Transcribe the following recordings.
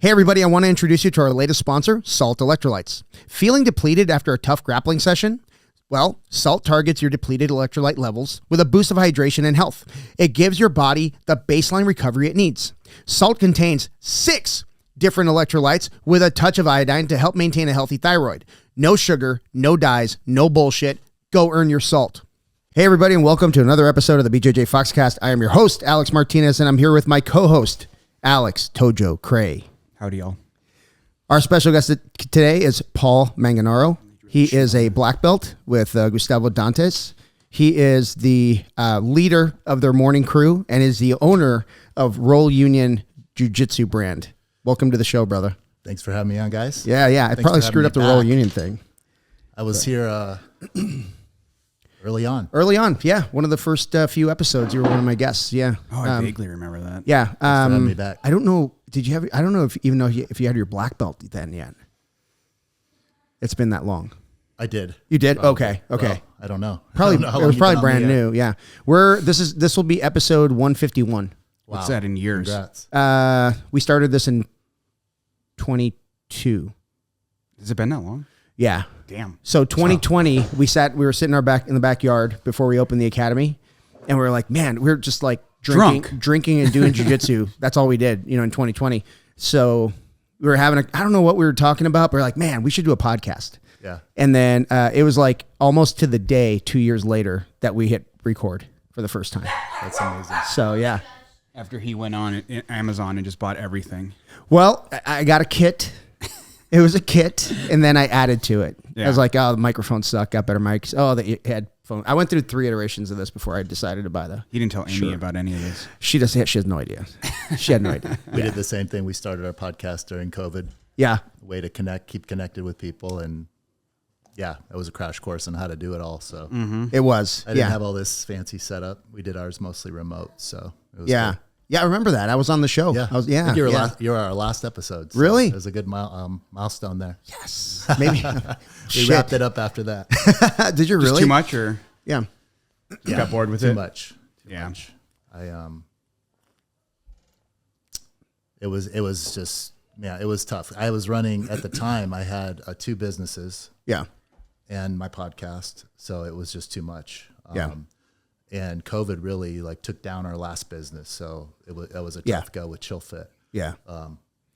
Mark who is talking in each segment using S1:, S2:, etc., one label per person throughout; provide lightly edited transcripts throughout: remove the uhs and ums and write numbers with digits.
S1: Hey everybody, I want to introduce you to our latest sponsor, Salt Electrolytes. Feeling depleted after a tough grappling session? Well, Salt targets your depleted electrolyte levels with a boost of hydration and health. It gives your body the baseline recovery it needs. Salt contains 6 different electrolytes with a touch of iodine to help maintain a healthy thyroid. No sugar, no dyes, no bullshit. Go earn your salt. Hey everybody, and welcome to another episode of the BJJ Foxcast. I am your host, Alex Martinez, and I'm here with my co-host, Alex Tojo Cray.
S2: Howdy, y'all.
S1: Our special guest today is Paul Manganaro. He is a black belt with Gustavo Dantes. He is the leader of their morning crew and is the owner of Roll Union Jiu-Jitsu brand. Welcome to the show, brother.
S3: Thanks for having me on, guys.
S1: Yeah. I probably screwed up the Roll Union thing.
S3: I was here early on.
S1: Early on, yeah. One of the first few episodes, you were one of my guests. Yeah.
S2: Oh, I vaguely remember that.
S1: Yeah.
S3: Thanks for having me back.
S1: I don't know. Did you have? I don't know if you had your black belt then yet. It's been that long.
S3: I did.
S1: You did?
S3: Probably.
S1: Okay.
S3: Well, I don't know.
S1: Probably.
S3: I don't know
S1: It was probably brand new. Yeah. This will be episode 151.
S3: Wow.
S2: What's that in years?
S3: Congrats.
S1: We started this in 22.
S2: Has it been that long?
S1: Yeah.
S2: Damn.
S1: So 2020, we were sitting in the backyard before we opened the academy, and we were like, man, we're just like drinking and doing jiu-jitsu. That's all we did, in 2020. So we were having I don't know what we were talking about, but we're like, man, we should do a podcast.
S3: Yeah.
S1: And then it was like almost to the day 2 years later that we hit record for the first time.
S3: That's amazing.
S1: So yeah.
S2: After he went on Amazon and just bought everything.
S1: Well, I got a kit. It was a kit, and then I added to it.
S2: Yeah.
S1: I was like, oh, the microphone sucked, got better mics. Oh, the headphone. I went through 3 iterations of this before I decided to buy the...
S2: He didn't tell Amy about any of this.
S1: She has no idea. She had no idea.
S3: We did the same thing. We started our podcast during COVID.
S1: Yeah.
S3: Way to keep connected with people. And yeah, it was a crash course on how to do it all. So
S1: It was.
S3: I didn't have all this fancy setup. We did ours mostly remote. So it was
S1: Yeah.
S3: good.
S1: Yeah, I remember that. I was on the show.
S3: Yeah.
S1: I think
S3: you were our last episode. So
S1: Really?
S3: It was a good milestone there.
S1: Yes. Maybe.
S3: We wrapped it up after that.
S1: Did you
S2: Just
S1: really?
S2: too much, or
S1: Yeah.
S2: you got bored with
S3: Too
S2: it?
S3: much. Too
S2: Yeah.
S3: much. It was just, yeah, it was tough. I was running at the time. I had 2 businesses
S1: Yeah.
S3: and my podcast, so it was just too much.
S1: Yeah.
S3: And COVID really took down our last business, so it was a tough go with Chill Fit.
S1: Yeah.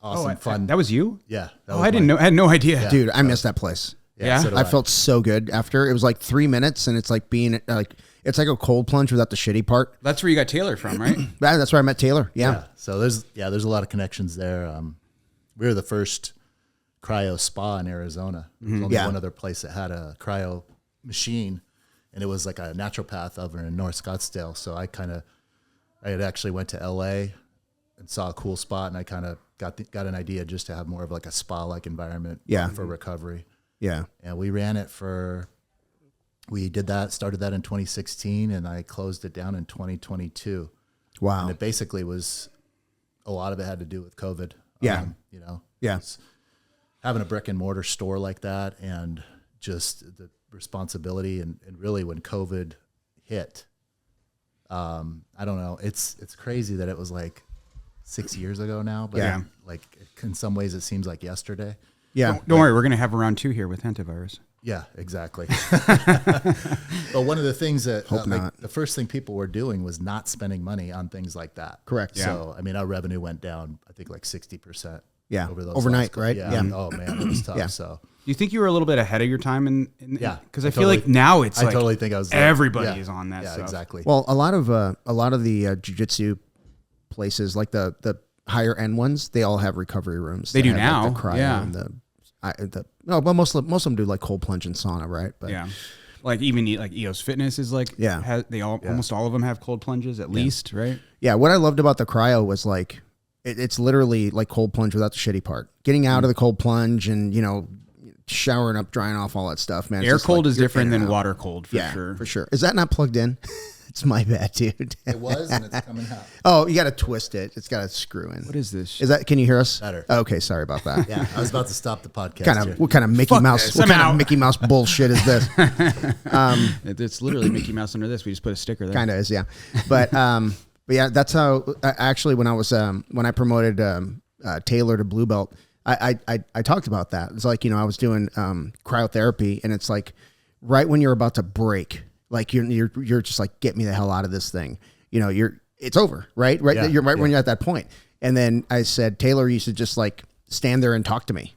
S3: Awesome, fun.
S2: That was you?
S3: Yeah.
S2: I didn't know. I had no idea.
S3: Yeah.
S1: Dude, I missed that place.
S2: Yeah?
S3: So did
S1: I felt so good after. It was like 3 minutes, and it's like it's like a cold plunge without the shitty part.
S2: That's where you got Taylor from, right?
S1: That's where I met Taylor. Yeah.
S3: So there's a lot of connections there. We were the first cryo spa in Arizona. There was only one other place that had a cryo machine, and it was like a naturopath over in North Scottsdale. So I had actually went to LA and saw a cool spot, and I kind of got an idea just to have more of like a spa-like environment for recovery.
S1: Yeah.
S3: And we ran it started that in 2016, and I closed it down in 2022.
S1: Wow.
S3: And it basically was, a lot of it had to do with COVID.
S1: Yeah. Yeah.
S3: Having a brick and mortar store like that, and just the responsibility, and really when COVID hit, I don't know, it's crazy that it was like 6 years ago now, but in some ways it seems like yesterday.
S1: Yeah.
S2: Don't worry, we're going to have round 2 here with hantavirus.
S3: Yeah, exactly. But one of the things that the first thing people were doing was not spending money on things like that.
S1: Correct.
S3: So, I mean, our revenue went down, I think 60%.
S1: Yeah.
S3: Over those
S1: Overnight, right?
S3: Yeah. Oh man, it was tough.
S1: Yeah.
S3: So
S2: Do you think you were a little bit ahead of your time?
S3: Yeah.
S2: Because I feel like now it's
S3: I totally think I was.
S2: everybody is on that
S3: Yeah,
S2: stuff.
S3: exactly.
S1: Well, a lot of the jiu-jitsu places, like the higher end ones, they all have recovery rooms.
S2: They do
S1: have,
S2: now.
S1: Like, the cryo and but most of them do like cold plunge and sauna, right? But
S2: Yeah. Like even like EOS Fitness is like, almost all of them have cold plunges at least, right?
S1: Yeah. What I loved about the cryo was like, it's literally like cold plunge without the shitty part. Getting out of the cold plunge and, showering up, drying off, all that stuff, man.
S2: Air cold is different than water cold for sure.
S1: For sure. Is that not plugged in? It's my bad, dude.
S3: It was, and it's coming out.
S1: Oh, you got to twist it. It's got to screw in.
S2: What is this?
S1: Can you hear us?
S3: Better.
S1: Okay, sorry about that.
S3: Yeah, I was about to stop the podcast.
S1: What kind of Mickey Mouse?
S2: this.
S1: What
S2: I'm
S1: kind
S2: out.
S1: of Mickey Mouse bullshit is this?
S2: It's literally Mickey Mouse under this. We just put a sticker there.
S1: Kind of is, yeah. But yeah, that's how. Actually, when I was when I promoted Taylor to blue belt, I talked about that. It's like, I was doing cryotherapy, and it's like right when you're about to break, like you're just like, get me the hell out of this thing. It's over, right? Right.
S3: Yeah,
S1: you're right when you're at that point. And then I said, Taylor used to just like stand there and talk to me.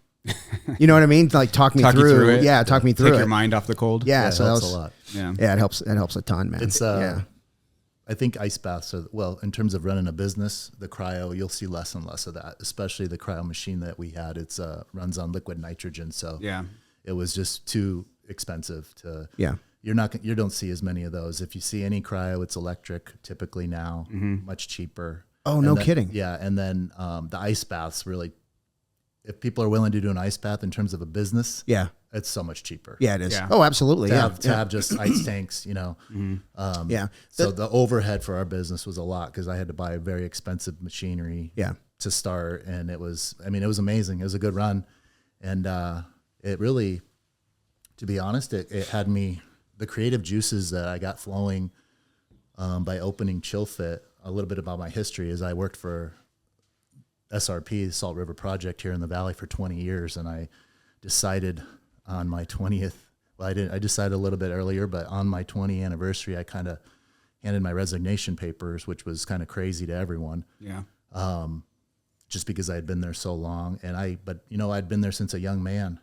S1: You know what I mean? Like talk me through it. Yeah, talk me through it.
S2: Take your mind off the cold.
S1: Yeah, so
S3: that helps a lot.
S1: Yeah, it helps. It helps a ton, man.
S3: It's I think ice baths are, well, in terms of running a business, the cryo, you'll see less and less of that, especially the cryo machine that we had. It's runs on liquid nitrogen, so it was just too expensive to. Yeah, you don't see as many of those. If you see any cryo, it's electric typically now, much cheaper.
S1: Oh, no kidding.
S3: Yeah, and then the ice baths really. If people are willing to do an ice bath in terms of a business, it's so much cheaper.
S1: Yeah, it is. Yeah. Oh, absolutely.
S3: To have just ice tanks, So the overhead for our business was a lot because I had to buy very expensive machinery to start. And it was amazing. It was a good run. And it really, to be honest, it had me, the creative juices that I got flowing by opening Chill Fit. A little bit about my history is I worked for SRP, Salt River Project here in the Valley for 20 years. And I decided on my 20th, I decided a little bit earlier, but on my 20th anniversary, I kind of handed my resignation papers, which was kind of crazy to everyone. Yeah. Just because I had been there so long. And I'd been there since a young man,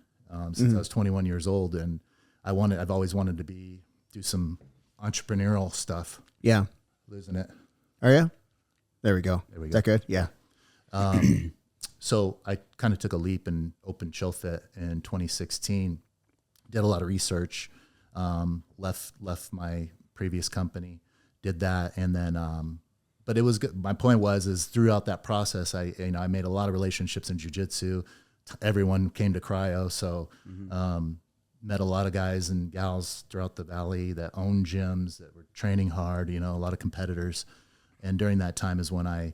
S3: since I was 21 years old. And I've always wanted to do some entrepreneurial stuff. Yeah. Losing it.
S1: Oh yeah. There we go. Is that good? Yeah.
S3: So I kind of took a leap and opened Chill Fit in 2016, did a lot of research, left my previous company, did that. And then, but it was good. My point is throughout that process, I made a lot of relationships in jiu-jitsu. Everyone came to cryo. So, met a lot of guys and gals throughout the Valley that owned gyms that were training hard, a lot of competitors. And during that time is when I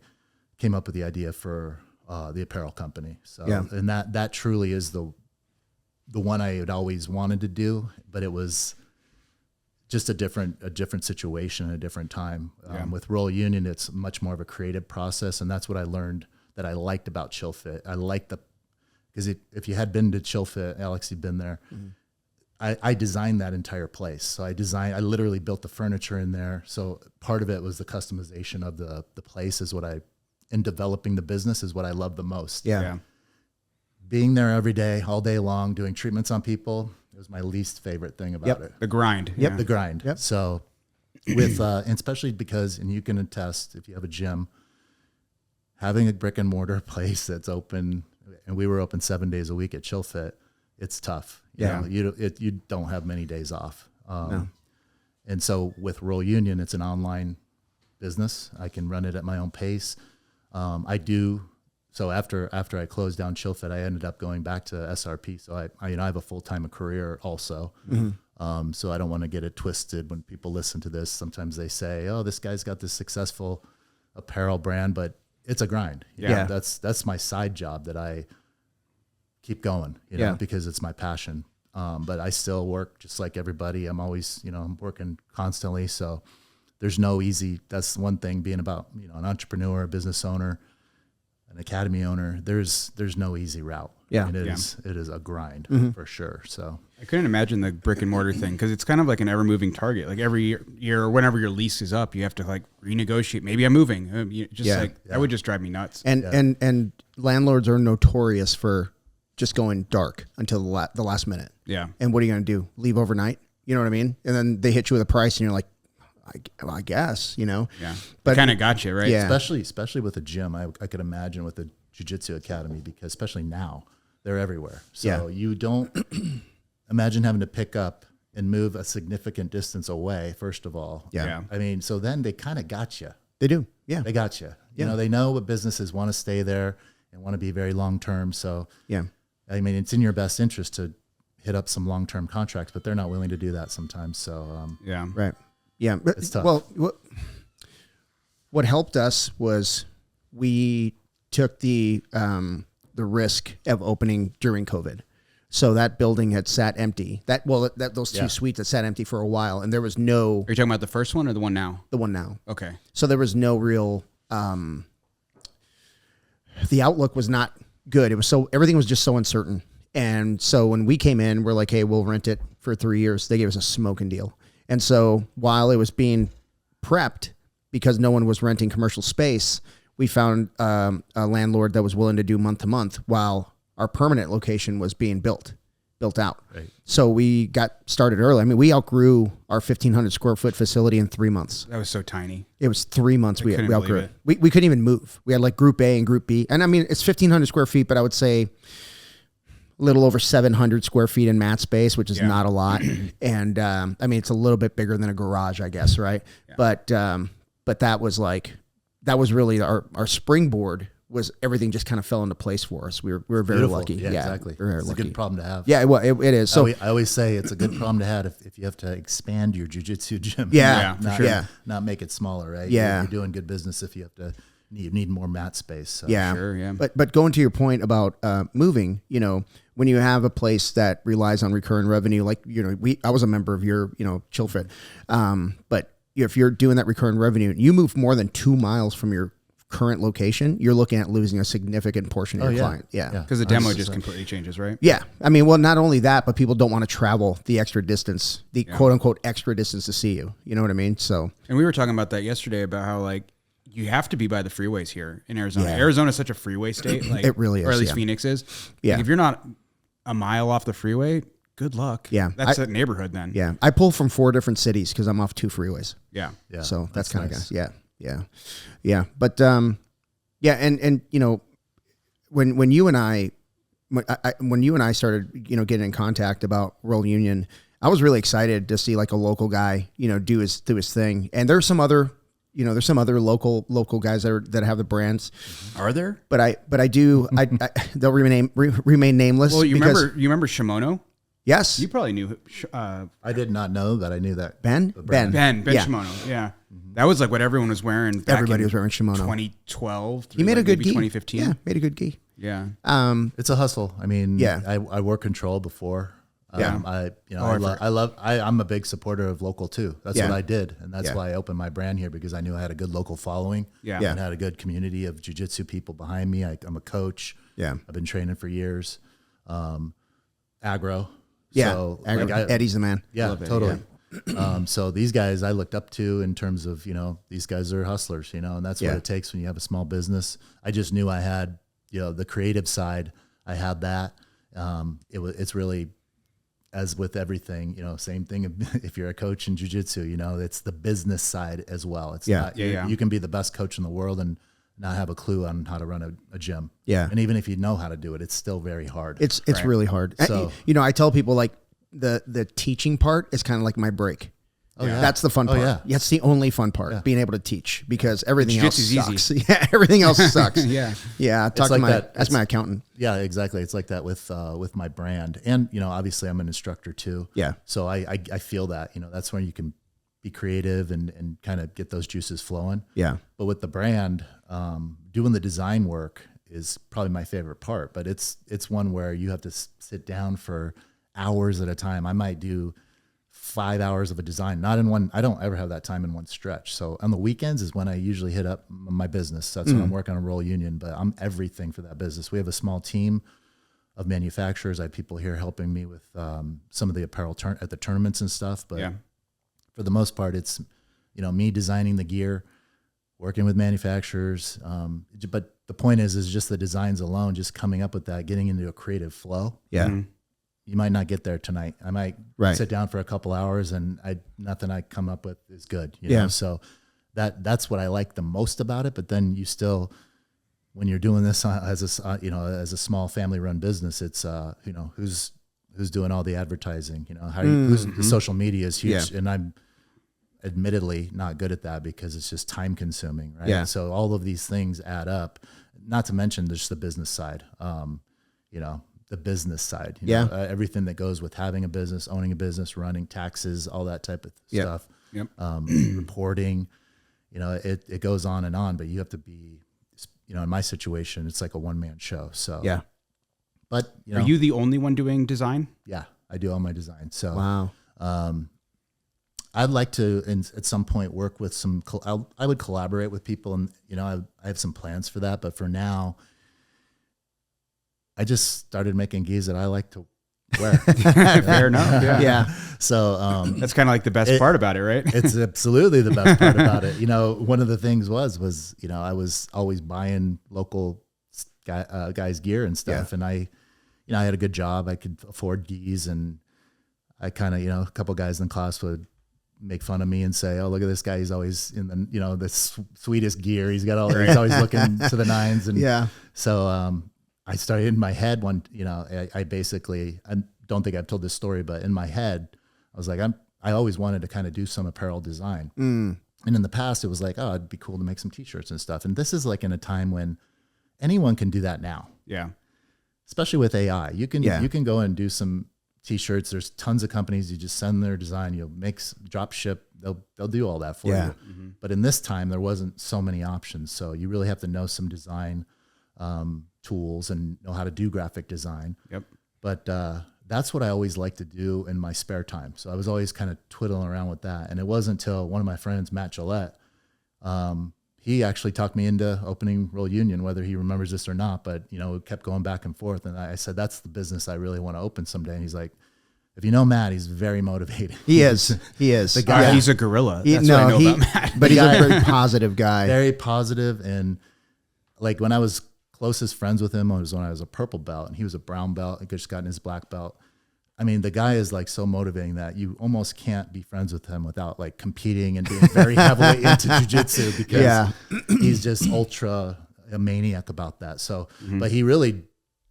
S3: came up with the idea for the apparel company. So, and that truly is the one I had always wanted to do, but it was just a different situation, a different time. With Roll Union, it's much more of a creative process, and that's what I learned that I liked about Chill Fit. I liked because if you had been to Chill Fit, Alex, you've been there. I designed that entire place. So I literally built the furniture in there. So part of it was the customization of the place is what in developing the business is what I love the most. Yeah. Being there every day, all day long, doing treatments on people, it was my least favorite thing about it.
S2: The grind.
S3: Yep. The grind. Yep. So and especially because, and you can attest if you have a gym, having a brick and mortar place that's open, and we were open 7 days a week at Chill Fit, it's tough. You don't have many days off. No. And so with Roll Union, it's an online business. I can run it at my own pace. I do. So after I closed down Chill Fit, I ended up going back to SRP. So I have a full-time career also. So I don't want to get it twisted when people listen to this. Sometimes they say, "Oh, this guy's got this successful apparel brand," but it's a grind. That's my side job that I keep going, because it's my passion. But I still work just like everybody. I'm always, I'm working constantly. So there's no easy, that's one thing being about, an entrepreneur, a business owner, an academy owner, there's no easy route. Yeah. And it is a grind for sure. So
S2: I couldn't imagine the brick and mortar thing, because it's kind of like an ever moving target. Like every year or whenever your lease is up, you have to like renegotiate. Maybe I'm moving. That would just drive me nuts.
S1: And landlords are notorious for just going dark until the last minute. Yeah. And what are you going to do? Leave overnight? You know what I mean? And then they hit you with a price and you're like, I guess, Yeah.
S2: But kind of got you, right?
S3: Yeah. Especially with a gym. I could imagine with a jiu-jitsu academy, because especially now they're everywhere. So you don't imagine having to pick up and move a significant distance away, first of all. Yeah. I mean, so then they kind of got you.
S1: They do. Yeah.
S3: They got you. They know what businesses want to stay there and want to be very long-term. So yeah, I mean, it's in your best interest to hit up some long-term contracts, but they're not willing to do that sometimes. So
S1: right. Yeah.
S3: It's tough.
S1: Well, what helped us was we took the risk of opening during COVID. So that building had sat empty. Those two suites had sat empty for a while, and there was no.
S2: Are you talking about the first one or the one now?
S1: The one now.
S2: Okay.
S1: So there was no real the outlook was not good. It was everything was just so uncertain. And so when we came in, we're like, hey, we'll rent it for 3 years. They gave us a smoking deal. And so while it was being prepped because no one was renting commercial space, we found a landlord that was willing to do month to month while our permanent location was being built out. Right. So we got started early. I mean, we outgrew our 1,500 square foot facility in 3 months.
S2: That was so tiny.
S1: It was 3 months. We outgrew it. We couldn't even move. We had like group A and group B. And I mean, it's 1,500 square feet, but I would say a little over 700 square feet in mat space, which is not a lot. And I mean, it's a little bit bigger than a garage, I guess. Right. Yeah. But that was really our springboard. Was everything just kind of fell into place for us. We were very lucky.
S3: Yeah, exactly.
S1: It's
S3: a good problem to have.
S1: Yeah, well, it is. So
S3: I always say it's a good problem to have if you have to expand your jiu-jitsu gym. Not make it smaller, right?
S1: Yeah.
S3: You're doing good business if you need more mat space. So.
S1: Yeah.
S2: Sure, yeah.
S1: But going to your point about moving, when you have a place that relies on recurring revenue, like, I was a member of your, Chill Fit. But if you're doing that recurring revenue, you move more than 2 miles from your current location, you're looking at losing a significant portion of your client. Yeah.
S2: Because the demo just completely changes, right?
S1: Yeah. I mean, well, not only that, but people don't want to travel the extra distance, the quote unquote extra distance to see you. You know what I mean? So,
S2: and we were talking about that yesterday about how like you have to be by the freeways here in Arizona.
S1: Yeah.
S2: Arizona is such a freeway state. Like
S1: it really is.
S2: Or at least Phoenix is.
S1: Yeah.
S2: Like if you're not a mile off the freeway, good luck.
S1: Yeah.
S2: That's a neighborhood then.
S1: Yeah. I pull from 4 different cities because I'm off 2 freeways.
S2: Yeah.
S3: Yeah.
S1: So that's kind of
S3: nice.
S1: nice. Yeah. Yeah. But, yeah, and when you and I started getting in contact about World Union, I was really excited to see like a local guy do his thing. And there's some other local guys that have the brands.
S2: Are there?
S1: But I do they'll remain nameless.
S2: Well, you remember Shimono?
S1: Yes,
S2: you probably knew.
S3: I did not know that. I knew that
S1: Ben
S2: yeah. Shimono. Yeah. That was like what everyone was wearing back
S1: Everybody was wearing Shimono.
S2: 2012.
S1: He made a good gi.
S2: 2015.
S1: Yeah, made a good gi.
S2: Yeah.
S3: It's a hustle. I mean,
S1: yeah.
S3: I work control before.
S1: Yeah.
S3: I'm a big supporter of local too. That's what I did. And that's
S1: Yeah.
S3: why I opened my brand here, because I knew I had a good local following.
S2: Yeah.
S3: And had a good community of jiu-jitsu people behind me. I'm a coach.
S1: Yeah.
S3: I've been training for years. Aggro.
S1: Yeah.
S3: So,
S1: Eddie's the man.
S3: Yeah, totally. So these guys I looked up to in terms of, these guys are hustlers, and that's what it takes when you have a small business. I just knew I had, the creative side. I had that. It's really, as with everything, same thing. If you're a coach in jiu-jitsu, it's the business side as well. It's not, you can be the best coach in the world and not have a clue on how to run a gym.
S1: Yeah.
S3: And even if you know how to do it, it's still very hard.
S1: It's really hard.
S3: So,
S1: I tell people like the teaching part is kind of like my break.
S3: Oh, yeah.
S1: That's the fun part.
S3: Oh, yeah.
S1: That's the only fun part, being able to teach, because everything else sucks.
S2: Easy.
S1: Yeah, everything else sucks.
S2: Yeah.
S1: Yeah, that's my accountant.
S3: Yeah, exactly. It's like that with my brand. And, obviously I'm an instructor too.
S1: Yeah.
S3: So I feel that, that's when you can be creative and kind of get those juices flowing.
S1: Yeah.
S3: But with the brand, doing the design work is probably my favorite part, but it's one where you have to sit down for hours at a time. I might do 5 hours of a design, not in one. I don't ever have that time in one stretch. So on the weekends is when I usually hit up my business. That's when I'm working on Roll Union, but I'm everything for that business. We have a small team of manufacturers. I have people here helping me with some of the apparel at the tournaments and stuff. But for the most part, it's, me designing the gear, working with manufacturers. But the point is just the designs alone, just coming up with that, getting into a creative flow.
S1: Yeah.
S2: Mm-hmm.
S3: You might not get there tonight. I might sit down for a couple hours and nothing I come up with is good. You know? So that's what I like the most about it. But then you still, when you're doing this as a small family run business, it's who's doing all the advertising, the social media is huge. And I'm admittedly not good at that because it's just time consuming. Right.
S1: Yeah.
S3: So all of these things add up, not to mention there's the business side, the business side, everything that goes with having a business, owning a business, running taxes, all that type of stuff, reporting, it goes on and on, but you have to be, in my situation, it's like a one-man show. So, but
S2: are you the only one doing design?
S3: Yeah, I do all my design. So,
S1: wow.
S3: I'd like to, at some point, work with I would collaborate with people, and I have some plans for that. But for now, I just started making gis that I like to wear.
S2: Fair enough. Yeah.
S3: So
S2: that's kind of like the best part about it, right?
S3: It's absolutely the best part about it. One of the things was I was always buying local guys gear and stuff, and I had a good job. I could afford gis, and I kind of a couple guys in class would make fun of me and say, "Oh, look at this guy. He's always in the the sweetest gear. He's got all. He's always looking to the nines." And so I started in my head I basically, I don't think I've told this story, but in my head, I was like, I always wanted to kind of do some apparel design. And in the past, it was like, oh, it'd be cool to make some t-shirts and stuff. And this is like in a time when anyone can do that now.
S2: Yeah.
S3: Especially with AI. You can go and do some t-shirts. There's tons of companies. You just send their design, you'll drop ship. They'll do all that for you. Mm-hmm. But in this time, there wasn't so many options. So you really have to know some design tools and know how to do graphic design.
S2: Yep.
S3: But that's what I always like to do in my spare time. So I was always kind of twiddling around with that. And it wasn't until one of my friends, Matt Gillette, he actually talked me into opening Roll Union, whether he remembers this or not. But, it kept going back and forth. And I said, that's the business I really want to open someday. And he's like, if you know Matt, he's very motivated.
S1: He is.
S3: The guy,
S2: he's a gorilla. That's what I know about Matt.
S1: But he's a very positive guy.
S3: Very positive. And like when I was closest friends with him was when I was a purple belt and he was a brown belt and just gotten his black belt. I mean, the guy is like so motivating that you almost can't be friends with him without like competing and being very heavily into jiu-jitsu because he's just ultra a maniac about that. So, but he really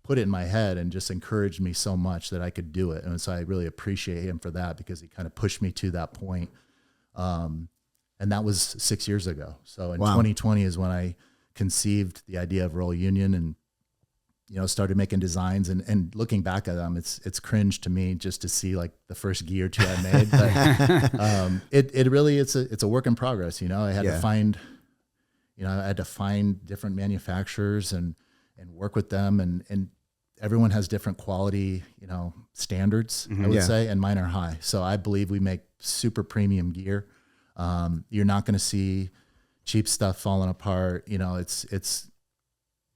S3: put it in my head and just encouraged me so much that I could do it. And so I really appreciate him for that because he kind of pushed me to that point. And that was 6 years ago. So in 2020 is when I conceived the idea of Roll Union and, started making designs and looking back at them, it's cringe to me just to see like the first gi or two I made. But it really, it's a work in progress. I had to find, I had to find different manufacturers and work with them and everyone has different quality, standards, I would say, and mine are high. So I believe we make super premium gear. You're not going to see cheap stuff falling apart.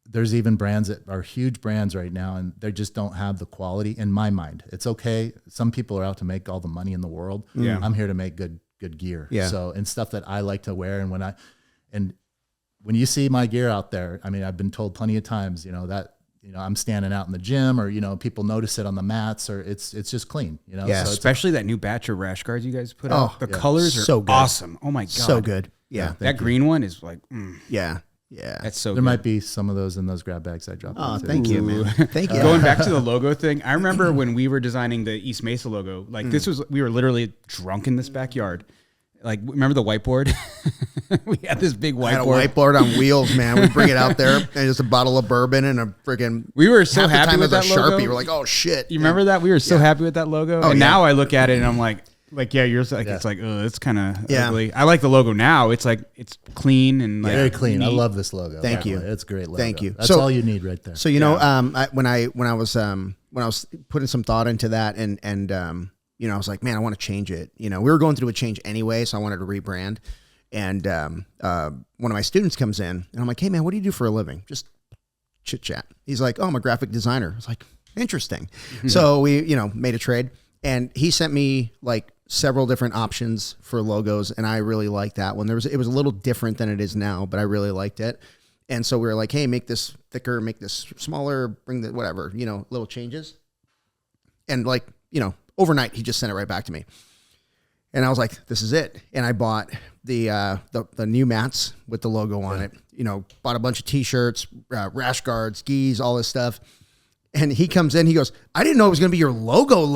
S3: There's even brands that are huge brands right now and they just don't have the quality in my mind. It's okay. Some people are out to make all the money in the world. Yeah. I'm here to make good gear. Yeah. So, and stuff that I like to wear. And when you see my gear out there, I mean, I've been told plenty of times, I'm standing out in the gym or, people notice it on the mats or it's just clean,
S2: Yeah. So especially that new batch of rash guards you guys put out. The colors are
S1: so good.
S2: Awesome. Oh my God.
S1: So good. Yeah.
S2: That green one is like,
S1: Yeah. Yeah.
S2: That's so
S3: there
S2: good.
S3: might be some of those in those grab bags I dropped.
S1: Oh, thank you, man. Thank you.
S2: Going back to the logo thing, I remember when we were designing the East Mesa logo, like we were literally drunk in this backyard. Like, remember the whiteboard? We had this big whiteboard.
S1: I had a whiteboard on wheels, man. We bring it out there and just a bottle of bourbon and a freaking.
S2: We were so happy with that logo.
S1: Sharpie. We're like, oh shit.
S2: You remember that? We were so happy with that logo. And now I look at it and I'm like, you're like, it's like, oh, it's kind of ugly. I like the logo now. It's like, it's clean and like
S3: very clean.
S2: neat.
S3: I love this logo.
S1: Thank you.
S3: It's a great logo.
S1: Thank you.
S3: That's all you need right there.
S1: So, when I was putting some thought into that and I was like, man, I want to change it. We were going through a change anyway. So I wanted to rebrand. And one of my students comes in and I'm like, hey man, what do you do for a living? Just chit chat. He's like, oh, I'm a graphic designer. I was like, interesting. So we, made a trade and he sent me like several different options for logos. And I really liked that one. It was a little different than it is now, but I really liked it. And so we were like, hey, make this thicker, make this smaller, bring the whatever, little changes. And like, overnight, he just sent it right back to me. And I was like, this is it. And I bought the new mats with the logo on it, bought a bunch of t-shirts, rash guards, skis, all this stuff. And he comes in, he goes, I didn't know it was going to be your logo.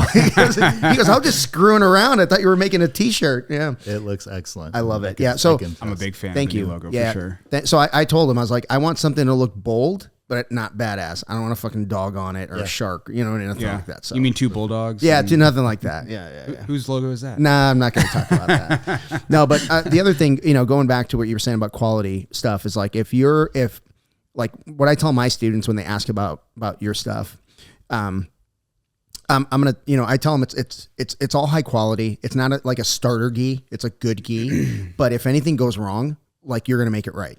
S1: he goes, I was just screwing around. I thought you were making a t-shirt. Yeah.
S3: It looks excellent.
S1: I love it. Yeah. So
S2: I'm a big fan
S1: thank
S2: of the
S1: you.
S2: new logo
S1: yeah.
S2: for sure.
S1: So I told him, I was like, I want something to look bold, but not badass. I don't want a fucking dog on it or a shark, nothing like that. So
S2: you mean two bulldogs?
S1: Yeah, nothing like that. Yeah.
S2: Whose logo is that?
S1: Nah, I'm not going to talk about that. No, but the other thing, going back to what you were saying about quality stuff is like, if like what I tell my students when they ask about your stuff, I'm going to, I tell them it's all high quality. It's not like a starter gi. It's a good gi, but if anything goes wrong, like you're going to make it right.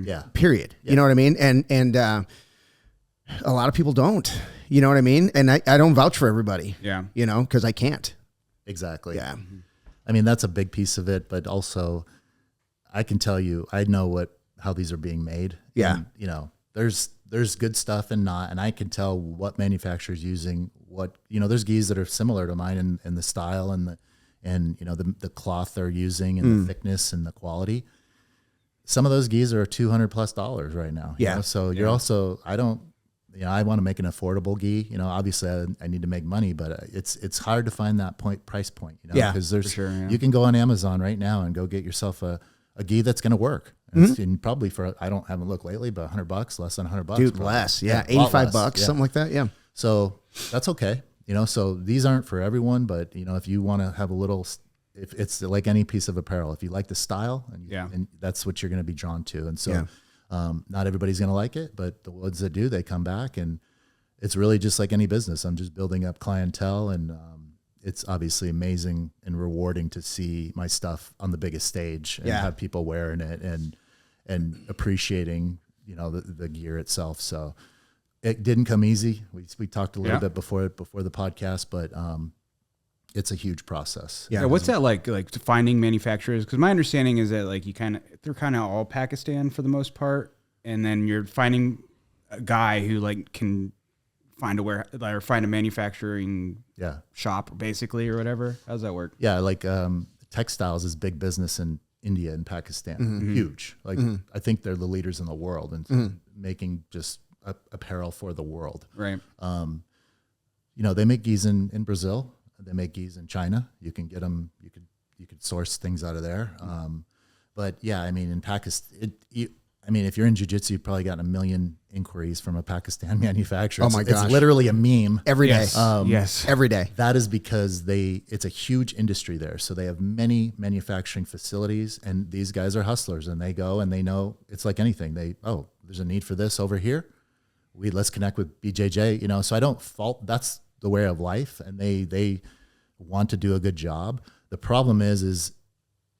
S3: Yeah.
S1: Period. Yeah. You know what I mean? And A lot of people don't. You know what I mean? And I don't vouch for everybody.
S2: Yeah.
S1: You know, because I can't.
S3: Exactly.
S1: Yeah.
S3: I mean, that's a big piece of it, but also I can tell you, I know how these are being made.
S1: Yeah.
S3: And, you know, there's good stuff and not, and I can tell what manufacturer's using what, you know, there's gis that are similar to mine in the style and you know, the cloth they're using and the thickness and the quality. Some of those gis are $200+ right now.
S1: Yeah.
S3: You know? So you're also, I want to make an affordable gi. You know, obviously I need to make money, but it's hard to find that price point. You know, because there's you can go on Amazon right now and go get yourself a gi that's going to work. And probably haven't looked lately, but $100, less than $100.
S1: Dude,
S3: probably.
S1: less. Yeah. $85, something like that. Yeah.
S3: So that's okay. You know, so these aren't for everyone, but you know, if you want to have a little, if it's like any piece of apparel, if you like the style and that's what you're going to be drawn to. And so, not everybody's going to like it, but the ones that do, they come back, and it's really just like any business. I'm just building up clientele, and it's obviously amazing and rewarding to see my stuff on the biggest stage and have people wearing it and appreciating, you know, the gear itself. So it didn't come easy. We talked a little bit before the podcast, but it's a huge process.
S2: Yeah. What's that like finding manufacturers? Because my understanding is that like they're kind of all Pakistan for the most part, and then you're finding a guy who like can find a manufacturing shop basically or whatever. How does that work?
S3: Yeah, like textiles is big business in India and Pakistan. Huge. Like I think they're the leaders in the world in making just apparel for the world.
S2: Right.
S3: You know, they make gis in Brazil. They make gis in China. You can get them. You could source things out of there. But yeah, I mean, in Pakistan, if you're in jiu-jitsu, you've probably gotten 1 million inquiries from a Pakistan manufacturer.
S1: Oh my gosh.
S3: It's literally a meme.
S1: Every day.
S2: Yes.
S1: Every day.
S3: That is because it's a huge industry there. So they have many manufacturing facilities, and these guys are hustlers, and they go and they know it's like anything. There's a need for this over here. Let's connect with BJJ, you know, so I don't fault, that's the way of life, and they want to do a good job. The problem is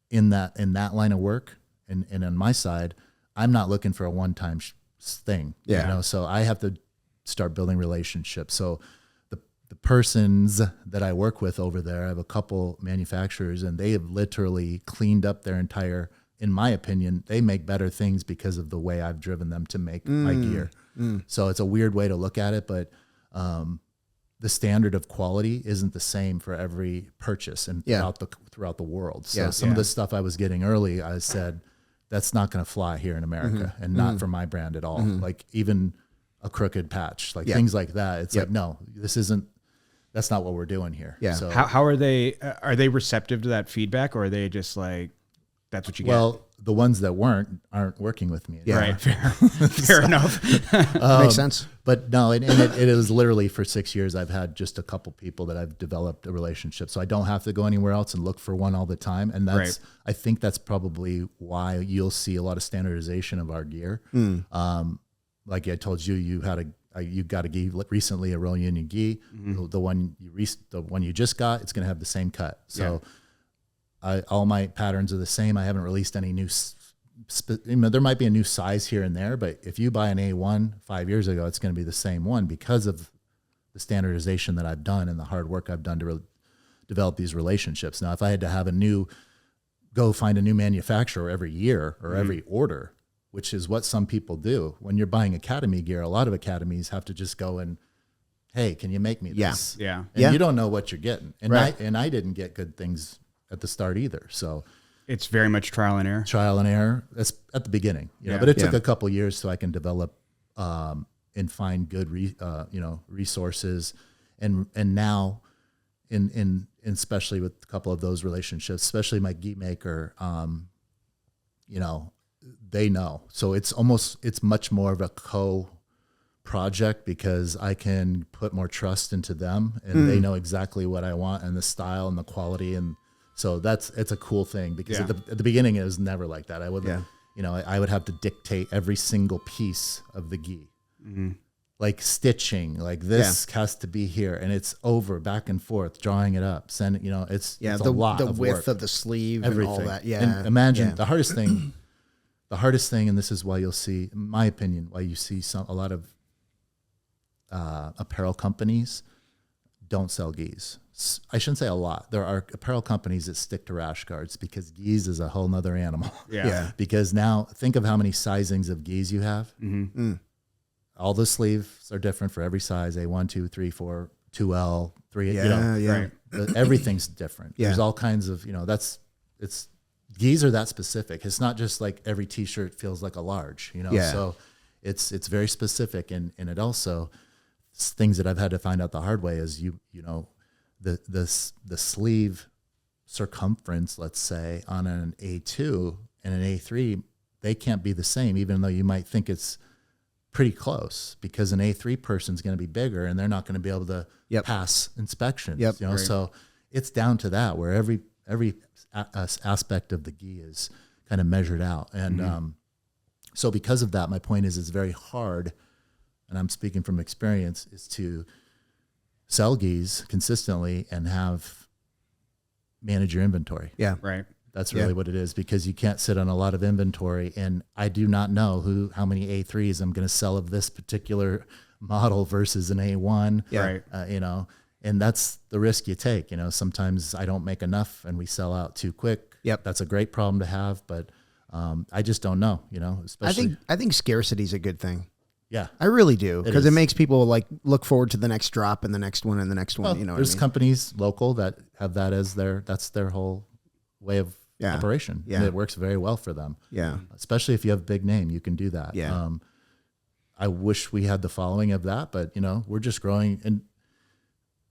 S3: in that line of work and on my side, I'm not looking for a one-time thing.
S1: Yeah.
S3: You know, so I have to start building relationships. So the persons that I work with over there, I have a couple manufacturers, and they have literally cleaned up their entire, in my opinion, they make better things because of the way I've driven them to make my gear. So it's a weird way to look at it, but the standard of quality isn't the same for every purchase and throughout the world. So some of the stuff I was getting early, I said, that's not going to fly here in America and not for my brand at all. Like even a crooked patch, like things like that. It's like, no, that's not what we're doing here.
S1: Yeah.
S3: So
S2: how are they receptive to that feedback, or are they just like, that's what you get?
S3: Well, the ones that aren't working with me.
S1: Yeah.
S2: Right. Fair enough.
S1: Makes sense.
S3: But no, and it is literally for 6 years, I've had just a couple people that I've developed a relationship. So I don't have to go anywhere else and look for one all the time. And I think that's probably why you'll see a lot of standardization of our gear. Like I told you, you got a gi recently, a Royal Union gi. The one you just got, it's going to have the same cut. So all my patterns are the same. I haven't released any new. There might be a new size here and there, but if you buy an A1 5 years ago, it's going to be the same one because of the standardization that I've done and the hard work I've done to develop these relationships. Now, if I had to have go find a new manufacturer every year or every order, which is what some people do. When you're buying academy gear, a lot of academies have to just go and, hey, can you make me this?
S2: Yeah.
S3: And you don't know what you're getting. And I didn't get good things at the start either. So
S2: it's very much trial and error.
S3: Trial and error. That's at the beginning, you know. But it took a couple years so I can develop and find good, resources, and now, in especially with a couple of those relationships, especially my gi maker, they know. So it's much more of a project because I can put more trust into them, and they know exactly what I want and the style and the quality, and so it's a cool thing because at the beginning it was never like that. I would, I would have to dictate every single piece of the gi, like stitching, like this has to be here, and it's over back and forth, drawing it up, sending, it's a lot
S1: the
S3: of
S1: width
S3: work.
S1: of the sleeve,
S3: everything.
S1: And all that. Yeah.
S3: And imagine the hardest thing, and this is why you'll see, in my opinion, why you see a lot of apparel companies don't sell gis. I shouldn't say a lot. There are apparel companies that stick to rash guards because gis is a whole nother animal.
S2: Yeah.
S3: Because now think of how many sizings of gis you have.
S2: Mm-hmm.
S3: All the sleeves are different for every size, A1, 2, 3, 4, 2L, 3,
S2: Right.
S3: Everything's different.
S1: Yeah.
S3: There's all kinds of, gis are that specific. It's not just like every t-shirt feels like a large,
S1: Yeah.
S3: So it's very specific. And it also, things that I've had to find out the hard way is the sleeve circumference, let's say, on an A2 and an A3, they can't be the same, even though you might think it's pretty close, because an A3 person's going to be bigger and they're not going to be able to pass inspections.
S1: Right.
S3: So it's down to that, where every aspect of the gi is kind of measured out. And so because of that, my point is it's very hard, and I'm speaking from experience, is to sell gis consistently and manage your inventory.
S1: Yeah.
S2: Right.
S3: That's really what it is, because you can't sit on a lot of inventory, and I do not know how many A3s I'm going to sell of this particular model versus an A1.
S2: Yeah.
S3: Right. And that's the risk you take. Sometimes I don't make enough and we sell out too quick.
S1: Yep.
S3: That's a great problem to have, but I just don't know. Especially.
S1: I think scarcity is a good thing.
S3: Yeah,
S1: I really do, because it
S3: is.
S1: makes people like look forward to the next drop and the next one and the next one.
S3: Well,
S1: What
S3: there's
S1: I mean?
S3: companies local that have that as that's their whole way of operation.
S1: Yeah.
S3: And it works very well for them.
S1: Yeah.
S3: Especially if you have a big name, you can do that.
S1: Yeah.
S3: I wish we had the following of that, but we're just growing. And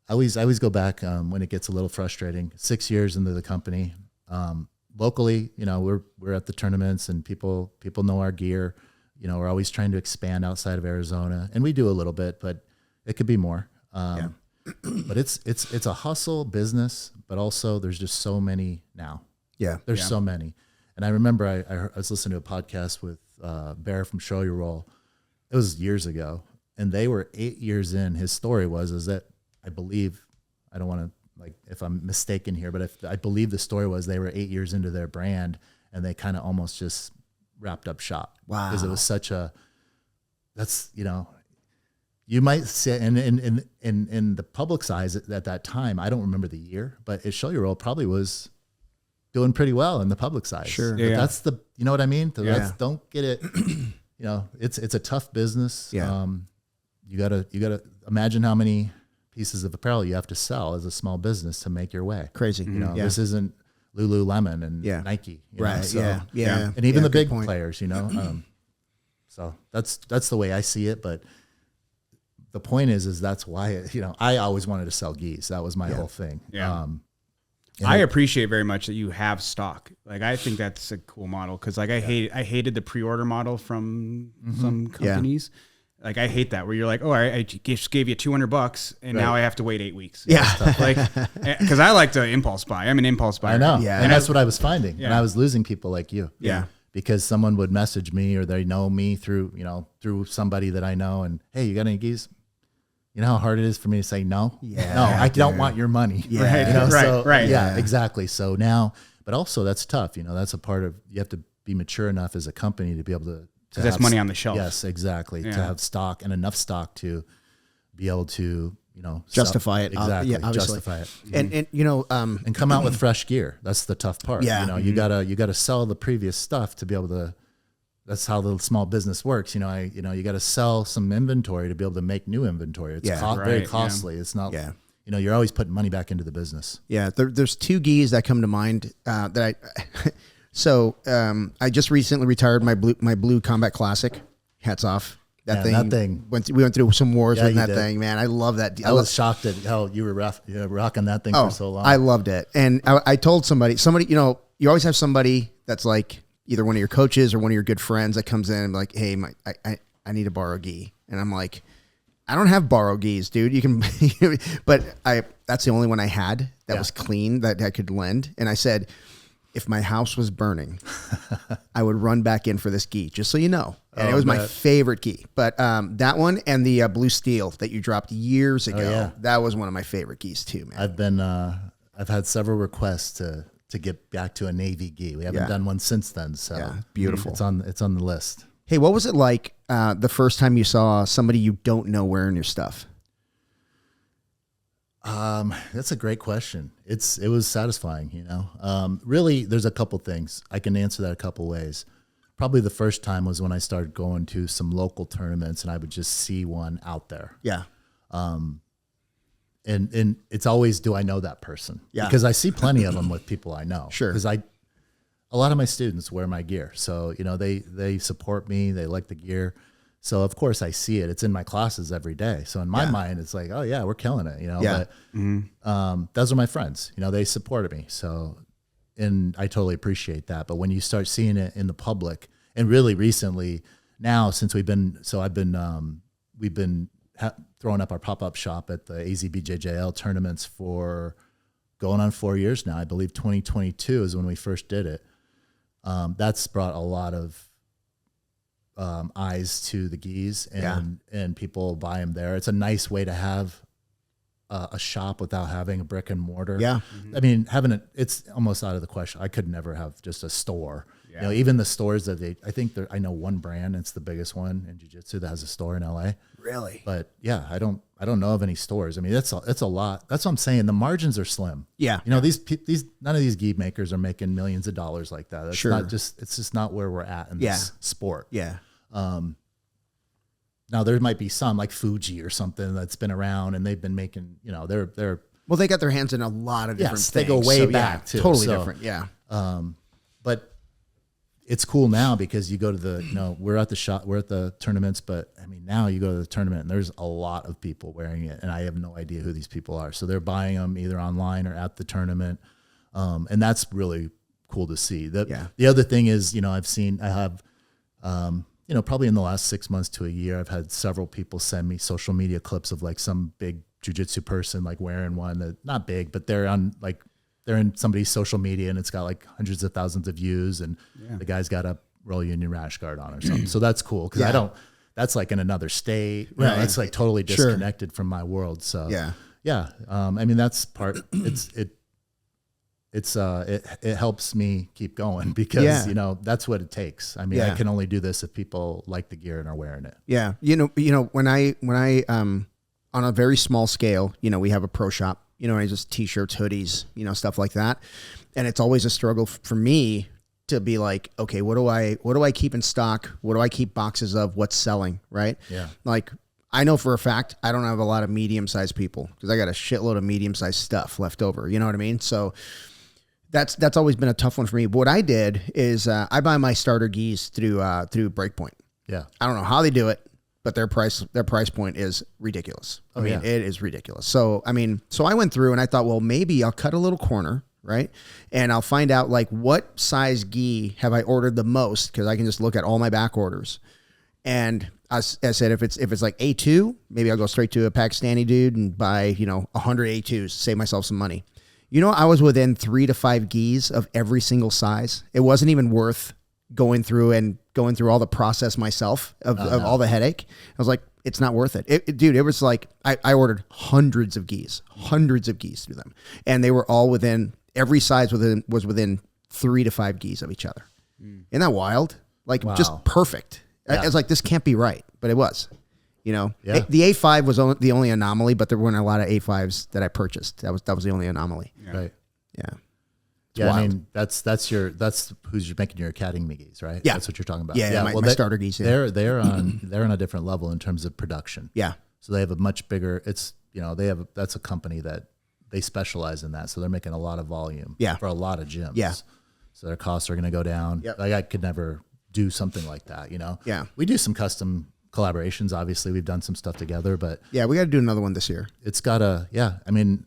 S3: I always go back when it gets a little frustrating. 6 years into the company, locally, we're at the tournaments and people know our gear. We're always trying to expand outside of Arizona, and we do a little bit, but it could be more. But it's a hustle business, but also there's just so many now.
S1: Yeah.
S3: There's so many. And I remember I was listening to a podcast with Bear from Show Your Roll. It was years ago, and they were 8 years in. His story is that I believe, I don't want to, if I'm mistaken here, but I believe the story was they were 8 years into their brand and they kind of almost just wrapped up shop.
S1: Wow.
S3: Because it was you might say, in the public's eyes at that time, I don't remember the year, but Show Your Roll probably was doing pretty well in the public's eyes.
S1: Sure.
S3: But that's you know what I mean? Don't get it. It's a tough business.
S1: Yeah.
S3: You gotta imagine how many pieces of apparel you have to sell as a small business to make your way.
S1: Crazy.
S3: This isn't Lululemon and Nike.
S1: Right.
S3: So,
S1: Yeah.
S3: And even the big
S1: point.
S3: players, so that's the way I see it. But the point is that's why, I always wanted to sell gis. That was my whole thing.
S2: Yeah. I appreciate very much that you have stock. I think that's a cool model, because I hated the pre-order model from some companies. I hate that, where you're like, oh, I just gave you $200 and now I have to wait 8 weeks.
S1: Yeah.
S2: Because I like to impulse buy. I'm an impulse buyer.
S3: I know.
S1: Yeah.
S3: And that's what I was finding.
S2: Yeah.
S3: And I was losing people like you.
S1: Yeah.
S3: Because someone would message me, or they know me through somebody that I know, and, hey, you got any gis? You know how hard it is for me to say no?
S1: Yeah.
S3: No, I don't want your money.
S1: Yeah.
S2: Right.
S3: Yeah, exactly. So now, but also that's tough. That's a part of, you have to be mature enough as a company to be able to
S2: that's
S3: have
S2: money on the shelf.
S3: Yes, exactly. To have stock, and enough stock to be able to,
S1: justify it.
S3: Exactly.
S1: Yeah, obviously.
S3: Justify it.
S1: And
S3: And come out with fresh gear. That's the tough part.
S1: Yeah.
S3: You gotta sell the previous stuff to be able to. That's how the small business works. You got to sell some inventory to be able to make new inventory. It's very costly. It's not.
S1: Yeah.
S3: You're always putting money back into the business.
S1: Yeah, there's two gis that come to mind that I. So I just recently retired my blue Combat Classic. Hats off. That thing. We went through some wars with that
S3: did.
S1: thing, man. I love that.
S3: I was shocked at how you were rocking that thing for so long.
S1: I loved it, and I told somebody, you always have somebody that's like either one of your coaches or one of your good friends that comes in and be like, hey, I need to borrow a gi, and I'm like, I don't have borrow gis, dude. You can, but that's the only one I had that was clean that I could lend, and I said, if my house was burning, I would run back in for this gi, just so you know. And it was my favorite gi. But that one and the blue steel that you dropped years ago, that was one of my favorite gis too, man.
S3: I've had several requests to get back to a Navy gi. We haven't done one since then. So
S1: beautiful.
S3: It's on the list.
S1: Hey, what was it like the first time you saw somebody you don't know wearing your stuff?
S3: That's a great question. It was satisfying, you know. Really, there's a couple things. I can answer that a couple ways. Probably the first time was when I started going to some local tournaments and I would just see one out there.
S1: Yeah.
S3: And it's always, do I know that person?
S1: Yeah.
S3: Because I see plenty of them with people I know.
S1: Sure.
S3: Because a lot of my students wear my gear. So, you know, they support me. They like the gear. So of course I see it. It's in my classes every day. So in my mind, it's like, oh yeah, we're killing it, you know, but those are my friends, you know, they supported me. So, and I totally appreciate that. But when you start seeing it in the public, and really recently now, since we've been throwing up our pop-up shop at the AZBJJL tournaments for going on 4 years now. I believe 2022 is when we first did it. That's brought a lot of eyes to the gis, and people buy them there. It's a nice way to have a shop without having a brick and mortar.
S1: Yeah.
S3: I mean, it's almost out of the question. I could never have just a store.
S2: Yeah.
S3: You know, even the stores that I know one brand, it's the biggest one in jiu-jitsu that has a store in LA.
S1: Really?
S3: But yeah, I don't know of any stores. I mean, it's a lot. That's what I'm saying. The margins are slim.
S1: Yeah.
S3: You know, these none of these gi makers are making millions of dollars like that. That's it's just not where we're at in this sport.
S1: Yeah.
S3: Now there might be some like Fuji or something that's been around and they've been making, you know, they're
S1: well, they got their hands in a lot of different things.
S3: They go way back too.
S1: Totally different. Yeah.
S3: But it's cool now because you go to we're at the tournaments, but I mean, now you go to the tournament and there's a lot of people wearing it and I have no idea who these people are. So they're buying them either online or at the tournament. And that's really cool to see. The other thing is, you know, I have, you know, probably in the last 6 months to a year, I've had several people send me social media clips of like some big jiu-jitsu person, like wearing one that not big, but they're in somebody's social media and it's got like hundreds of thousands of views and the guy's got a Royal Union rash guard on or something. So that's cool. Cause that's like in another state. You know, it's like totally disconnected from my world. So I mean, that's part, it helps me keep going because, you know, that's what it takes. I mean, I can only do this if people like the gear and are wearing it.
S1: Yeah. You know, when I, on a very small scale, you know, we have a pro shop, you know, I just t-shirts, hoodies, you know, stuff like that. And it's always a struggle for me to be like, okay, what do I keep in stock? What do I keep boxes of? What's selling? Right.
S3: Yeah.
S1: Like I know for a fact, I don't have a lot of medium-sized people because I got a shitload of medium-sized stuff left over. You know what I mean? So that's always been a tough one for me. But what I did is I buy my starter gis through Breakpoint.
S3: Yeah.
S1: I don't know how they do it, but their price point is ridiculous. I mean, it is ridiculous. So, I mean, I went through and I thought, well, maybe I'll cut a little corner, right? And I'll find out like what size gi have I ordered the most because I can just look at all my back orders. And I said, if it's like A2, maybe I'll go straight to a Pakistani dude and buy, you know, 100 A2s, save myself some money. You know, I was within 3 to 5 gis of every single size. It wasn't even worth going through all the process myself of all the headache. I was like, it's not worth it. Dude, it was like, I ordered hundreds of gis through them. And they were all every size was within 3 to 5 gis of each other. Isn't that wild? Like just perfect. I was like, this can't be right. But it was, you know, the A5 was the only anomaly, but there weren't a lot of A5s that I purchased. That was the only anomaly.
S3: Yeah. Right.
S1: Yeah.
S3: Yeah, wild. I mean that's who's making your academy gis, right?
S1: Yeah,
S3: that's what you're talking about.
S1: Yeah, my starter gis.
S3: They're on a different level in terms of production.
S1: Yeah,
S3: so they have a much bigger. It's that's a company that they specialize in that, so they're making a lot of volume.
S1: Yeah.
S3: For a lot of gyms.
S1: Yeah,
S3: so their costs are going to go down.
S1: Yep.
S3: Like I could never do something like that. You know.
S1: Yeah,
S3: we do some custom collaborations. Obviously, we've done some stuff together, but
S1: yeah, we got to do another one this year.
S3: It's gotta. Yeah, I mean,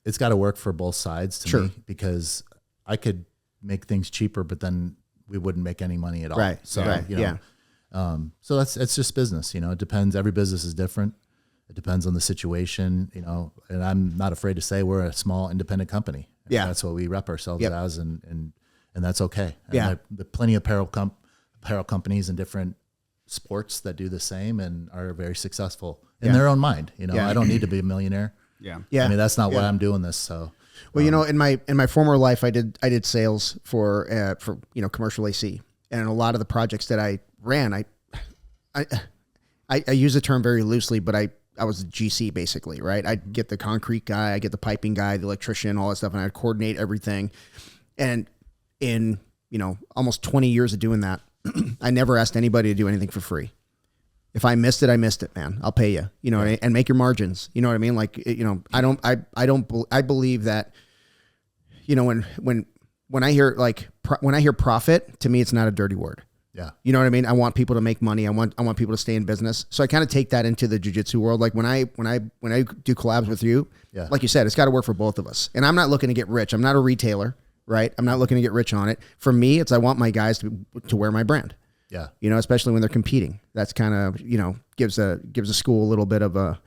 S3: it's got to work for both sides to me because I could make things cheaper, but then we wouldn't make any money at all.
S1: Right.
S3: So,
S1: you know,
S3: so it's just business, you know, it depends. Every business is different. It depends on the situation, you know, and I'm not afraid to say we're a small independent company.
S1: Yeah.
S3: That's what we rep ourselves as. And that's okay. And
S1: yeah.
S3: There plenty of apparel companies in different sports that do the same and are very successcul in their own mind. You know, I don't need to be a millionaire.
S1: Yeah.
S3: I mean, that's not why I'm doing this. So,
S1: well, you know, in my former life, I did sales for you know, commercial AC, And a lot of the projects that I ran, I use the term very loosely, but I was a GC basically, right? I'd get the concrete guy, I get the piping guy, the electrician, all that stuff, and I'd coordinate everything. And in, almost 20 years of doing that, I never asked anybody to do anything for free. If I missed it, I missed it, man. I'll pay you, and make your margins. You know what I mean? Like, I believe that, when I hear when I hear profit, to me, it's not a dirty word.
S3: Yeah.
S1: You know what I mean? I want people to make money. I want people to stay in business. So I kind of take that into the jiu-jitsu world. Like when I do collabs with you, like you said, it's got to work for both of us. And I'm not looking to get rich. I'm not a retailer, right? I'm not looking to get rich on it. For me, it's I want my guys to wear my brand.
S3: Yeah.
S1: Especially when they're competing. That's kind of, gives a school a little bit of I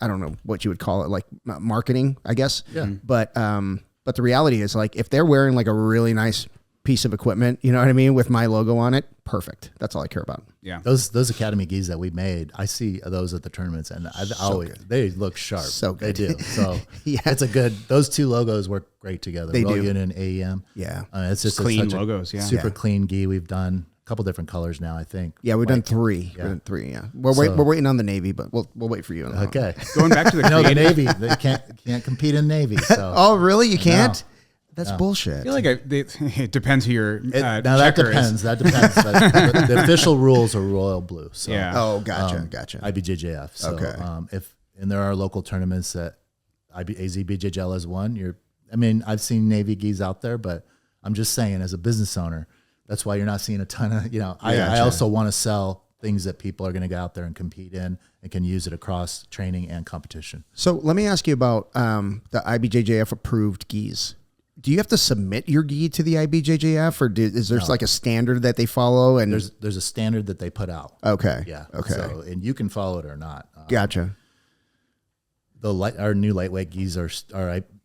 S1: don't know what you would call it, like marketing, I guess.
S3: Yeah.
S1: But the reality is, like, if they're wearing like a really nice piece of equipment, you know what I mean, with my logo on it, perfect. That's all I care about.
S2: Yeah.
S3: Those academy gis that we made, I see those at the tournaments, and they look sharp.
S1: So good.
S3: They do. So
S1: yeah,
S3: it's those two logos work great together.
S1: They do.
S3: and AEM.
S1: Yeah.
S3: It's just
S2: clean logos. Yeah.
S3: Super clean gi. We've done a couple different colors now, I think.
S1: Yeah, we've done three.
S3: Yeah.
S1: We've done three. Yeah. We're waiting on the Navy, but we'll wait for you.
S3: Okay.
S2: Going back to the
S3: the Navy, they can't compete in Navy. So.
S1: Oh, really? You can't?
S3: No.
S1: That's bullshit.
S2: I feel like it depends who your
S3: now that depends.
S2: is.
S3: That depends. But the official rules are royal blue. So,
S2: Yeah.
S1: Oh, gotcha.
S3: IBJJF. So,
S1: Okay.
S3: And there are local tournaments that AZBJJL has won. I've seen Navy gis out there, but I'm just saying, as a business owner, that's why you're not seeing a ton of. I also want to sell things that people are going to get out there and compete in and can use it across training and competition.
S1: So let me ask you about the IBJJF approved gis. Do you have to submit your gi to the IBJJF, or is there like a standard that they follow? And
S3: there's a standard that they put out.
S1: Okay.
S3: Yeah.
S1: Okay.
S3: So, and you can follow it or not.
S1: Gotcha.
S3: Our new lightweight gis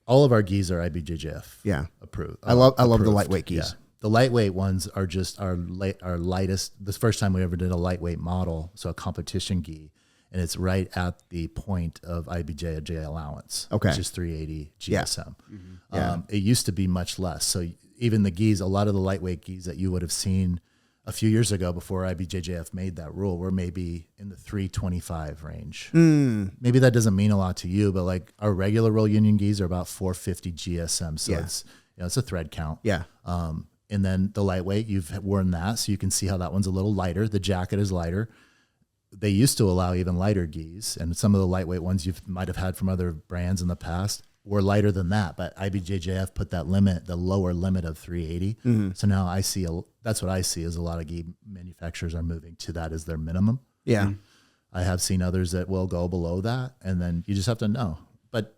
S3: all of our gis are IBJJF approved.
S1: I love the lightweight gis.
S3: Yeah. The lightweight ones are just our lightest. The first time we ever did a lightweight model, so a competition gi, and it's right at the point of IBJJ allowance, which is 380 GSM. Yeah. It used to be much less. So even the gis, a lot of the lightweight gis that you would have seen a few years ago before IBJJF made that rule were maybe in the 325 range. Maybe that doesn't mean a lot to you, but like our regular roll union gis are about 450 GSM. So it's a thread count.
S1: Yeah.
S3: And then the lightweight, you've worn that, so you can see how that one's a little lighter. The jacket is lighter. They used to allow even lighter gis, and some of the lightweight ones you might have had from other brands in the past were lighter than that. But IBJJF put that limit, the lower limit of 380. So now that's what I see is a lot of gi manufacturers are moving to that as their minimum.
S1: Yeah.
S3: I have seen others that will go below that, and then you just have to know. But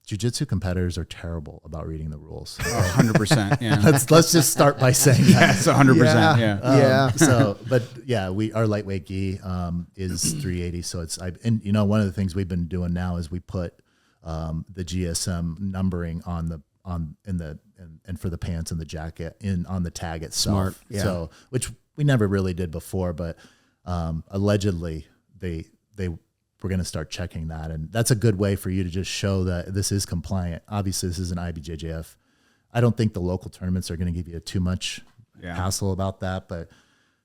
S3: jiu-jitsu competitors are terrible about reading the rules.
S2: 100%. Yeah.
S3: Let's just start by saying that.
S2: It's 100%. Yeah.
S3: Our lightweight gi is 380. So one of the things we've been doing now is we put the GSM numbering and for the pants and the jacket on the tag itself.
S1: Smart. Yeah.
S3: So which we never really did before, but allegedly we're going to start checking that. And that's a good way for you to just show that this is compliant. Obviously, this is an IBJJF. I don't think the local tournaments are going to give you too much hassle about that, but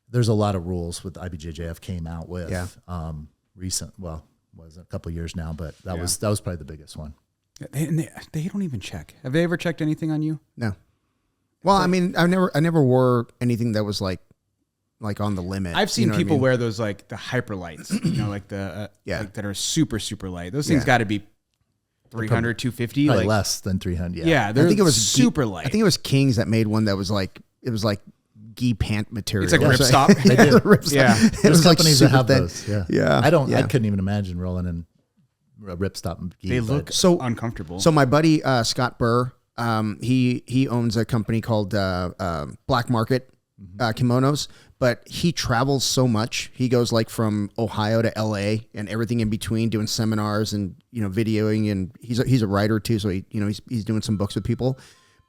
S3: there's a lot of rules with IBJJF came out with was a couple of years now, but that was probably the biggest one.
S2: They don't even check. Have they ever checked anything on you?
S1: No. Well, I mean, I never wore anything that was like on the limit.
S2: I've seen people wear those like the hyper lights, like the like that are super, super light. Those things got to be 300, 250.
S3: Probably less than 300.
S2: Yeah, I think it was super light.
S1: I think it was Kings that made one that was like, it was like gi pant material.
S2: It's like ripstop.
S3: They do.
S1: Yeah.
S3: There's
S1: was like
S3: companies that have
S1: thin.
S3: those. Yeah.
S1: Yeah.
S3: I couldn't even imagine rolling in a ripstop gi.
S2: They look so uncomfortable.
S1: So my buddy, Scott Burr, he owns a company called Black Market Kimonos, but he travels so much. He goes like from Ohio to LA and everything in between, doing seminars and videoing, and he's a writer too, so he's doing some books with people.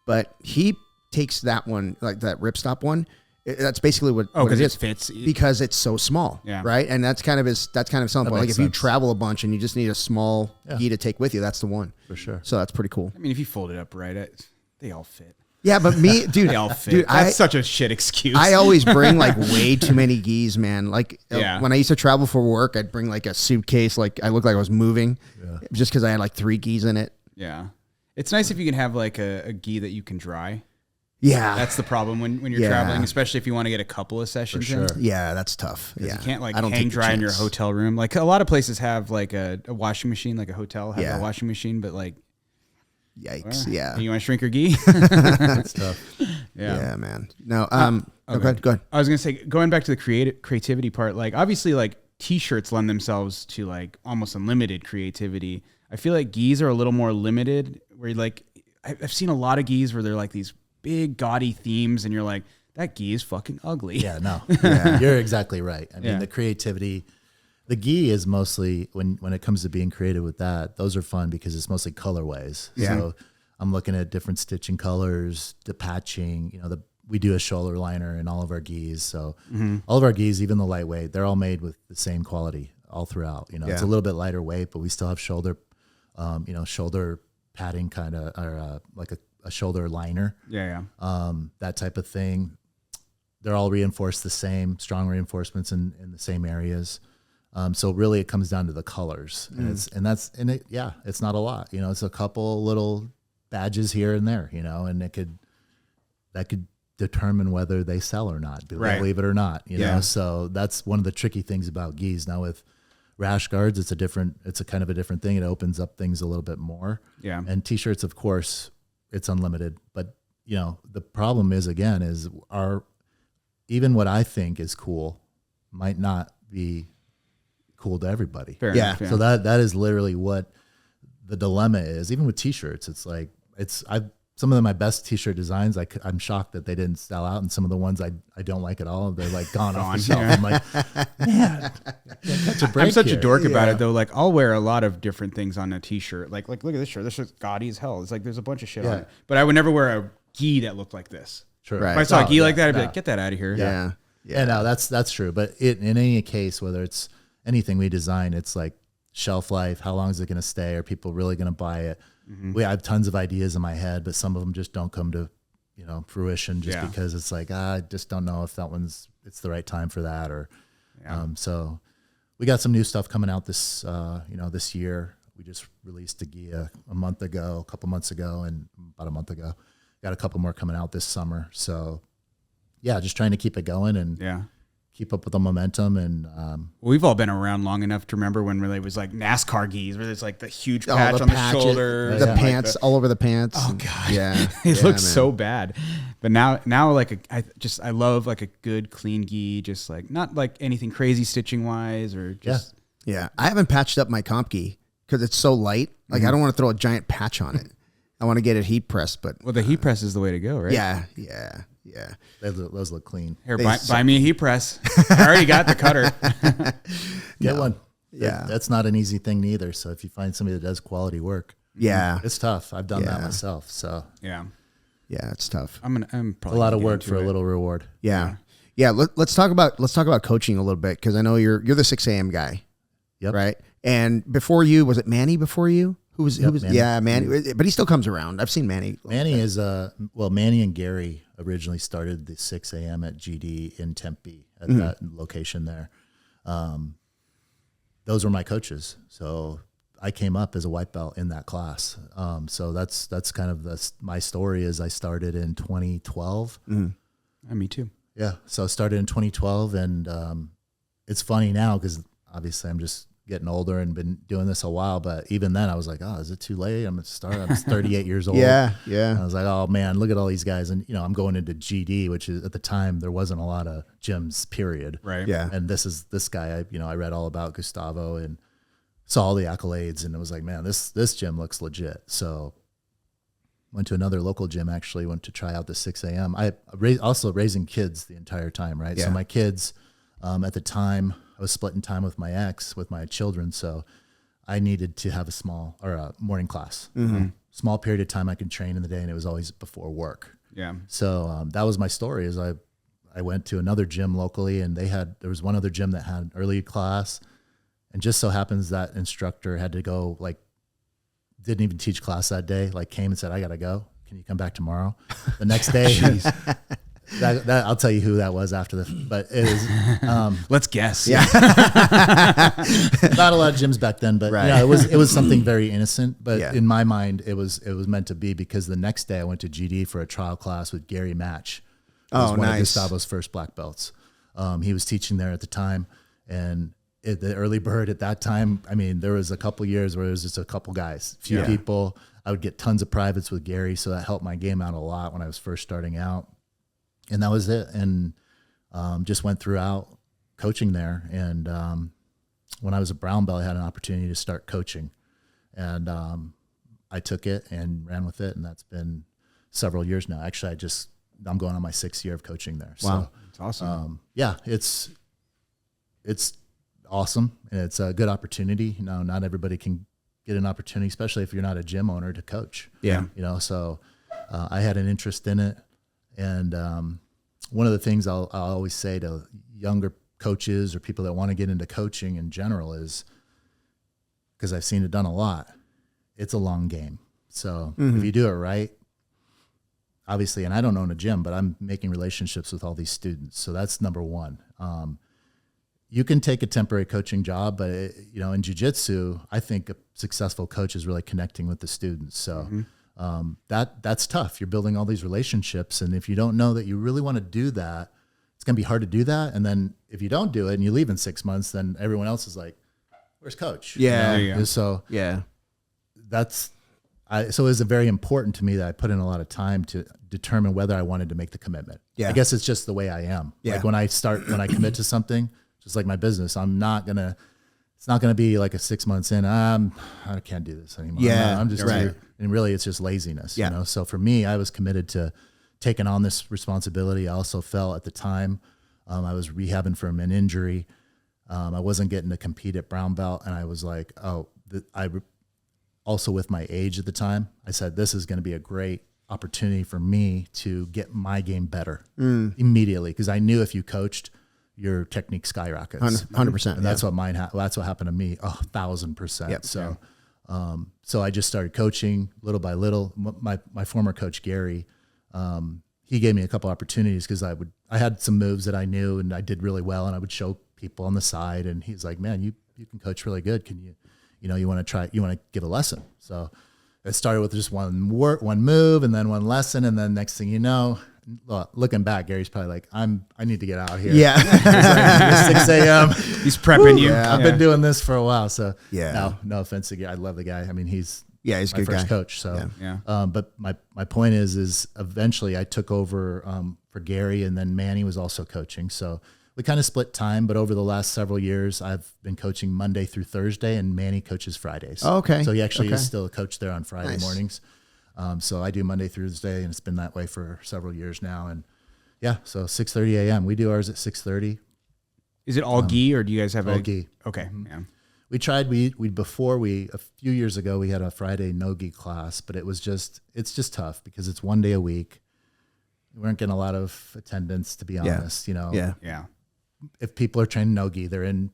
S1: But he takes that one, like that ripstop one. That's basically what
S2: because
S1: it
S2: it
S1: is.
S2: fits
S1: because it's so small, right? And that's kind of selling point. Like if you travel a bunch and you just need a small gi to take with you, that's the one
S3: for sure.
S1: So that's pretty cool.
S2: I mean, if you fold it up right, they all fit.
S1: Yeah, but me, dude,
S2: They all fit.
S1: dude,
S2: That's such a shit excuse.
S1: I always bring like way too many gis, man. Like
S2: Yeah.
S1: when I used to travel for work, I'd bring like a suitcase, like I looked like I was moving, just because I had like 3 gis in it.
S2: Yeah. It's nice if you can have like a gi that you can dry.
S1: Yeah,
S2: That's the problem when you're traveling, especially if you want to get a couple of sessions in.
S1: yeah, that's tough. Yeah,
S2: You can't like
S1: I don't
S2: hang
S1: take the
S2: dry in your
S1: chance.
S2: hotel room. Like a lot of places have like a washing machine, like a hotel has
S1: Yeah.
S2: a washing machine, but like,
S1: Yikes! Yeah,
S2: you want to shrink your gi?
S3: That's tough.
S1: yeah, man. No,
S2: okay.
S1: Go ahead.
S2: I was gonna say, going back to the creativity part, like obviously like t-shirts lend themselves to like almost unlimited creativity. I feel like gis are a little more limited, where like I've seen a lot of gis where they're like these big gaudy themes, and you're like, that gi is fucking ugly.
S3: Yeah, no, you're exactly right. I mean, the creativity, the gi is mostly when it comes to being creative with that. Those are fun because it's mostly colorways.
S1: Yeah.
S3: So I'm looking at different stitching colors, the patching. You know, we do a shoulder liner in all of our gis. So all of our gis, even the lightweight, they're all made with the same quality all throughout. You know, it's a little bit lighter weight, but we still have shoulder, shoulder padding kind of, or like a shoulder liner.
S2: Yeah.
S3: That type of thing. They're all reinforced the same, strong reinforcements in the same areas. So really it comes down to the colors, and it's not a lot, you know, it's a couple little badges here and there, you know, and that could determine whether they sell or not, believe it or not, you know? So that's one of the tricky things about gis. Now with rash guards, it's a kind of a different thing. It opens up things a little bit more. Yeah. And t-shirts, of course, it's unlimited, but you know, the problem is even what I think is cool might not be cool to everybody.
S2: Fair enough,
S3: So that is literally what the dilemma is. Even with t-shirts, it's like some of my best t-shirt designs, I'm shocked that they didn't sell out, and some of the ones I don't like at all, they're like gone off the shelf. I'm like, man,
S2: I'm such a dork about it though. Like I'll wear a lot of different things on a t-shirt. Like look at this shirt. This shirt's gaudy as hell. It's like there's a bunch of shit on it. But I would never wear a gi that looked like this.
S3: Sure.
S1: Right.
S2: If I saw a gi like that, I'd be like, get that out of here.
S3: Yeah, no, that's true. But in any case, whether it's anything we design, it's like shelf life. How long is it going to stay? Are people really going to buy it? I have tons of ideas in my head, but some of them just don't come to, fruition just because it's like, I just don't know if it's the right time for that. Or, so we got some new stuff coming out this year. We just released a gi a couple months ago, and about a month ago. Got a couple more coming out this summer. So yeah, just trying to keep it going and keep up with the momentum. And
S2: we've all been around long enough to remember when really was like NASCAR gis, where there's like the huge patch on the shoulder,
S1: the pants all over the pants.
S2: Oh god,
S1: yeah,
S2: it looks so bad. But now like I love like a good clean gi, just like not like anything crazy stitching wise or just
S1: yeah. I haven't patched up my comp gi because it's so light. Like I don't want to throw a giant patch on it. I want to get it heat pressed, but
S2: the heat press is the way to go, right?
S1: Yeah.
S3: Those look clean.
S2: Here, buy me a heat press. I already got the cutter.
S3: Get one.
S1: Yeah,
S3: that's not an easy thing either. So if you find somebody that does quality work, it's tough. I've done that myself. So
S2: yeah,
S1: it's tough.
S2: I'm probably
S3: a lot of work for a little reward.
S1: Yeah. Let's talk about coaching a little bit, because I know you're the 6 a.m. guy.
S3: Yep.
S1: Right. And before you, was it Manny before you? Who was
S3: Manny.
S1: Yeah, Manny, but he still comes around. I've seen Manny.
S3: Manny is Manny and Gary originally started the 6 a.m. at GD in Tempe at that location there. Those were my coaches. So I came up as a white belt in that class. So that's kind of my story. Is I started in 2012.
S2: Me too.
S3: Yeah. So I started in 2012, and it's funny now because obviously I'm just getting older and been doing this a while, but even then I was like, oh, is it too late? I'm 38 years old.
S1: Yeah.
S3: And I was like, oh man, look at all these guys. And I'm going into GD, which is at the time there wasn't a lot of gyms, period.
S2: Right.
S3: Yeah. And this guy, I read all about Gustavo and saw all the accolades, and it was like, man, this gym looks legit. So went to another local gym, actually went to try out the 6 a.m. I also raising kids the entire time. Right. So my kids, at the time, I was splitting time with my ex, with my children, so I needed to have a morning class. Small period of time I could train in the day, and it was always before work.
S2: Yeah.
S3: So that was my story. Is I went to another gym locally, and there was one other gym that had early class, and just so happens that instructor had to go, didn't even teach class that day, came and said, I gotta go. can you come back tomorrow? The next day, that I'll tell you who that was after but it was,
S2: let's guess.
S1: Yeah.
S3: not a lot of gyms back then, but
S1: Right.
S3: it was something very innocent, but
S1: Yeah.
S3: in my mind, it was meant to be, because the next day I went to GD for a trial class with Gary Match. He was one of Gustavo's first black belts. He was teaching there at the time, and the early bird at that time, I mean, there was a couple years where it was just a couple guys, few people. I would get tons of privates with Gary, so that helped my game out a lot when I was first starting out. And that was it. And just went throughout coaching there. And when I was a brown belt, I had an opportunity to start coaching. And I took it and ran with it. And that's been several years now. Actually, I'm going on my 6th year of coaching there.
S1: Wow.
S3: So,
S2: It's awesome.
S3: yeah, it's awesome. And it's a good opportunity. You know, not everybody can get an opportunity, especially if you're not a gym owner, to coach.
S1: Yeah.
S3: You know, so I had an interest in it. And one of the things I'll always say to younger coaches or people that want to get into coaching in general is, because I've seen it done a lot, it's a long game. So if you do it right, obviously, and I don't own a gym, but I'm making relationships with all these students. So that's number one. You can take a temporary coaching job, but in jiu-jitsu, I think a successful coach is really connecting with the students. So that's tough. You're building all these relationships. And if you don't know that you really want to do that, it's going to be hard to do that. And then if you don't do it and you leave in 6 months, then everyone else is like, where's coach?
S1: Yeah.
S2: There you go.
S3: So
S1: Yeah.
S3: so it was very important to me that I put in a lot of time to determine whether I wanted to make the commitment.
S1: Yeah.
S3: I guess it's just the way I am.
S1: Yeah.
S3: Like when I commit to something, just like my business, it's not going to be like a 6 months in, I can't do this anymore.
S1: Yeah.
S3: I'm just
S1: Right.
S3: here. And really it's just laziness,
S1: Yeah.
S3: you know? So for me, I was committed to taking on this responsibility. I also felt at the time, I was rehabbing from an injury. I wasn't getting to compete at brown belt. And I was like, also with my age at the time, I said, this is going to be a great opportunity for me to get my game better immediately. Because I knew if you coached, your technique skyrockets.
S1: 100%.
S3: And that's what that's what happened to me. 1,000%.
S1: Yep.
S3: So, so I just started coaching little by little. My former coach, Gary, he gave me a couple opportunities because I had some moves that I knew and I did really well, and I would show people on the side, and he's like, man, you can coach really good. Can you want to give a lesson? So it started with just one move and then one lesson. And then next thing you know, looking back, Gary's probably like, I need to get out here.
S1: Yeah.
S3: It's like 6 a.m.
S2: He's prepping you.
S3: I've been doing this for a while. So
S1: Yeah.
S3: no offense to Gary. I love the guy. I mean, he's
S1: Yeah, he's a
S3: my
S1: good
S3: first
S1: guy.
S3: coach. So,
S2: Yeah.
S3: but my point is eventually I took over for Gary, and then Manny was also coaching. So we kind of split time, but over the last several years, I've been coaching Monday through Thursday, and Manny coaches Fridays.
S1: Oh, okay.
S3: So he actually
S1: Okay.
S3: is still a coach there on Friday
S1: Nice.
S3: mornings. So I do Monday through Thursday, and it's been that way for several years now. And yeah, so 6:30 a.m. We do ours at 6:30.
S2: Is it all gi, or do you guys have
S3: all gi.
S2: Okay. Yeah.
S3: We tried, a few years ago, we had a Friday no-gi class, but it's just tough because it's 1 day a week. We weren't getting a lot of attendance, to be honest,
S1: Yeah.
S2: Yeah.
S3: If people are training no-gi, they're in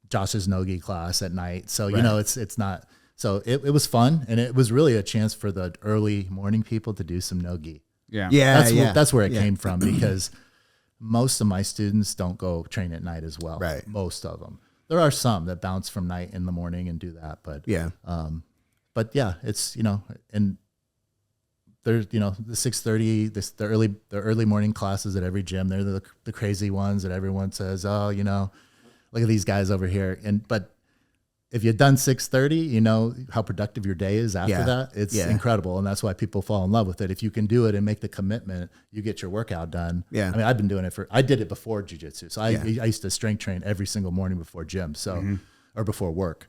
S3: Josh's no-gi class at night. So, it's not, so it was fun. And it was really a chance for the early morning people to do some no-gi.
S2: Yeah.
S1: Yeah.
S3: That's where it came from, because most of my students don't go train at night as well.
S1: Right.
S3: Most of them. There are some that bounce from night in the morning and do that, but
S1: Yeah.
S3: it's, and there's, the 6:30, the early morning classes at every gym. They're the crazy ones that everyone says, oh, look at these guys over here. But if you've done 6:30, you know how productive your day is after that. It's incredible. And that's why people fall in love with it. If you can do it and make the commitment, you get your workout done.
S1: Yeah.
S3: I mean, I've been doing it I did it before jiu-jitsu. So I used to strength train every single morning before gym. So, or before work.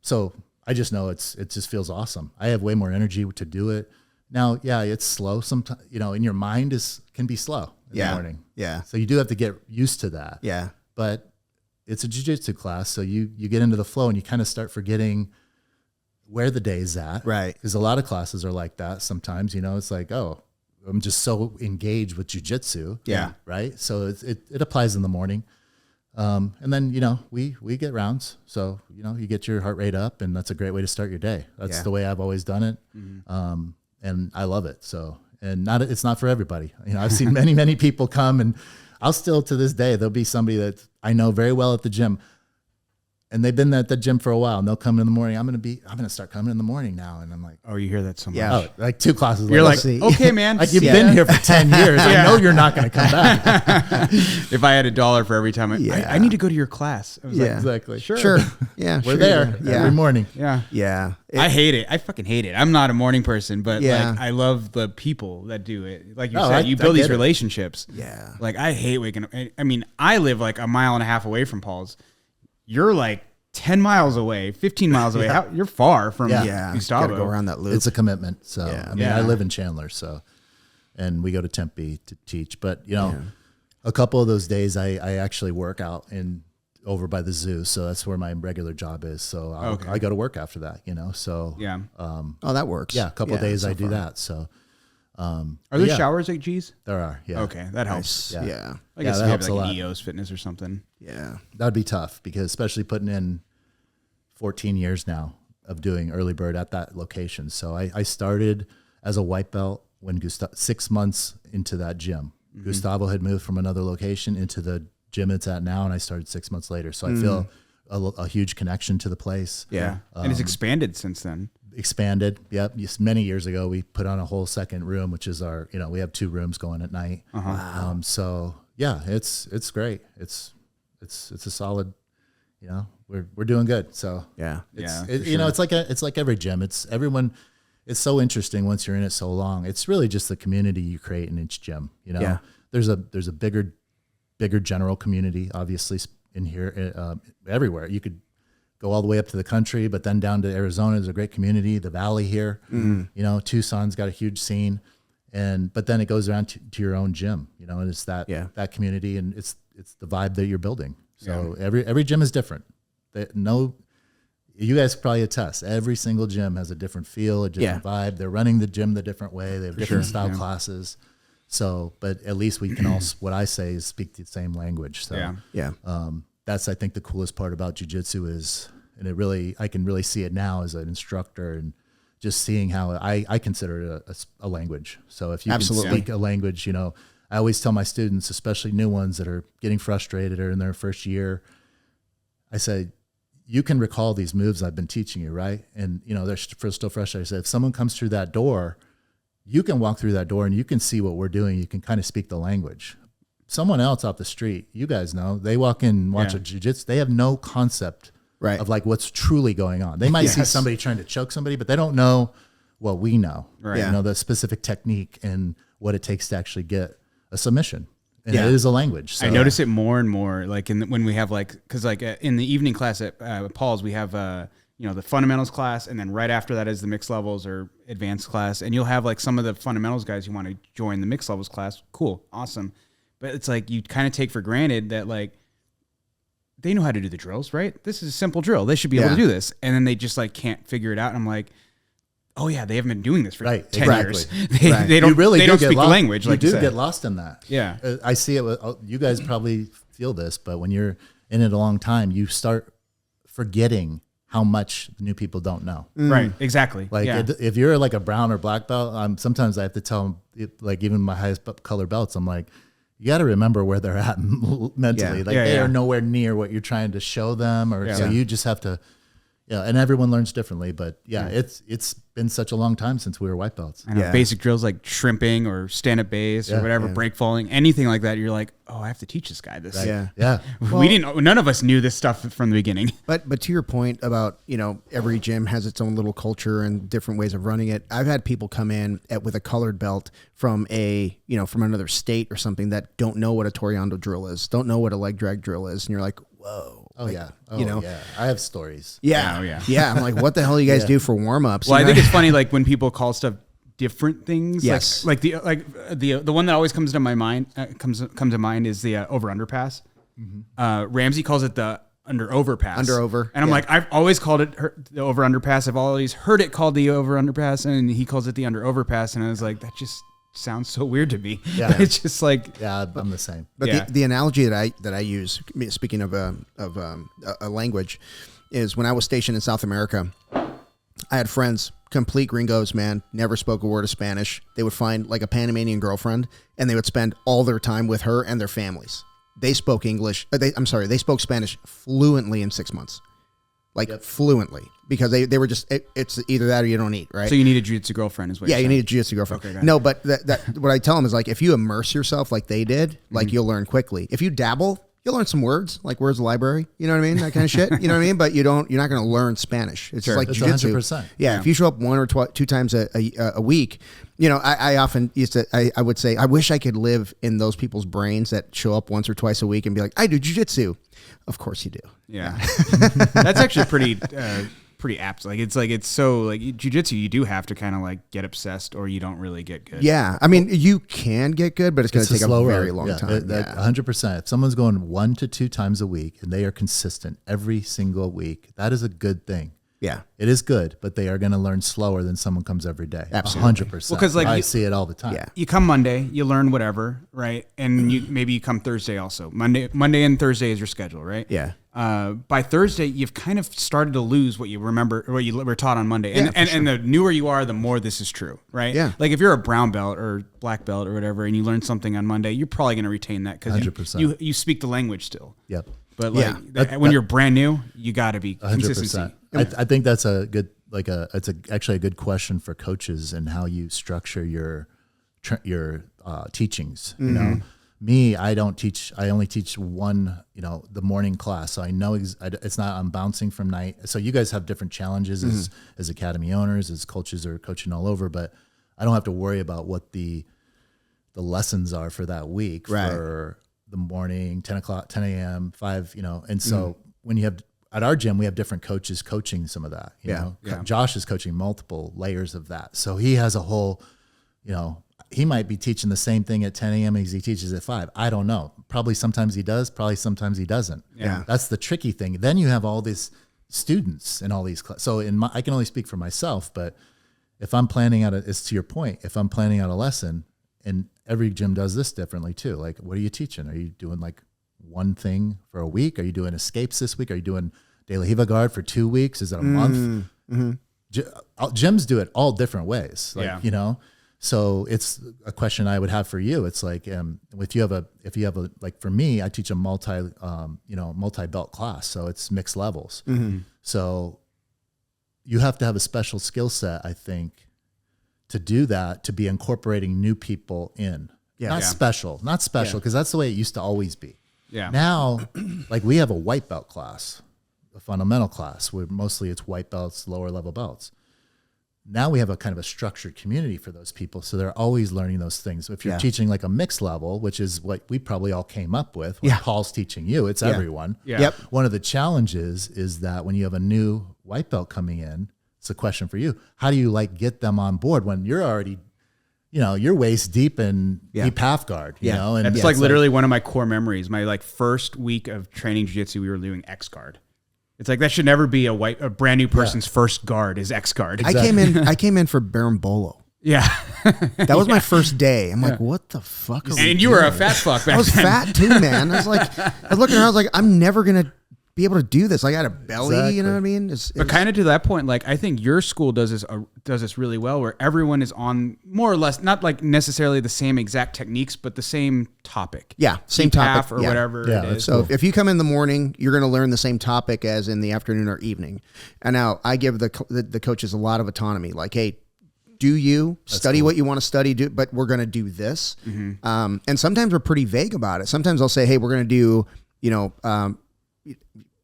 S3: So I just know it just feels awesome. I have way more energy to do it. Now, it's slow sometimes, in your mind can be slow in the morning.
S1: Yeah.
S3: So you do have to get used to that.
S1: Yeah.
S3: But it's a jiu-jitsu class, so you get into the flow and you kind of start forgetting where the day is at.
S1: Right.
S3: Because a lot of classes are like that sometimes, it's like, oh, I'm just so engaged with jiu-jitsu.
S1: Yeah.
S3: Right? So it applies in the morning. And then, we get rounds. So, you get your heart rate up, and that's a great way to start your day. That's the way I've always done it. and I love it. So, and it's not for everybody. You know, I've seen many people come, and I'll still to this day, there'll be somebody that I know very well at the gym, and they've been at the gym for a while, and they'll come in the morning. I'm going to start coming in the morning now. And I'm like,
S2: oh, you hear that so much.
S1: Yeah.
S3: oh, like 2 classes
S2: You're
S3: later.
S2: like, okay, man.
S3: Like you've been here for 10 years. I know you're not going to come back.
S2: If I had $1 for every time, I need to go to your class. I was like,
S3: Exactly.
S1: Sure. Yeah.
S3: We're there every morning.
S2: Yeah.
S1: Yeah.
S2: I hate it. I fucking hate it. I'm not a morning person, but
S1: Yeah.
S2: like I love the people that do it. Like you
S3: Oh,
S2: said, you build these
S3: get it.
S2: relationships.
S1: Yeah.
S2: Like I hate waking up. I mean, I live like 1.5 miles away from Paul's. You're like 10 miles away, 15 miles away. You're far from Gustavo.
S1: Gotta go around that loop.
S3: It's a commitment. So, I mean,
S2: Yeah.
S3: I live in Chandler, so, and we go to Tempe to teach, but you know, a couple of those days I actually work out over by the zoo. So that's where my regular job is. So I go to work after that, you know? So,
S2: Yeah.
S1: oh, that works.
S3: yeah, a couple of days
S1: so
S3: I do
S1: far.
S3: that. So,
S2: Are there showers at G's?
S3: there are, yeah.
S2: Okay, that helps.
S1: Nice. Yeah.
S2: I guess
S3: that
S2: we have
S3: helps
S2: like
S3: a
S2: an
S3: lot.
S2: EOS Fitness or something.
S1: Yeah.
S3: That'd be tough because especially putting in 14 years now of doing early bird at that location. So I started as a white belt when 6 months into that gym. Gustavo had moved from another location into the gym it's at now, and I started 6 months later. So I feel a huge connection to the place.
S2: Yeah. And it's expanded since then.
S3: Expanded. Yep. Just many years ago, we put on a whole second room, which is our, you know, we have 2 rooms going at night.
S1: Wow.
S3: So yeah, it's great. It's a solid, you know, we're doing good. So
S1: Yeah.
S3: you know, it's like every gym. It's so interesting once you're in it so long. It's really just the community you create in each gym. You know,
S1: Yeah.
S3: there's a bigger general community, obviously in here, everywhere. You could go all the way up to the country, but then down to Arizona is a great community. The Valley here, you know, Tucson's got a huge scene, but then it goes around to your own gym, you know, and it's that community, and it's the vibe that you're building. So every gym is different. You guys probably attest. Every single gym has a different feel, a different vibe. They're running the gym the different way. They have different style classes. So, but at least we can all, what I say is speak the same language. So, that's, I think, the coolest part about jiu-jitsu is, and I can really see it now as an instructor and just seeing how I consider it a language. So if you can speak a language, you know, I always tell my students, especially new ones that are getting frustrated or in their first year, I say, you can recall these moves I've been teaching you, right? And, you know, they're still frustrated. I said, if someone comes through that door, you can walk through that door and you can see what we're doing. You can kind of speak the language. Someone else off the street, you guys know, they walk in and watch a jiu-jitsu. They have no concept of like what's truly going on. They might see somebody trying to choke somebody, but they don't know what we know.
S2: Right.
S3: You know, the specific technique and what it takes to actually get a submission. And it is a language. So.
S2: I notice it more and more, like when we have because in the evening class at Paul's, we have you know, the fundamentals class, and then right after that is the mixed levels or advanced class, and you'll have like some of the fundamentals guys who want to join the mixed levels class. Cool, awesome, but it's like you kind of take for granted that like they know how to do the drills, right? This is a simple drill. They should be able to do this, and then they just like can't figure it out. And I'm like, oh yeah, they haven't been doing this for 10 years. They don't speak the language.
S3: You
S2: like
S3: do get lost in that.
S2: Yeah.
S3: I see it with, you guys probably feel this, but when you're in it a long time, you start forgetting how much new people don't know.
S2: Right. Exactly.
S3: Like if you're like a brown or black belt, sometimes I have to tell them, like even my highest color belts, I'm like, you got to remember where they're at mentally. They are nowhere near what you're trying to show them, so you just have to. Yeah, and everyone learns differently, but it's been such a long time since we were white belts.
S2: I know basic drills like shrimping or stand-up base or whatever, break falling, anything like that. You're like, oh, I have to teach this guy this.
S3: Right. Yeah.
S2: Well, none of us knew this stuff from the beginning.
S1: But to your point about, you know, every gym has its own little culture and different ways of running it. I've had people come in with a colored belt from from another state or something that don't know what a Toriando drill is, don't know what a leg drag drill is, and you're like, whoa. I have stories. Yeah. I'm like, what the hell do you guys do for warm ups?
S2: Well, I think it's funny, like when people call stuff different things.
S1: Yes.
S2: Like the one that always comes to my mind comes to mind is the over underpass. Mm-hmm. Ramsey calls it the under overpass.
S1: Under over.
S2: And I'm like, I've always called it the over underpass. I've always heard it called the over underpass, and he calls it the under overpass. And I was like, that just sounds so weird to me. Yeah. It's just like,
S3: I'm the same.
S1: But the analogy that I use, speaking of a language, is when I was stationed in South America, I had friends, complete gringos, man, never spoke a word of Spanish. They would find like a Panamanian girlfriend and they would spend all their time with her and their families. They spoke English. They spoke Spanish fluently in 6 months. Like fluently, because they were just, it's either that or you don't eat, right?
S2: So you need a jiu-jitsu girlfriend is what you're saying.
S1: You need a jiu-jitsu girlfriend.
S2: Okay,
S1: no, but that what I tell them is like, if you immerse yourself like they did, like you'll learn quickly. If you dabble, you'll learn some words, like words of the library, you know what I mean? That kind of shit, you know what I mean? But you're not going to learn Spanish. It's just like
S3: it's
S1: jiu-jitsu.
S3: 100%.
S1: Yeah, if you show up 1 or 2 times a week, you know, I often used to, I would say, I wish I could live in those people's brains that show up once or twice a week and be like, I do jiu-jitsu. Of course you do.
S2: Yeah. That's actually pretty apt. It's so like jiu-jitsu, you do have to kind of like get obsessed or you don't really get good.
S1: Yeah. I mean, you can get good, but it's going to take a very long time.
S3: 100%. If someone's going 1 to 2 times a week and they are consistent every single week, that is a good thing.
S1: Yeah.
S3: It is good, but they are going to learn slower than someone comes every day.
S1: Absolutely.
S3: 100%.
S2: Well, 'cause like
S3: I see it all the time.
S1: Yeah.
S2: You come Monday, you learn whatever, right? And maybe you come Thursday also. Monday and Thursday is your schedule, right?
S1: Yeah.
S2: By Thursday, you've kind of started to lose what you remember or what you were taught on Monday. And the newer you are, the more this is true, right?
S1: Yeah.
S2: Like if you're a brown belt or black belt or whatever, and you learn something on Monday, you're probably going to retain that because
S3: 100%.
S2: you speak the language still.
S3: Yep.
S2: But like when you're brand new, you got to be
S3: 100%.
S2: consistency.
S3: I think that's a good, actually a good question for coaches and how you structure your teachings. You know, me, I only teach one, the morning class. So I know it's not, I'm bouncing from night. So you guys have different challenges as academy owners, as coaches are coaching all over, but I don't have to worry about what the lessons are for that week for the morning, 10 a.m., 5, and so when you have, at our gym, we have different coaches coaching some of that. You know? Josh is coaching multiple layers of that. So he has a whole, he might be teaching the same thing at 10 a.m. as he teaches at 5. I don't know. Probably sometimes he does. Probably sometimes he doesn't.
S2: Yeah.
S3: That's the tricky thing. Then you have all these students in all these classes. So I can only speak for myself, but if I'm planning out, it's to your point, if I'm planning out a lesson, and every gym does this differently too. Like, what are you teaching? Are you doing like one thing for a week? Are you doing escapes this week? Are you doing De La Riva guard for 2 weeks? Is it a month? Gyms do it all different ways. Like, so it's a question I would have for you. It's like, if you have a, like for me, I teach a multi-belt class. So it's mixed levels. So you have to have a special skill set, I think, to do that, to be incorporating new people in. Not special, because that's the way it used to always be.
S2: Yeah.
S3: Now, like we have a white belt class, a fundamental class, where mostly it's white belts, lower level belts. Now we have a kind of a structured community for those people. So they're always learning those things. If you're teaching like a mixed level, which is what we probably all came up with when Paul's teaching you, it's everyone.
S2: Yeah. Yep.
S3: One of the challenges is that when you have a new white belt coming in, it's a question for you. How do you get them on board when you're already, you're waist deep in deep half guard, and
S2: it's literally one of my core memories. My first week of training jiu-jitsu, we were doing X guard. It's like that should never be a brand new person's first guard is X guard.
S1: Exactly. I came in for Berimbolo.
S2: Yeah.
S1: That was my first day. I'm like, what the fuck are we
S2: And you
S1: doing?
S2: were a fat fuck back then.
S1: I was fat too, man. I was looking around, I was like, I'm never going to be able to do this. Like, I got a belly, you know what I mean?
S2: But kind of to that point, like I think your school does this really well, where everyone is on more or less, not like necessarily the same exact techniques, but the same topic.
S1: Yeah, same topic
S2: or whatever it is.
S1: So if you come in the morning, you're going to learn the same topic as in the afternoon or evening. And now I give the coaches a lot of autonomy. Like, hey, do you study what you want to study, but we're going to do this. And sometimes we're pretty vague about it. Sometimes I'll say, hey, we're going to do,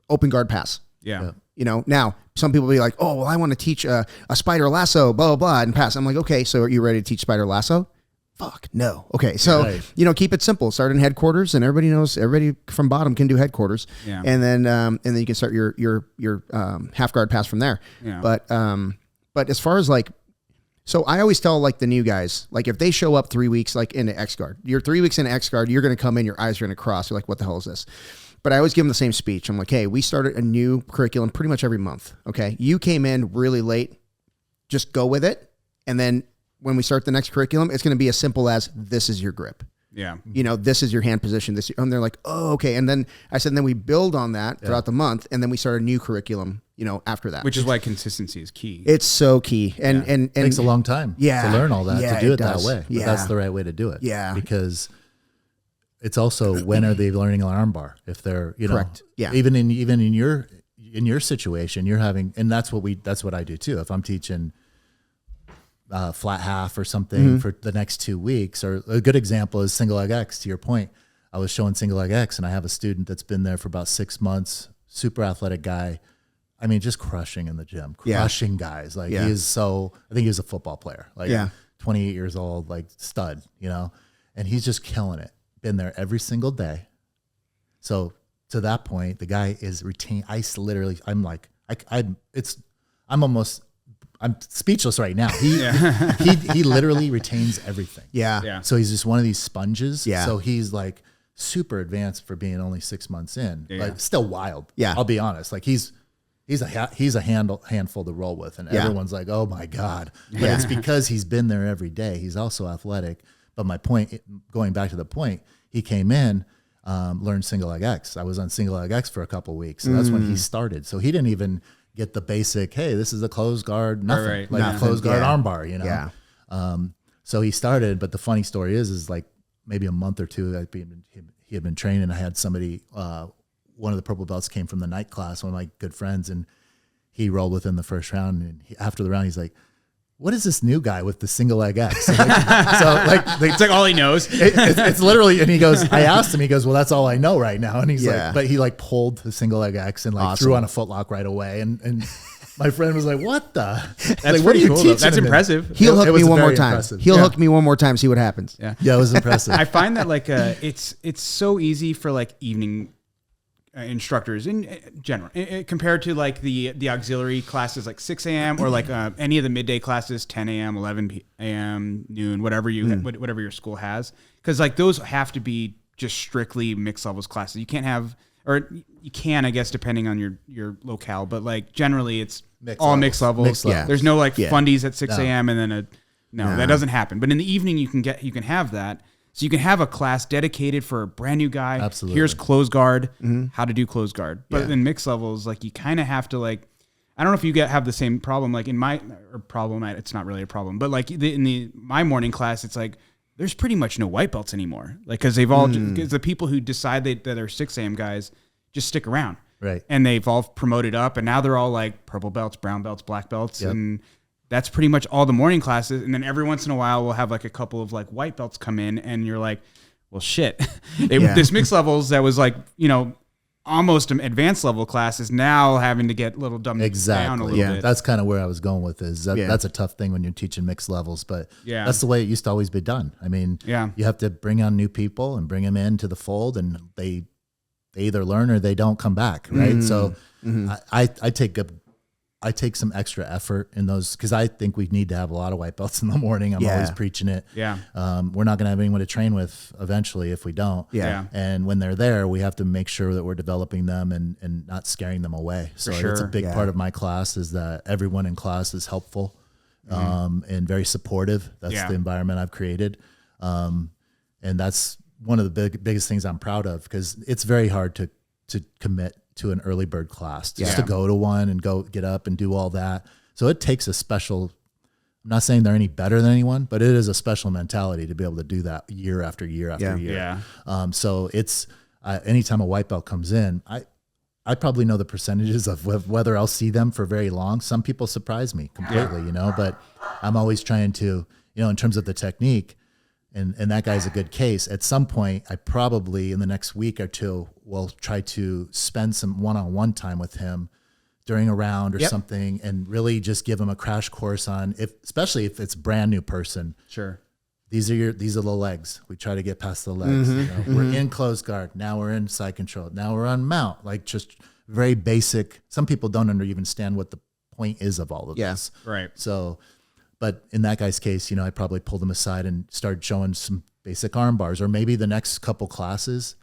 S1: open guard pass.
S2: Yeah.
S1: Now some people will be like, oh, well, I want to teach a spider lasso, blah, blah, blah, and pass. I'm like, okay, so are you ready to teach spider lasso? Fuck no. Okay. So, keep it simple. Start in headquarters, and everybody from bottom can do headquarters. Yeah. And then you can start your half guard pass from there. Yeah. But as far as so I always tell the new guys, if they show up 3 weeks, into X guard, you're 3 weeks into X guard, you're going to come in, your eyes are going to cross. You're like, what the hell is this? But I always give them the same speech. I'm like, hey, we started a new curriculum pretty much every month. Okay. You came in really late. Just go with it. And then when we start the next curriculum, it's going to be as simple as this is your grip.
S2: Yeah.
S1: You know, this is your hand position. And they're like, oh, okay. And then I said, and then we build on that throughout the month. And then we start a new curriculum, you know, after that.
S2: Which is why consistency is key.
S1: It's so key. And
S3: it takes a long time to learn all that, to do it that way. But that's the right way to do it.
S1: Yeah.
S3: Because it's also, when are they learning an arm bar? If they're, you know,
S1: Correct. Yeah.
S3: even in your situation, you're having, and that's what I do too. If I'm teaching flat half or something for the next 2 weeks, or a good example is single leg X. To your point, I was showing single leg X, and I have a student that's been there for about 6 months, super athletic guy. I mean, just crushing in the gym, crushing guys. Like he is I think he was a football player, like 28 years old, like stud, you know, and he's just killing it. Been there every single day. So to that point, the guy is retained. I'm speechless right now. He literally retains everything.
S1: Yeah.
S3: So he's just one of these sponges.
S1: Yeah.
S3: So he's like super advanced for being only 6 months in, but still wild.
S1: Yeah.
S3: I'll be honest. Like he's a handful to roll with, and everyone's like, oh my God. But it's because he's been there every day. He's also athletic. But my point, going back to the point, he came in, learned single leg X. I was on single leg X for a couple of weeks. So that's when he started. So he didn't even get the basic, hey, this is a closed guard, nothing.
S2: Right.
S3: Like a closed guard arm bar, you know?
S1: Yeah.
S3: So he started, but the funny story is like maybe a month or two he had been training. I had somebody, one of the purple belts came from the night class, one of my good friends, and he rolled within the first round. And after the round, he's like, what is this new guy with the single leg X? It's
S2: like all he knows.
S3: It's literally, and he goes, I asked him, he goes, well, that's all I know right now. And he's like, but he like pulled the single leg X and like threw on a footlock right away. And my friend was like, what the?
S2: That's
S3: like, what are you
S2: cool,
S3: teaching?
S2: That's impressive.
S1: He'll hook me one more time.
S3: Impressive.
S1: He'll hook me one more time, see what happens.
S3: Yeah, it was impressive.
S2: I find that like it's so easy for like evening instructors in general compared to like the auxiliary classes like 6 a.m. or like any of the midday classes 10 a.m. 11 a.m. noon, whatever your school has, because like those have to be just strictly mixed levels classes. You can't have, or you can, I guess, depending on your locale, but like generally it's mixed levels.
S1: Yeah.
S2: There's no like fundies at 6 a.m. and then that doesn't happen. But in the evening you can have that. So you can have a class dedicated for a brand new guy.
S3: Absolutely.
S2: Here's closed guard, how to do closed guard. But in mixed levels, like you kind of have to like, I don't know if you have the same problem. Like in it's not really a problem. But like my morning class, it's like there's pretty much no white belts anymore. Like because they've all because the people who decide that are 6 a.m. guys just stick around,
S3: right?
S2: And they've all promoted up, and now they're all like purple belts, brown belts, black belts, and that's pretty much all the morning classes. And then every once in a while, we'll have like a couple of like white belts come in, and you're like, well, shit. This mixed levels that was like, you know, almost an advanced level class is now having to get a little dumbed down a little bit.
S3: That's kind of where I was going with is that's a tough thing when you're teaching mixed levels, but that's the way it used to always be done. I mean, you have to bring on new people and bring them into the fold, and they either learn or they don't come back. Right. So I take some extra effort in those because I think we need to have a lot of white belts in the morning. I'm always preaching it.
S2: Yeah.
S3: We're not going to have anyone to train with eventually if we don't.
S2: Yeah.
S3: And when they're there, we have to make sure that we're developing them and not scaring them away. So it's a big part of my class is that everyone in class is helpful and very supportive. That's the environment I've created. And that's one of the biggest things I'm proud of because it's very hard to commit to an early bird class just to go to one and go get up and do all that. So it takes a special, I'm not saying they're any better than anyone, but it is a special mentality to be able to do that year after year after year. Yeah. So it's anytime a white belt comes in, I probably know the percentages of whether I'll see them for very long. Some people surprise me completely, you know, but I'm always trying to, you know, in terms of the technique, and that guy's a good case. At some point, I probably in the next week or two will try to spend some one-on-one time with him during a round or something, and really just give him a crash course on especially if it's a brand new person.
S2: Sure.
S3: These are the legs. We try to get past the legs. You know? We're in closed guard. Now we're in side control. Now we're on mount. Like just very basic. Some people don't even understand what the point is of all of this.
S2: Right.
S3: So, but in that guy's case, you know, I probably pulled him aside and started showing some basic arm bars, or maybe the next couple classes,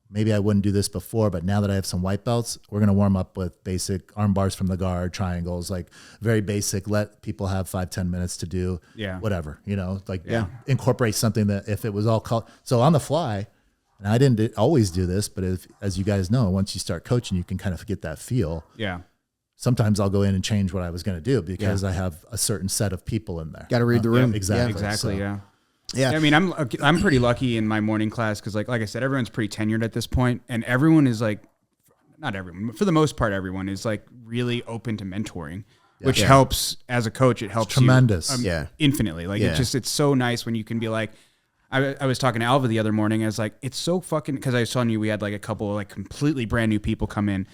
S3: maybe I wouldn't do this before, but now that I have some white belts, we're going to warm up with basic arm bars from the guard, triangles, like very basic. Let people have 5-10 minutes to do whatever, incorporate something that if it was all so on the fly. And I didn't always do this, but as you guys know, once you start coaching, you can kind of get that feel.
S2: Yeah.
S3: Sometimes I'll go in and change what I was going to do because I have a certain set of people in there.
S1: Got to read the room.
S3: Exactly.
S2: Yeah. I mean, I'm pretty lucky in my morning class because like I said, everyone's pretty tenured at this point, and everyone is like, not everyone, but for the most part, everyone is like really open to mentoring, which helps as a coach. It helps
S3: tremendous.
S2: Infinitely. Like it's so nice when you can be like, I was talking to Alva the other morning. I was like, it's so fucking, because I was telling you we had like a couple of like completely brand new people come in,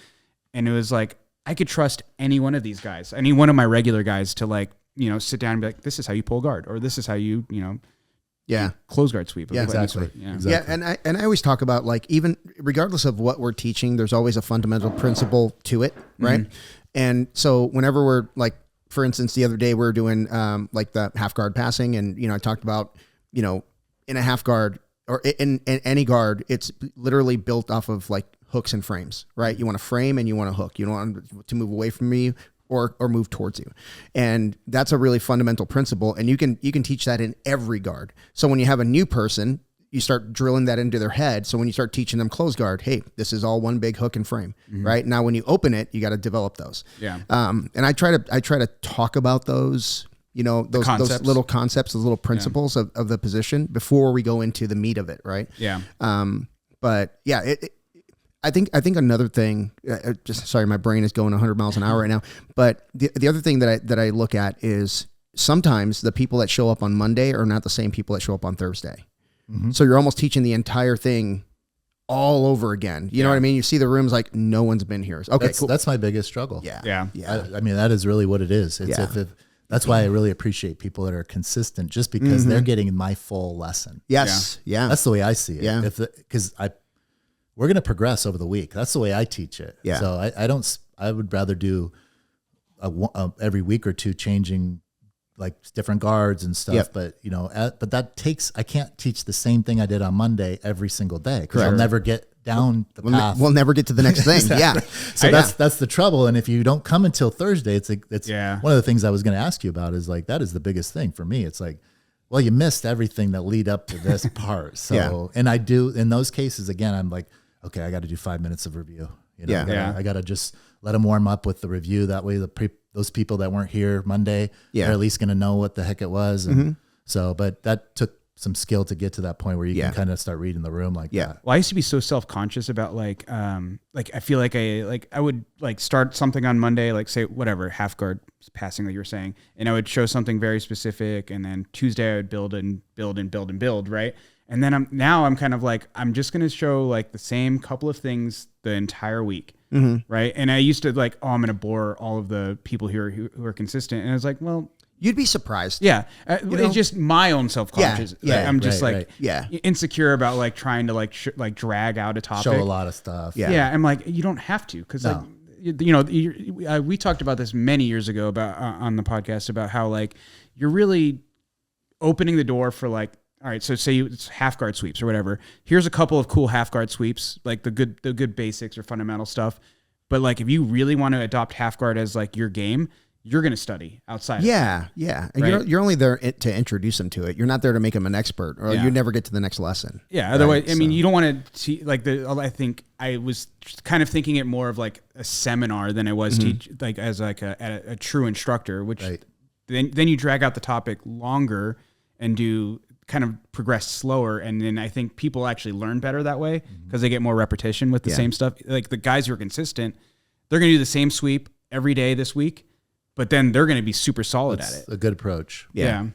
S2: and it was like I could trust any one of these guys, any one of my regular guys to like, sit down and be like, this is how you pull guard, or this is how you close guard sweep.
S1: Yeah, exactly.
S3: Exactly.
S1: Yeah, and I always talk about like even regardless of what we're teaching, there's always a fundamental principle to it, right? Mm-hmm. And so whenever we're like, for instance, the other day we were doing like the half guard passing, and I talked about in a half guard or in any guard, it's literally built off of like hooks and frames, right? You want to frame and you want to hook. You don't want to move away from me or move towards you. And that's a really fundamental principle. And you can teach that in every guard. So when you have a new person, you start drilling that into their head. So when you start teaching them close guard, hey, this is all one big hook and frame, right? Now, when you open it, you got to develop those.
S2: Yeah.
S1: And I try to talk about those, those little concepts, those little principles of the position before we go into the meat of it. Right.
S2: Yeah.
S1: But yeah, I think another thing, sorry, my brain is going 100 miles an hour right now. But the other thing that I look at is sometimes the people that show up on Monday are not the same people that show up on Thursday. Mm-hmm. So you're almost teaching the entire thing all over again. You know what I mean? You see the rooms like no one's been here. Okay, cool.
S3: That's my biggest struggle.
S2: Yeah.
S3: I mean, that is really what it is. It's that's why I really appreciate people that are consistent, just because they're getting my full lesson.
S1: Yes. Yeah.
S3: That's the way I see it.
S1: Yeah.
S3: Because we're going to progress over the week. That's the way I teach it. Yeah. So I would rather do every week or two changing like different guards and stuff. Yep. But but that takes, I can't teach the same thing I did on Monday every single day because I'll never get down the path.
S1: We'll never get to the next thing. Exactly. Yeah.
S3: So that's the trouble. And if you don't come until Thursday, it's one of the things I was going to ask you about is like, that is the biggest thing for me. It's like, well, you missed everything that lead up to this part. So, and I do in those cases, again, I'm like, okay, I got to do 5 minutes of review. I got to just let them warm up with the review. That way those people that weren't here Monday are at least going to know what the heck it was. And but that took some skill to get to that point where you can kind of start reading the room like that.
S2: Well, I used to be so self-conscious about like I feel like I would like start something on Monday, like say whatever, half guard passing like you were saying, and I would show something very specific, and then Tuesday I would build and build and build and build, right? And then I'm kind of like, I'm just going to show like the same couple of things the entire week. Right. And I used to like, I'm going to bore all of the people here who are consistent. And I was like, well,
S1: you'd be surprised.
S2: Yeah. It's just my own self-conscious.
S1: Yeah.
S2: I'm just insecure about like trying to like drag out a topic.
S3: Show a lot of stuff.
S2: Yeah. I'm like, you don't have to. Cause we talked about this many years ago about on the podcast about how like you're really opening the door for like, all right, so say it's half guard sweeps or whatever. Here's a couple of cool half guard sweeps, like the good basics or fundamental stuff. But like if you really want to adopt half guard as like your game, you're going to study outside.
S1: Yeah. Right? You're only there to introduce them to it. You're not there to make them an expert, or you never get to the next lesson.
S2: Yeah. Otherwise, I mean, you don't want to like I think I was kind of thinking it more of like a seminar than it was teach like as like a true instructor, which then you drag out the topic longer and do kind of progress slower, and then I think people actually learn better that way because they get more repetition with the same stuff. Like the guys who are consistent, they're going to do the same sweep every day this week, but then they're going to be super solid at it.
S3: A good approach.
S2: Yeah.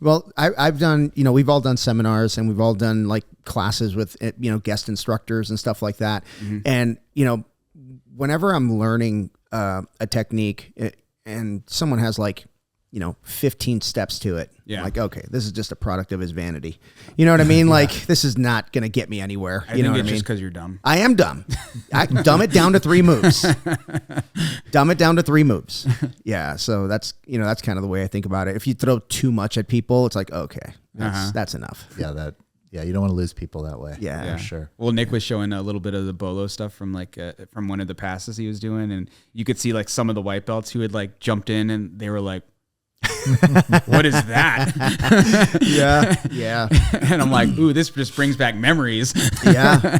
S1: Well, I've done, we've all done seminars and we've all done like classes with, guest instructors and stuff like that. And, whenever I'm learning a technique and someone has like, 15 steps to it. Yeah. Like, okay, this is just a product of his vanity. You know what I mean? Like, this is not going to get me anywhere.
S2: I think it's just because you're dumb.
S1: I am dumb. I dumb it down to 3 moves. Dumb it down to 3 moves. Yeah. So that's kind of the way I think about it. If you throw too much at people, it's like, okay, that's enough.
S3: Yeah. you don't want to lose people that way.
S1: Yeah.
S3: For sure.
S2: Well, Nick was showing a little bit of the bolo stuff from like from one of the passes he was doing, and you could see like some of the white belts who had like jumped in, and they were like, "What is that?"
S1: Yeah.
S2: And I'm like, "Ooh, this just brings back memories."
S1: Yeah.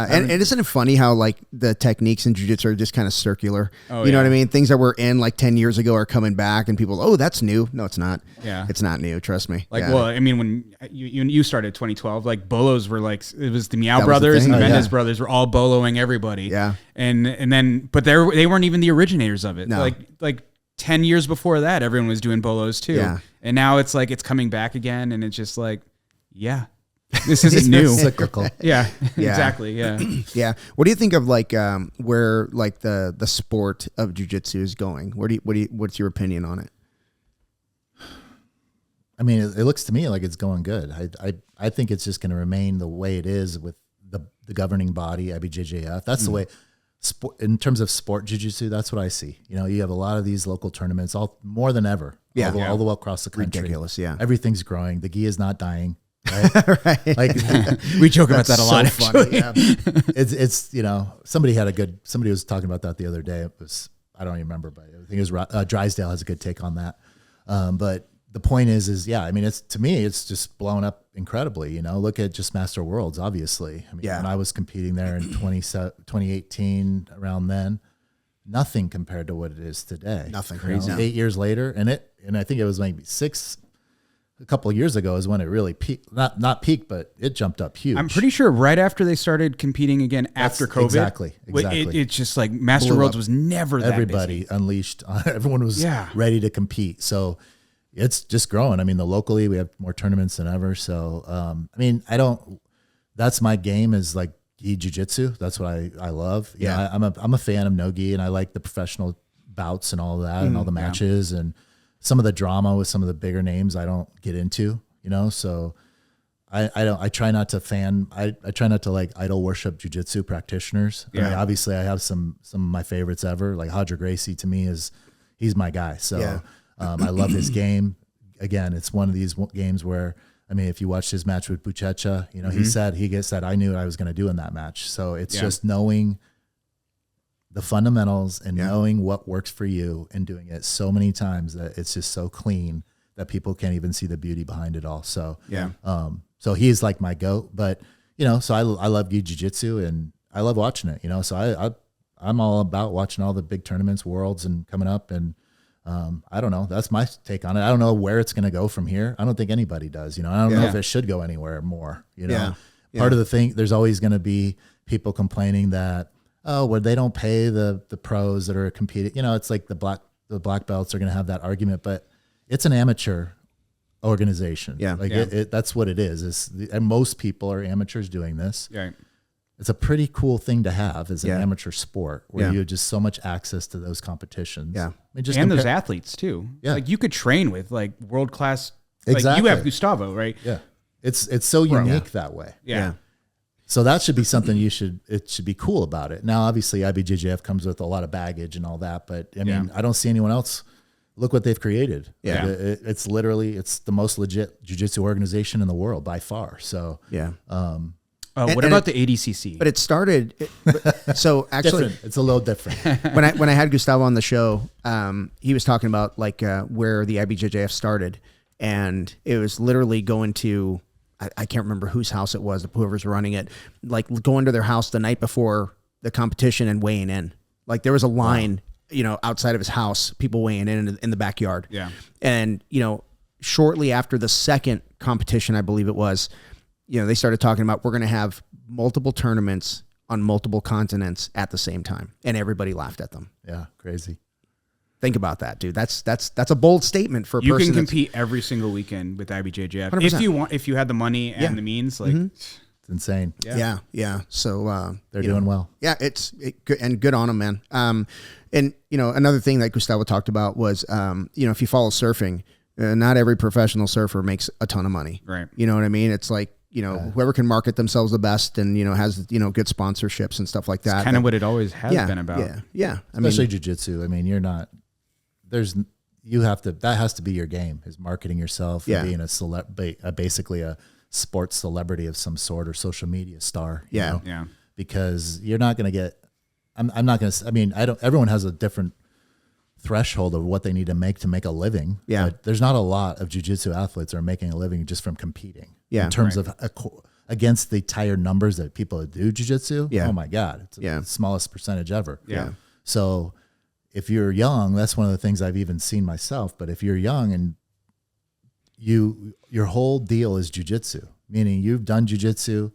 S1: And isn't it funny how like the techniques in jiu-jitsu are just kind of circular? You know what I mean? Things that were in like 10 years ago are coming back, and people, oh, that's new. No, it's not.
S2: Yeah,
S1: it's not new. Trust me.
S2: Like, well, I mean, when you started 2012, like bolos were like, it was the Meow brothers and the Mendez brothers were all boloing everybody.
S1: Yeah,
S2: and then, but they weren't even the originators of it.
S1: No.
S2: Like 10 years before that, everyone was doing bolos too.
S1: Yeah.
S2: And now it's like, it's coming back again. And it's just like, this isn't new.
S3: Cyclical.
S2: Yeah, exactly. Yeah.
S1: Yeah. What do you think of like, where like the sport of jiu-jitsu is going? What's your opinion on it?
S3: I mean, it looks to me like it's going good. I think it's just going to remain the way it is with the governing body, IBJJF. That's the way. In terms of sport jiu-jitsu, that's what I see. You know, you have a lot of these local tournaments, all more than ever. All the way across the country.
S1: Ridiculous, yeah.
S3: Everything's growing. The gi is not dying. Right?
S1: Right.
S3: Like
S2: we joke about that a lot.
S1: Funny. Yeah.
S3: It's you know, somebody was talking about that the other day. It was, I don't even remember, but I think it was Drysdale has a good take on that. But the point is yeah, I mean, to me, it's just blown up incredibly. You know, look at just Master Worlds, obviously. I mean, when I was competing there in 2018, around then, nothing compared to what it is today.
S1: Nothing.
S3: Crazy. 8 years later, and I think it was maybe a couple of years ago is when it really peaked. Not peaked, but it jumped up huge.
S2: I'm pretty sure right after they started competing again after COVID.
S3: Exactly.
S2: It's just like Master Worlds was never that
S3: Everybody
S2: busy.
S3: unleashed. Everyone was ready to compete. So it's just growing. I mean, locally we have more tournaments than ever. So, I mean, that's my game is like gi jiu-jitsu. That's what I love.
S1: Yeah.
S3: I'm a fan of no gi, and I like the professional bouts and all that and all the matches and some of the drama with some of the bigger names I don't get into, you know? So I try not to like idol worship jiu-jitsu practitioners.
S2: Yeah.
S3: I mean, obviously I have some of my favorites ever. Like Hodger Gracie to me he's my guy. So, I love his game. Again, it's one of these games where, I mean, if you watched his match with Buchecha, you know, he said, I knew what I was going to do in that match. So it's just knowing the fundamentals and knowing what works for you and doing it so many times that it's just so clean that people can't even see the beauty behind it all. So, so he's like my GOAT, but you know, so I love gi jiu-jitsu and I love watching it, you know, so I'm all about watching all the big tournaments, worlds and coming up and, I don't know. That's my take on it. I don't know where it's going to go from here. I don't think anybody does, you know, I don't know if it should go anywhere more, you know, part of the thing, there's always going to be people complaining that, where they don't pay the pros that are competing, you know, it's like the black belts are going to have that argument, but it's an amateur organization. Yeah. Like that's what it is. And most people are amateurs doing this.
S2: Right.
S3: It's a pretty cool thing to have as an amateur sport where you have just so much access to those competitions. Yeah.
S2: I mean, those athletes too. Yeah. Like you could train with like world-class, like you have Gustavo, right?
S3: Yeah. It's so unique that way.
S2: Yeah.
S3: So that should be something it should be cool about it. Now, obviously IBJJF comes with a lot of baggage and all that, but I mean, I don't see anyone else. Look what they've created. Yeah. Like it's the most legit jiu-jitsu organization in the world by far. So,
S2: what about the ADCC?
S1: But it started. So actually,
S3: it's a little different.
S1: when I had Gustavo on the show, he was talking about like where the IBJJF started, and it was literally going to I can't remember whose house it was, whoever's running it, like going to their house the night before the competition and weighing in. Like there was a line, you know, outside of his house, people weighing in the backyard.
S2: Yeah,
S1: and you know, shortly after the second competition, I believe it was. You know, they started talking about we're going to have multiple tournaments on multiple continents at the same time, and everybody laughed at them.
S3: Yeah, crazy.
S1: Think about that, dude. That's a bold statement for a person.
S2: You can compete every single weekend with IBJJF
S1: 100%.
S2: if you had the money and the means. Like
S3: it's insane.
S1: Yeah. So
S3: they're doing well.
S1: Yeah, and good on them, man. And you know, another thing that Gustavo talked about was you know, if you follow surfing, not every professional surfer makes a ton of money.
S2: Right.
S1: You know what I mean? It's like, you know, whoever can market themselves the best and, you know, has, you know, good sponsorships and stuff like that.
S2: It's kind of what it always has been about.
S1: Yeah.
S3: Especially jiu-jitsu. I mean, that has to be your game, is marketing yourself and being basically a sports celebrity of some sort or social media star. You
S1: Yeah.
S3: know?
S2: Yeah.
S3: Because you're not going to get, I'm not going to, I mean, everyone has a different threshold of what they need to make a living.
S1: Yeah.
S3: But there's not a lot of jiu-jitsu athletes that are making a living just from competing.
S1: Yeah.
S3: In terms of against the entire numbers that people that do jiu-jitsu.
S1: Yeah.
S3: Oh my God. It's the smallest percentage ever.
S2: Yeah.
S3: So if you're young, that's one of the things I've even seen myself. But if you're young and your whole deal is jiu-jitsu, meaning you've done jiu-jitsu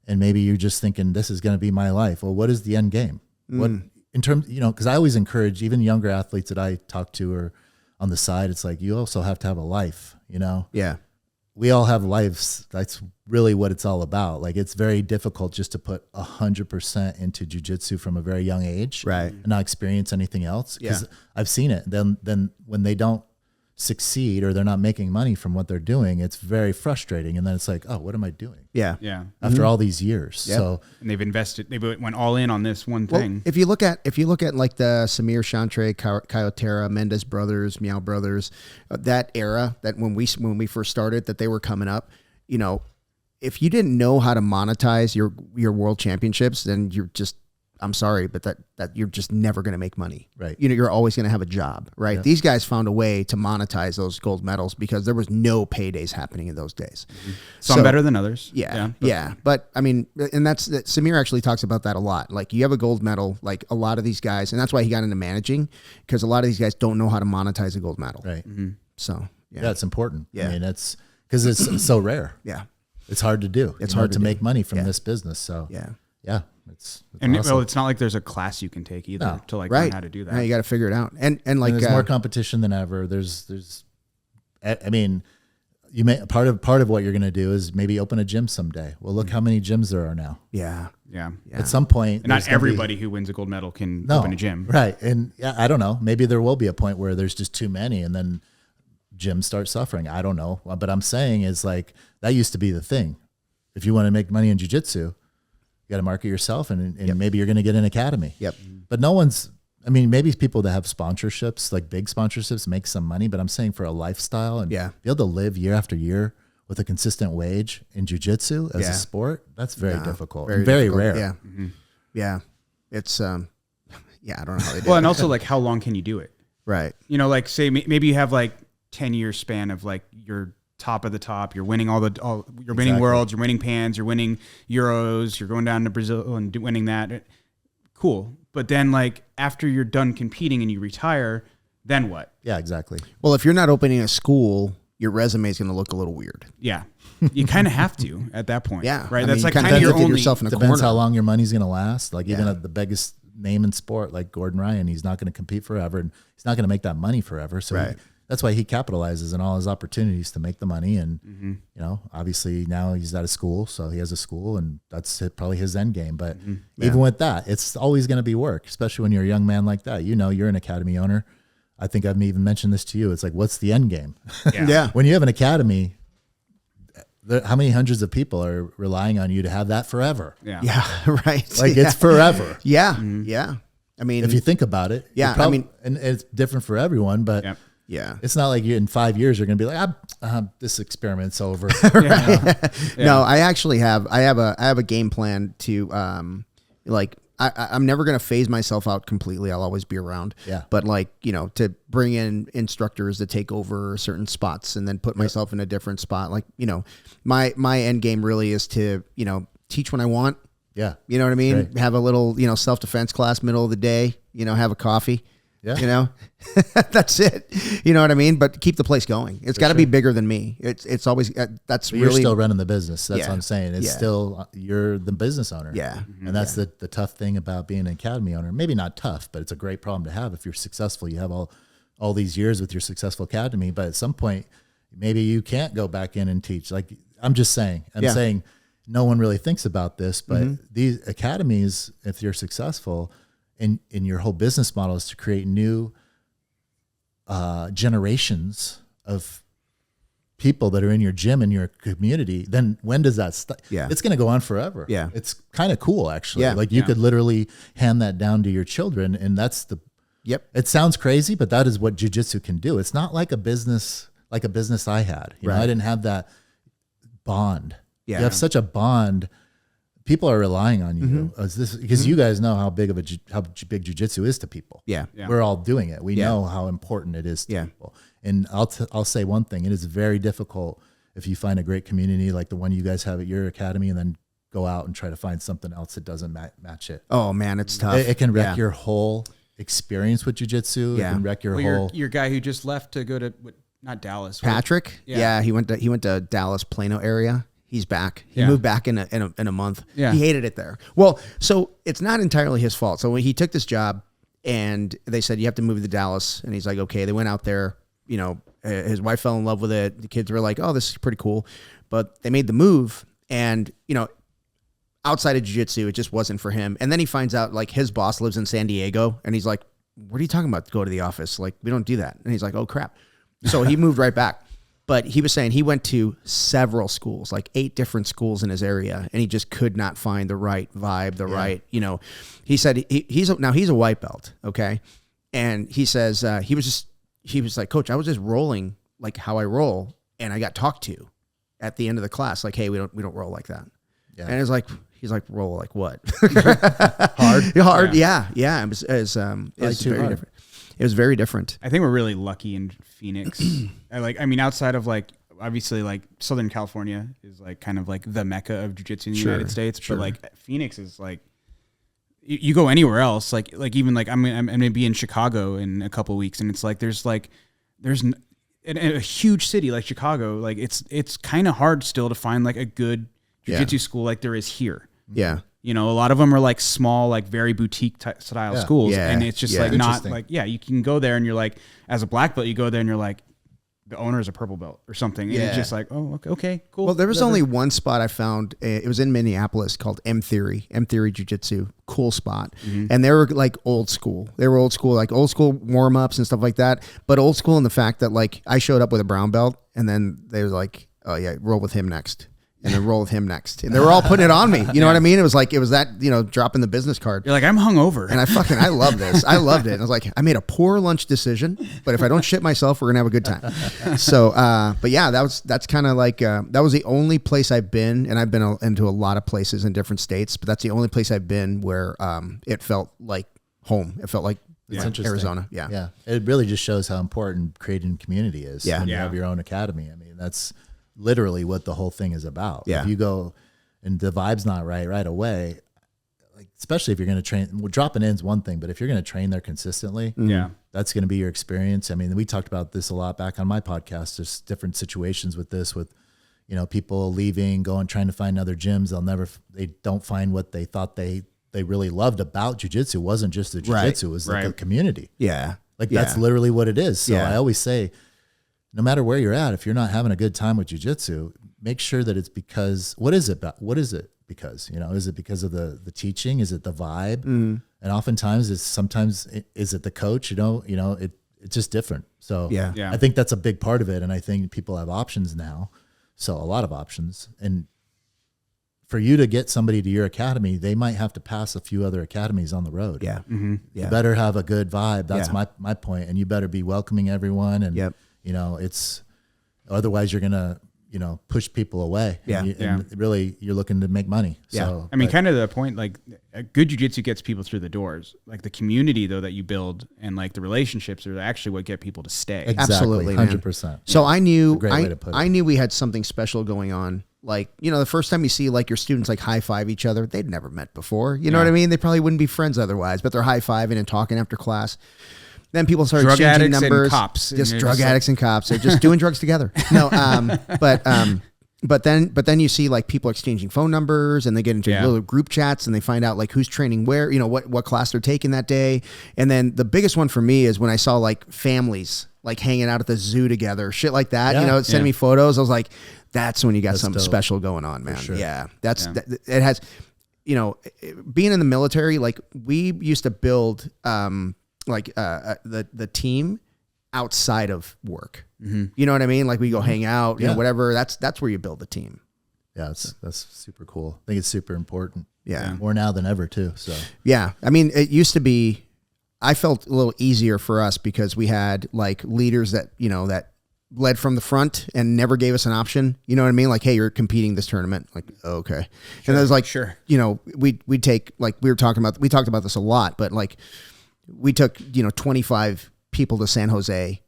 S3: and maybe you're just thinking this is going to be my life. Well, what is the end game? What in terms, because I always encourage even younger athletes that I talk to or on the side, it's like, you also have to have a life,
S1: Yeah.
S3: We all have lives. That's really what it's all about. Like, it's very difficult just to put 100% into jiu-jitsu from a very young age,
S1: Right.
S3: and not experience anything else. Because
S1: Yeah.
S3: I've seen it. Then when they don't succeed or they're not making money from what they're doing, it's very frustrating. And then it's like, oh, what am I doing
S1: Yeah.
S2: Yeah.
S3: after all these years?
S1: Yep.
S3: So
S2: And they went all in on this one
S1: Well,
S2: thing.
S1: if you look at like the Samir Chantre, Kyotera, Mendes brothers, Meow brothers, that era, that when we first started, that they were coming up, if you didn't know how to monetize your world championships, then you're just, I'm sorry, but that you're just never going to make money.
S3: Right.
S1: You're always going to have a job, right?
S3: Yep.
S1: These guys found a way to monetize those gold medals because there was no paydays happening in those days.
S2: Some better than others.
S1: Yeah. But I mean, and Samir actually talks about that a lot. Like, you have a gold medal, like a lot of these guys, and that's why he got into managing, because a lot of these guys don't know how to monetize a gold medal.
S3: right.
S1: So
S3: Yeah, it's important.
S1: Yeah.
S3: I mean, it's because it's so rare.
S1: yeah,
S3: It's hard to do.
S1: It's hard
S3: to
S1: to
S3: make money from
S1: Yeah.
S3: this business. So
S1: yeah,
S3: it's
S2: And
S3: awesome.
S2: it's not like there's a class you can take either
S3: No.
S2: to like
S1: right.
S2: learn how to do that.
S1: Yeah, you got to figure it out, and like
S3: And there's more competition than ever. I mean, you may part of what you're going to do is maybe open a gym someday. Well, look how many gyms there are now.
S1: yeah.
S3: At some point,
S2: And not
S3: there's gonna be-
S2: everybody who wins a gold medal can
S3: no,
S2: open a gym.
S3: right? And I don't know. Maybe there will be a point where there's just too many, and then gyms start suffering. I don't know. But I'm saying is like that used to be the thing. If you want to make money in jiu-jitsu, you got to market yourself, and maybe you're going to get an academy.
S1: Yep.
S3: But no one's. I mean, maybe people that have sponsorships, like big sponsorships, make some money. But I'm saying for a lifestyle and be able to live year after year with a consistent wage in jiu-jitsu as a sport, that's very difficult. Very
S1: difficult.
S3: rare.
S1: Yeah, yeah. It's I don't know how they do
S2: Well,
S1: it.
S2: and also like how long can you do it?
S1: Right.
S2: Like say maybe you have like 10-year span of like you're top of the top, you're winning you're winning
S3: Exactly.
S2: worlds, you're winning pans, you're winning Euros, you're going down to Brazil and winning that. Cool. But then like after you're done competing and you retire, then what?
S3: Yeah, exactly.
S1: Well, if you're not opening a school, your resume is going to look a little weird.
S2: Yeah. You kind of have to at that point.
S1: Yeah.
S2: Right.
S1: I
S2: That's
S1: mean,
S2: like
S1: you kinda
S2: kind of your
S1: look at
S2: only
S1: yourself in a
S3: Depends
S1: corner.
S3: how long your money's going to last. Like even
S1: Yeah.
S3: at the biggest name in sport, like Gordon Ryan, he's not going to compete forever, and he's not going to make that money forever. So
S1: Right.
S3: that's why he capitalizes on all his opportunities to make the money. And obviously now he's out of school, so he has a school, and that's probably his end game. But even with that, it's always going to be work, especially when you're a young man like that. You're an academy owner. I think I've even mentioned this to you. It's like, what's the end game?
S1: Yeah.
S3: When you have an academy, how many hundreds of people are relying on you to have that forever?
S2: Yeah.
S1: Yeah. Right.
S3: Like
S1: yeah.
S3: it's forever.
S1: Yeah. Yeah. I mean,
S3: If you think about it.
S1: Yeah,
S3: you're
S1: I mean-
S3: and it's different for everyone, but
S2: Yep.
S1: yeah.
S3: it's not like in 5 years you're going to be like, this experiment's over.
S1: No, I actually have. I have a game plan to I'm never going to phase myself out completely. I'll always be around.
S3: Yeah.
S1: But to bring in instructors to take over certain spots and then put myself in a different spot. My end game really is to, teach when I want.
S3: Yeah.
S1: You know what I mean?
S3: Great.
S1: Have a little, self-defense class middle of the day, have a coffee.
S3: Yeah.
S1: That's it. You know what I mean? But keep the place going. It's got to be bigger than me. It's always, that's
S3: But
S1: really.
S3: you're still running the business. That's
S1: Yeah.
S3: what I'm saying. It's
S1: Yeah.
S3: still, you're the business owner.
S1: Yeah.
S3: And that's the tough thing about being an academy owner. Maybe not tough, but it's a great problem to have if you're successful. You have all these years with your successful academy, but at some point, maybe you can't go back in and teach. Like, I'm just saying, I'm saying no one really thinks about this, but these academies, if you're successful in your whole business model, is to create new generations of people that are in your gym and your community. Then when does that start?
S1: Yeah.
S3: It's going to go on forever.
S1: Yeah.
S3: It's kind of cool, actually.
S1: Yeah.
S3: Like you could literally hand that down to your children, and that's
S1: Yep.
S3: it sounds crazy, but that is what jiu-jitsu can do. It's not like a business I had. I didn't have that bond.
S1: Yeah.
S3: You have such a bond. People are relying on you because you guys know how big jujitsu is to people.
S1: Yeah.
S3: We're all doing it. We know how important it is to people. And I'll say one thing: it is very difficult if you find a great community like the one you guys have at your academy, and then go out and try to find something else that doesn't match it.
S1: Oh man, it's tough.
S3: It can wreck your whole experience with jiu-jitsu. It can wreck your whole.
S2: Your guy who just left to go to not Dallas.
S1: Patrick. Yeah, he went to Dallas Plano area. He's back. He moved back in a month. Yeah. He hated it there. Well, so it's not entirely his fault. So when he took this job and they said, you have to move to Dallas. And he's like, okay. They went out there, you know, his wife fell in love with it. The kids were like, oh, this is pretty cool. But they made the move and, you know, outside of jiu-jitsu, it just wasn't for him. And then he finds out like his boss lives in San Diego and he's like, what are you talking about? Go to the office. Like, we don't do that. And he's like, oh crap. So he moved right back. But he was saying he went to several schools, like 8 different schools in his area, and he just could not find the right vibe, right, you know. He said he's a white belt, okay? And he says he was like, Coach, I was just rolling like how I roll, and I got talked to at the end of the class, like, hey, we don't roll like that. Yeah. And it's like he's like, roll like what? Hard, yeah. It was very different. It was very different.
S2: I think we're really lucky in Phoenix. I mean, outside of like, obviously like Southern California is like kind of like the mecca of jiu-jitsu in the United States. But like Phoenix is like, you go anywhere else, like even like I'm going to be in Chicago in a couple of weeks. And it's like, there's in a huge city like Chicago, like it's kind of hard still to find like a good jiu-jitsu school like there is here.
S1: Yeah.
S2: You know, a lot of them are like small, like very boutique style schools.
S1: Yeah.
S2: And it's just like not like, you can go there and you're like, as a black belt, you go there and you're like, the owner is a purple belt or something. And it's just like, oh, okay, cool.
S1: Well, there was only one spot I found. It was in Minneapolis called M Theory Jiu-Jitsu. Cool spot. Mm-hmm. And they were like old school. They were old school, like old school warm-ups and stuff like that. But old school in the fact that like I showed up with a brown belt and then they were like, oh yeah, roll with him next. And then roll with him next. And they were all putting it on me. You know what I mean? It was that, you know, dropping the business card.
S2: You're like, I'm hungover.
S1: And I love this. I loved it. And I was like, I made a poor lunch decision, but if I don't shit myself, we're going to have a good time. So, but yeah, that's kind of like, that was the only place I've been. And I've been into a lot of places in different states, but that's the only place I've been where it felt like home. It felt like Arizona. Yeah.
S3: Yeah. It really just shows how important creating community is when you have your own academy. I mean, that's literally what the whole thing is about.
S1: Yeah.
S3: If you go and the vibe's not right away, like especially if you're going to train, dropping in is one thing, but if you're going to train there consistently, that's going to be your experience. I mean, we talked about this a lot back on my podcast. There's different situations with this, with, you know, people leaving, trying to find other gyms. They don't find what they thought they really loved about jiu-jitsu. It wasn't just the jiu-jitsu, it was like a community.
S1: Yeah.
S3: That's literally what it is. So I always say, no matter where you're at, if you're not having a good time with jiu-jitsu, make sure that it's because, what is it because, you know, is it because of the teaching? Is it the vibe? And oftentimes is it the coach? You know, it's just different. So I think that's a big part of it. And I think people have options now. So a lot of options. And for you to get somebody to your academy, they might have to pass a few other academies on the road.
S1: Yeah. Mm-hmm.
S3: You better have a good vibe. That's my point. And you better be welcoming everyone. And you know, it's otherwise you're going to, you know, push people away. And really you're looking to make money.
S1: Yeah.
S3: So,
S2: I mean, kind of the point, like a good jiu-jitsu gets people through the doors. Like the community though, that you build and like the relationships are actually what get people to stay.
S3: Exactly,
S1: absolutely.
S3: 100%.
S1: So I knew we had something special going on. Like, you know, the first time you see like your students like high five each other, they'd never met before. You know what I mean? They probably wouldn't be friends otherwise, but they're high fiving and talking after class. Then people started
S2: drug
S1: exchanging
S2: addicts
S1: numbers.
S2: And cops.
S1: Just drug addicts and cops. They're just doing drugs together. No, but then you see like people exchanging phone numbers and they get into little group chats and they find out like who's training where, you know, what class they're taking that day. And then the biggest one for me is when I saw like families like hanging out at the zoo together, shit like that. You know, sending me photos. I was like, that's when you got something special going on, man. Sure. Yeah, it has. You know, being in the military, like we used to build the team outside of work. Mm-hmm. You know what I mean? Like we go hang out, you know, whatever. That's where you build the team.
S3: Yeah, that's super cool. I think it's super important.
S1: Yeah.
S3: More now than ever too. So
S1: yeah. I mean, it used to be, I felt a little easier for us because we had like leaders that, you know, that led from the front and never gave us an option. You know what I mean? Like, hey, you're competing this tournament. Like, oh, okay. And I was like,
S2: sure.
S1: You know, we'd take, like, we talked about this a lot, but like we took, 25 people to San Jose.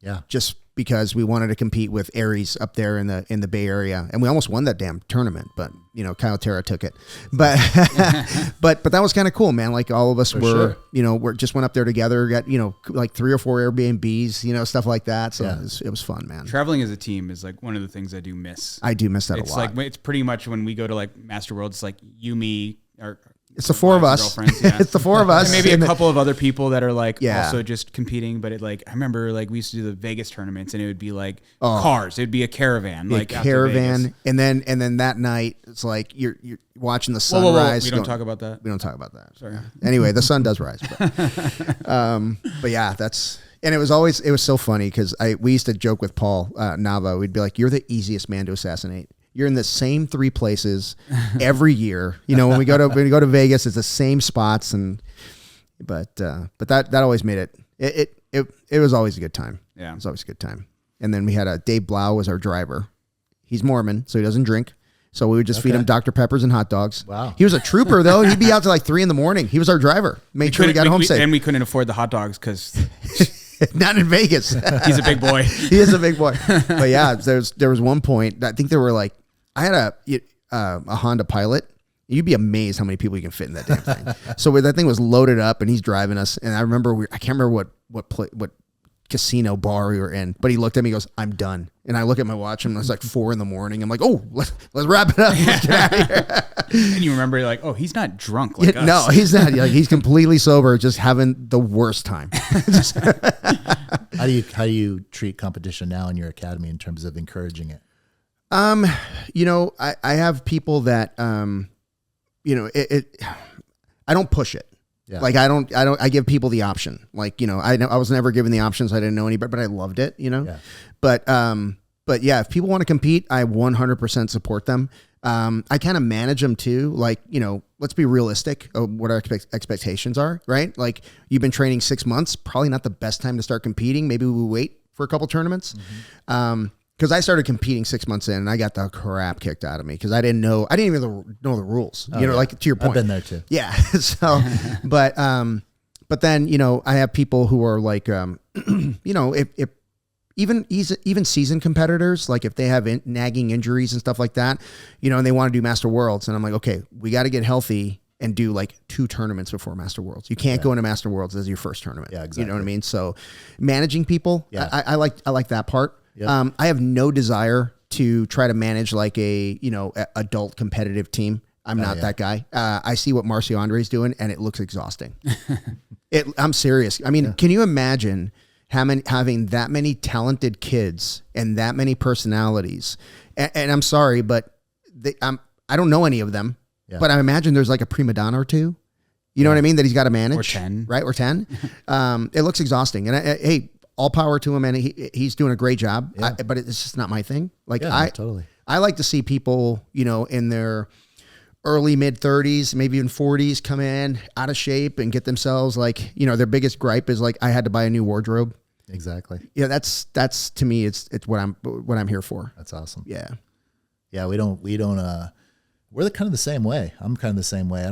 S3: Yeah.
S1: Just because we wanted to compete with Aries up there in the Bay Area, and we almost won that damn tournament. But Kyle Terra took it. But but that was kind of cool, man. Like all of us we're just went up there together, got like 3 or 4 Airbnbs, stuff like that. So it was fun, man.
S2: Traveling as a team is like one of the things I do miss.
S1: I do miss that a lot.
S2: It's like it's pretty much when we go to like Master Worlds, it's like you, me, or.
S1: It's the 4 of us.
S2: Yeah.
S1: It's the 4 of us.
S2: And maybe a couple of other people that are like
S1: Yeah.
S2: also just competing. But I remember like we used to do the Vegas tournaments, and it would be like cars. It'd be a caravan, like out to
S1: caravan,
S2: Vegas.
S1: and then that night it's like you're watching the
S2: Whoa, whoa, whoa.
S1: sunrise.
S2: We don't talk about that.
S1: We don't talk about that.
S2: Sorry.
S1: Anyway, the sun does rise. But yeah, and it was so funny because we used to joke with Paul Nava. We'd be like, "You're the easiest man to assassinate. You're in the same 3 places every year. When we go to Vegas, it's the same spots." But that always made it was always a good time.
S2: Yeah,
S1: it was always a good time. And then we had Dave Blau was our driver. He's Mormon, so he doesn't drink. So we would just feed him Dr. Peppers and hot dogs.
S3: Wow.
S1: He was a trooper though. He'd be out till like 3 a.m. He was our driver. Made sure we got home safe.
S2: And we couldn't afford the hot dogs because
S1: not in Vegas.
S2: He's a big boy.
S1: He is a big boy. But yeah, there was one point, I think there were like, I had a Honda Pilot. You'd be amazed how many people you can fit in that damn thing. So that thing was loaded up, and he's driving us. And I remember I can't remember what casino bar we were in, but he looked at me, and goes, "I'm done." And I look at my watch, and it's like 4 a.m. I'm like, "Oh, let's wrap it up. Let's get out of here."
S2: And you remember, you're like, "Oh, he's not drunk like us."
S1: No, he's not. Like, he's completely sober, just having the worst time.
S3: How do you treat competition now in your academy in terms of encouraging it?
S1: I have people that, I don't push it. Yeah. Like I give people the option. Like, I was never given the options. I didn't know any better, but I loved it, Yeah. But yeah, if people want to compete, I 100% support them. I kind of manage them too. Like, let's be realistic of what our expectations are, right? Like you've been training 6 months, probably not the best time to start competing. Maybe we wait for a couple tournaments. Mm-hmm. Because I started competing 6 months in, and I got the crap kicked out of me because I didn't even know the rules. Like to your point.
S3: I've been there too.
S1: Yeah. So, but then I have people who are like, if even seasoned competitors, like if they have nagging injuries and stuff like that, and they want to do Master Worlds, and I'm like, okay, we got to get healthy and do like 2 tournaments before Master Worlds. You can't go into Master Worlds as your first tournament.
S3: Yeah, exactly.
S1: You know what I mean? So, managing people, I like that part.
S3: Yep.
S1: I have no desire to try to manage like a adult competitive team. I'm not that guy. I see what Marcio Andre's doing, and it looks exhausting. I'm serious. I mean, can you imagine having that many talented kids and that many personalities? And I'm sorry, but I don't know any of them. Yeah. But I imagine there's like a prima donna or 2. You know what I mean? That he's got to manage.
S2: Or 10.
S1: Right? Or 10. It looks exhausting. And hey, all power to him, and he's doing a great job.
S3: Yeah.
S1: But it's just not my thing. Like
S3: totally.
S1: I like to see people, in their early mid 30s, maybe even 40s, come in out of shape and get themselves like, their biggest gripe is like, I had to buy a new wardrobe.
S3: Exactly.
S1: Yeah, that's to me, it's what I'm here for.
S3: That's awesome.
S1: Yeah.
S3: Yeah, we don't. We're kind of the same way. I'm kind of the same way. I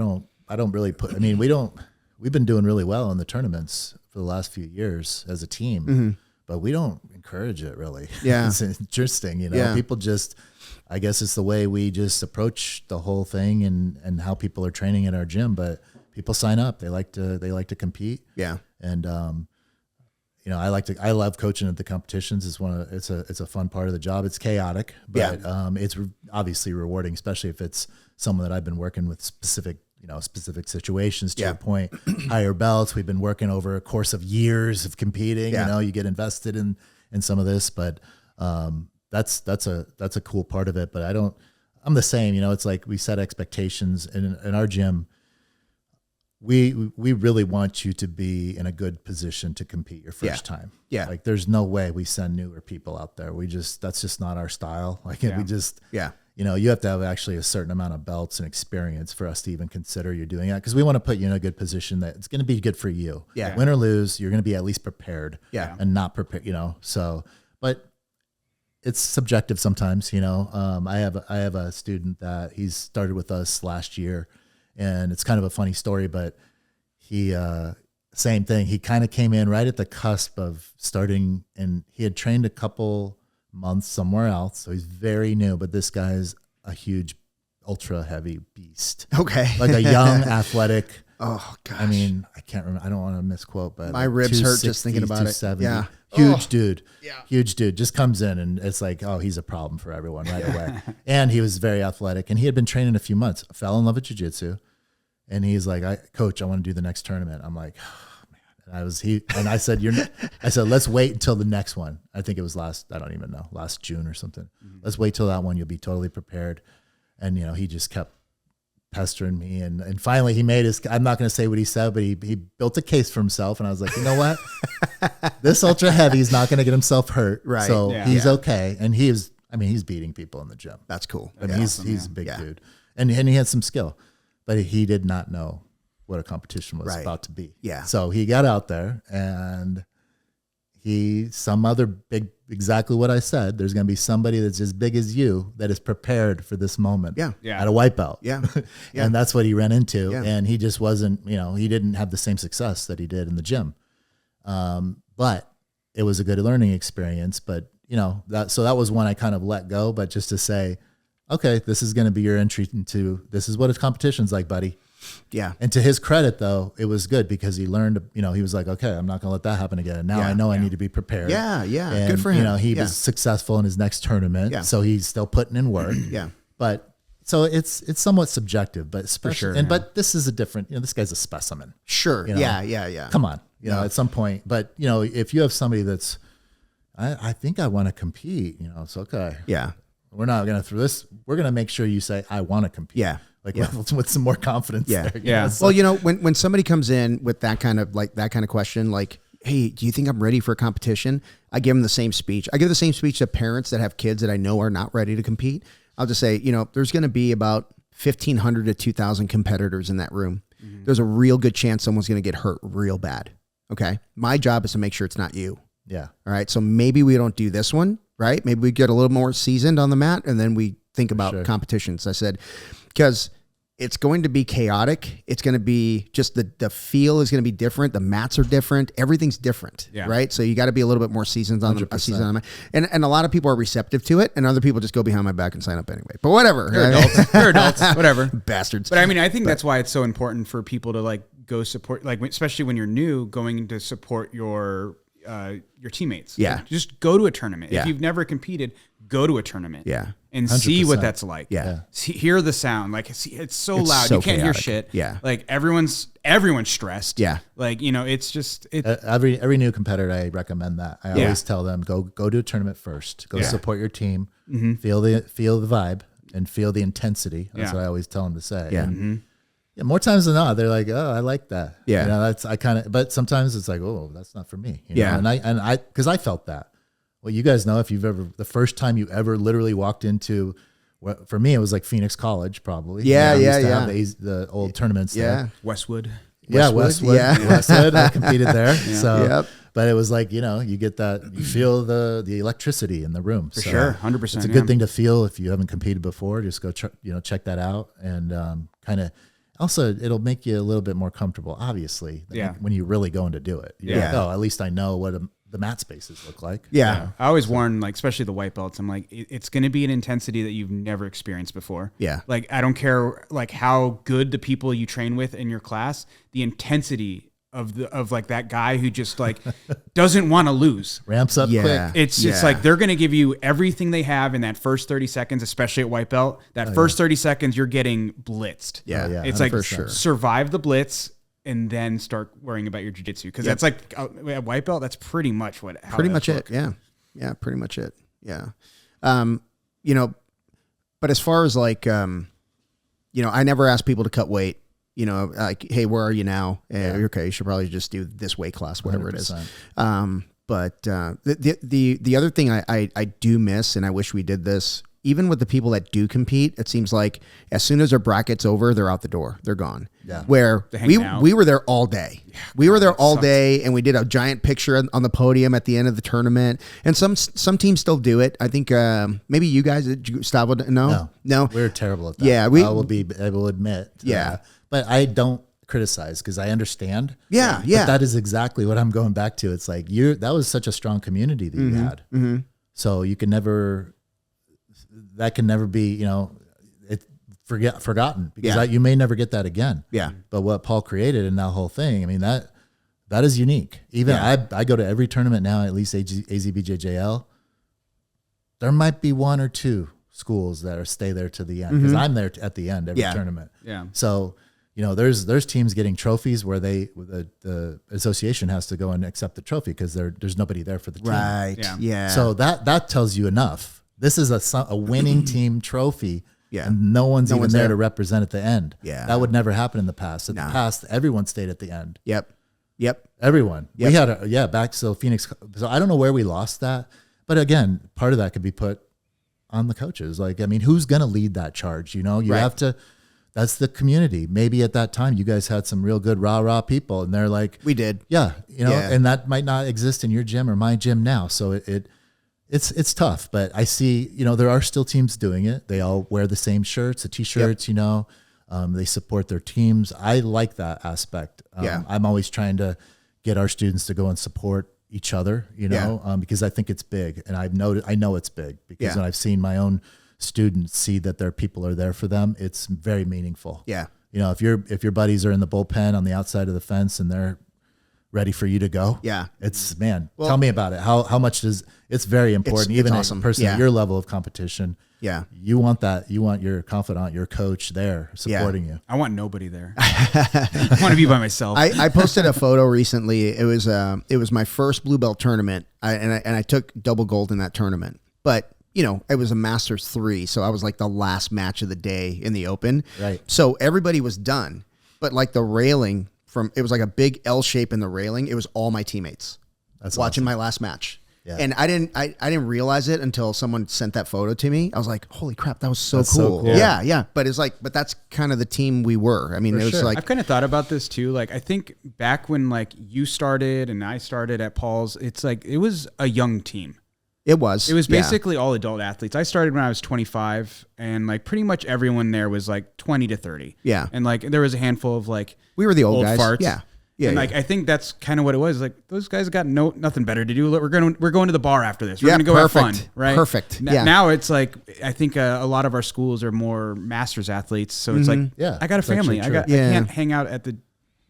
S3: don't really put. I mean, we've been doing really well in the tournaments for the last few years as a team,
S1: mm-hmm.
S3: but we don't encourage it really.
S1: Yeah.
S3: It's interesting,
S1: Yeah.
S3: People just, I guess it's the way we just approach the whole thing and how people are training at our gym, but people sign up. They like to compete.
S1: Yeah.
S3: And, I love coaching at the competitions. It's a fun part of the job. It's chaotic, but it's obviously rewarding, especially if it's someone that I've been working with specific situations. To your point, higher belts. We've been working over a course of years of competing.
S1: Yeah.
S3: You get invested in some of this, but that's a cool part of it. But I'm the same. It's like we set expectations in our gym. We really want you to be in a good position to compete your first time.
S1: Yeah.
S3: Like there's no way we send newer people out there. That's just not our style. Like we just, you have to have actually a certain amount of belts and experience for us to even consider you doing that. Cause we want to put you in a good position that it's going to be good for you.
S1: Yeah.
S3: Win or lose, you're going to be at least prepared.
S1: Yeah.
S3: And not prepared, so, but it's subjective sometimes, you know. I have a student that he's started with us last year, and it's kind of a funny story, but he, same thing. He kind of came in right at the cusp of starting, and he had trained a couple months somewhere else. So he's very new, but this guy's a huge, ultra heavy beast.
S1: Okay.
S3: Like a young, athletic.
S1: Oh gosh.
S3: I mean, I can't remember. I don't want to misquote, but
S1: my ribs hurt just thinking about it.
S3: Yeah. Huge dude. Yeah. Huge dude. Just comes in and it's like, oh, he's a problem for everyone right away. And he was very athletic, and he had been training a few months, fell in love with jiu-jitsu. And he's like, Coach, I want to do the next tournament. I'm like, oh, man. And I said, let's wait until the next one. I think it was last June or something. Mm-hmm. Let's wait till that one. You'll be totally prepared. And, you know, he just kept pestering me. And finally he made I'm not going to say what he said, but he built a case for himself. And I was like, you know what? This ultra heavy is not going to get himself hurt.
S1: Right.
S3: So he's okay. And he's beating people in the gym.
S1: That's cool.
S3: I mean, he's a big dude. And he had some skill, but he did not know what a competition was about to be.
S1: Yeah.
S3: So he got out there, and some other big, exactly what I said. There's going to be somebody that's as big as you that is prepared for this moment.
S1: Yeah.
S3: At a white belt.
S1: Yeah.
S3: And that's what he ran into.
S1: Yeah.
S3: And he just wasn't, you know, he didn't have the same success that he did in the gym. But it was a good learning experience. But, you know, that was one I kind of let go. But just to say, okay, this is going to be your entry into, this is what a competition's like, buddy.
S1: Yeah.
S3: And to his credit, though, it was good because he learned, you know, he was like, okay, I'm not going to let that happen again. And now I know I need to be prepared.
S1: Yeah. Yeah.
S3: And,
S1: good for him.
S3: You know, he was successful in his next tournament. Yeah. So he's still putting in work.
S1: Yeah.
S3: But so it's somewhat subjective, but especially,
S1: for sure.
S3: but this is a different, you know, this guy's a specimen.
S1: Sure.
S3: You know?
S1: Yeah.
S3: Come on. You know, at some point, but you know, if you have somebody that's, I think I want to compete, you know, it's okay.
S1: Yeah.
S3: We're not going to through this. We're going to make sure you say, I want to compete.
S1: Yeah.
S3: Like with some more confidence.
S1: Yeah.
S3: There,
S2: yeah.
S3: So,
S1: well, you know, when somebody comes in with that kind of question, like, hey, do you think I'm ready for a competition? I give them the same speech. I give the same speech to parents that have kids that I know are not ready to compete. I'll just say, you know, there's going to be about 1,500 to 2,000 competitors in that room. Mm-hmm. There's a real good chance someone's going to get hurt real bad. Okay. My job is to make sure it's not you.
S3: Yeah.
S1: All right. So maybe we don't do this one, right? Maybe we get a little more seasoned on the mat, and then we think about competitions. I said, because it's going to be chaotic. It's going to be just the feel is going to be different. The mats are different. Everything's different, right? So you got to be a little bit more seasoned on the mat. And a lot of people are receptive to it, and other people just go behind my back and sign up anyway. But whatever.
S2: They're adults. They're adults. Whatever.
S1: Bastards.
S2: But I mean, I think that's why it's so important for people to like go support, like especially when you're new, going to support your teammates.
S1: Yeah.
S2: Like, just go to a tournament.
S1: Yeah.
S2: If you've never competed, go to a tournament.
S1: Yeah.
S2: And see what that's like.
S1: Yeah.
S2: Hear the sound. Like it's so loud.
S1: So
S2: you can't
S1: chaotic.
S2: hear shit.
S1: Yeah.
S2: Like everyone's stressed.
S1: Yeah.
S2: Like, you know, it's just
S3: every new competitor, I recommend that. I always tell them, go to a tournament first. Go support your team. Mm-hmm. Feel the vibe and feel the intensity. That's what I always tell them to say.
S1: Yeah.
S3: And, yeah, more times than not, they're like, "Oh, I like that."
S1: Yeah,
S3: you know, but sometimes it's like, "Oh, that's not for me." You know? And I, because I felt that. Well, you guys know if you've ever, the first time you ever literally walked into, for me, it was like Phoenix College, probably.
S1: Yeah,
S3: you know, we used to have the old tournaments there.
S2: Westwood.
S3: Yeah, Westwood.
S1: Yeah.
S3: Westwood. I competed there. Yeah. So,
S1: Yep.
S3: But it was like, you know, you get that, you feel the electricity in the room.
S2: For sure, 100%.
S3: It's a good thing to feel if you haven't competed before. Just go, check that out, and kind of. Also, it'll make you a little bit more comfortable, obviously, when you're really going to do it. You're like, oh, at least I know what the mat spaces look like.
S1: Yeah.
S2: I always warn, like, especially the white belts, I'm like, it's going to be an intensity that you've never experienced before.
S1: Yeah.
S2: Like, I don't care, like, how good the people you train with in your class, the intensity of like that guy who just like doesn't want to lose.
S3: Ramps up quick.
S2: It's like they're going to give you everything they have in that first 30 seconds, especially at white belt. That first 30 seconds, you're getting blitzed.
S1: Yeah.
S2: It's like survive the blitz and then start worrying about your jiu-jitsu. Because that's like at white belt, that's pretty much it. Yeah.
S1: Yeah. Pretty much it. Yeah. You know, but as far as like, you know, I never ask people to cut weight. You know, like, hey, where are you now? Okay, you should probably just do this weight class, whatever 100%. It is. But the other thing I do miss, and I wish we did this, even with the people that do compete, it seems like as soon as their bracket's over, they're out the door. They're gone.
S3: Yeah.
S1: Where we were there all day. Yeah, we were there all day, and we did a giant picture on the podium at the end of the tournament. And some teams still do it. I think maybe you guys, Gustavo, no,
S3: we're terrible at that.
S1: Yeah,
S3: I will admit.
S1: Yeah,
S3: but I don't criticize because I understand.
S1: Yeah.
S3: But that is exactly what I'm going back to. It's like that was such a strong community that you had. Mm-hmm. So you can never. That can never be, forgotten because you may never get that again.
S1: Yeah.
S3: But what Paul created in that whole thing, I mean, that is unique. Even I go to every tournament now, at least AZBJJL. There might be one or two schools that stay there to the end because I'm there at the end every tournament.
S2: Yeah.
S3: So, there's teams getting trophies where the association has to go and accept the trophy because there's nobody there for the team.
S1: Right. Yeah.
S3: So that tells you enough. This is a winning team trophy, and no one's even there to represent at the end.
S1: Yeah.
S3: That would never happen in the past. In the past, everyone stayed at the end.
S1: Yep.
S3: Everyone.
S1: Yep.
S3: We had back to Phoenix. So I don't know where we lost that, but again, part of that could be put on the coaches. Like, I mean, who's going to lead that charge? You have to. That's the community. Maybe at that time you guys had some real good rah people, and they're like,
S1: we did.
S3: Yeah, and that might not exist in your gym or my gym now. So it's tough, but I see, there are still teams doing it. They all wear the same shirts, the t-shirts, they support their teams. I like that aspect. I'm always trying to get our students to go and support each other, because I think it's big, and I know it's big because when I've seen my own students see that their people are there for them, it's very meaningful.
S1: Yeah.
S3: If your buddies are in the bullpen on the outside of the fence and they're ready for you to go.
S1: Yeah.
S3: It's tell me about it. How much it's very important. Even
S1: awesome.
S3: A person at your level of competition.
S1: Yeah.
S3: You want that. You want your confidant, your coach there supporting you.
S2: I want nobody there. I want to be by myself.
S1: I posted a photo recently. It was my first blue belt tournament. I took double gold in that tournament, but it was a Masters 3. So I was like the last match of the day in the open.
S3: Right.
S1: So everybody was done, but like the railing it was like a big L shape in the railing. It was all my teammates watching my last match. Yeah. And I didn't realize it until someone sent that photo to me. I was like, holy crap, that was so cool. Yeah. But but that's kind of the team we were. I mean, it was like,
S2: I've kind of thought about this too. Like, I think back when like you started and I started at Paul's, it's like, it was a young team.
S1: It was
S2: basically all adult athletes. I started when I was 25 and like pretty much everyone there was like 20 to 30.
S1: Yeah.
S2: And like, there was a handful of like,
S1: we were the old guys.
S2: Farts.
S1: Yeah.
S2: And like, I think that's kind of what it was. Like, those guys got nothing better to do. We're going to the bar after this. We're going to go have fun. Right.
S1: Perfect.
S2: Now it's like, I think a lot of our schools are more masters athletes. So it's like, I got a family. I can't hang out at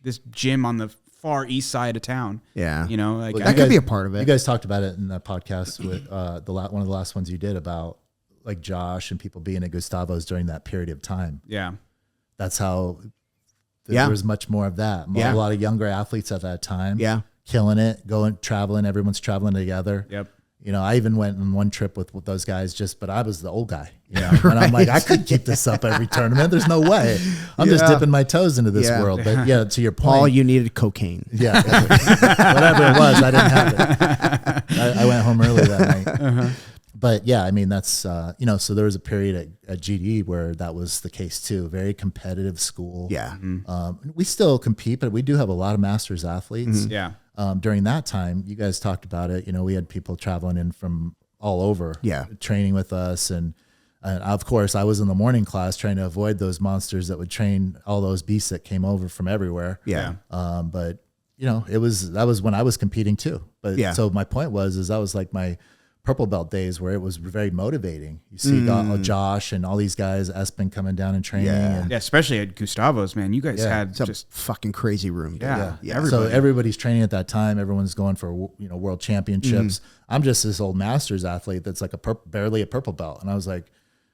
S2: this gym on the far east side of town.
S1: Yeah.
S2: Like
S1: that could be a part of it.
S3: You guys talked about it in the podcast with one of the last ones you did about like Josh and people being at Gustavo's during that period of time.
S2: Yeah.
S3: That's how there was much more of that. A lot of younger athletes at that time.
S1: Yeah.
S3: Killing it, traveling. Everyone's traveling together.
S2: Yep.
S3: I even went on one trip with those guys but I was the old guy. And I'm like, I couldn't keep this up every tournament. There's no way. I'm just dipping my toes into this world. But to your point.
S1: All you needed cocaine.
S3: Yeah. Whatever it was, I didn't have it. I went home early that night. Uh-huh. But I mean, that's, so there was a period at GD where that was the case too. Very competitive school.
S1: Yeah.
S3: We still compete, but we do have a lot of masters athletes.
S2: Mm-hmm. Yeah.
S3: During that time, you guys talked about it. We had people traveling in from all over, training with us, and of course, I was in the morning class trying to avoid those monsters that would train all those beasts that came over from everywhere.
S1: Yeah.
S3: But that was when I was competing too. But so my point was that was like my purple belt days where it was very motivating. You see Josh and all these guys, Espen coming down and training.
S1: Yeah.
S2: Especially at Gustavo's, man. You guys had just
S1: fucking crazy room.
S2: Yeah.
S3: So everybody's training at that time. Everyone's going for world championships. I'm just this old masters athlete that's like barely a purple belt, and I was like,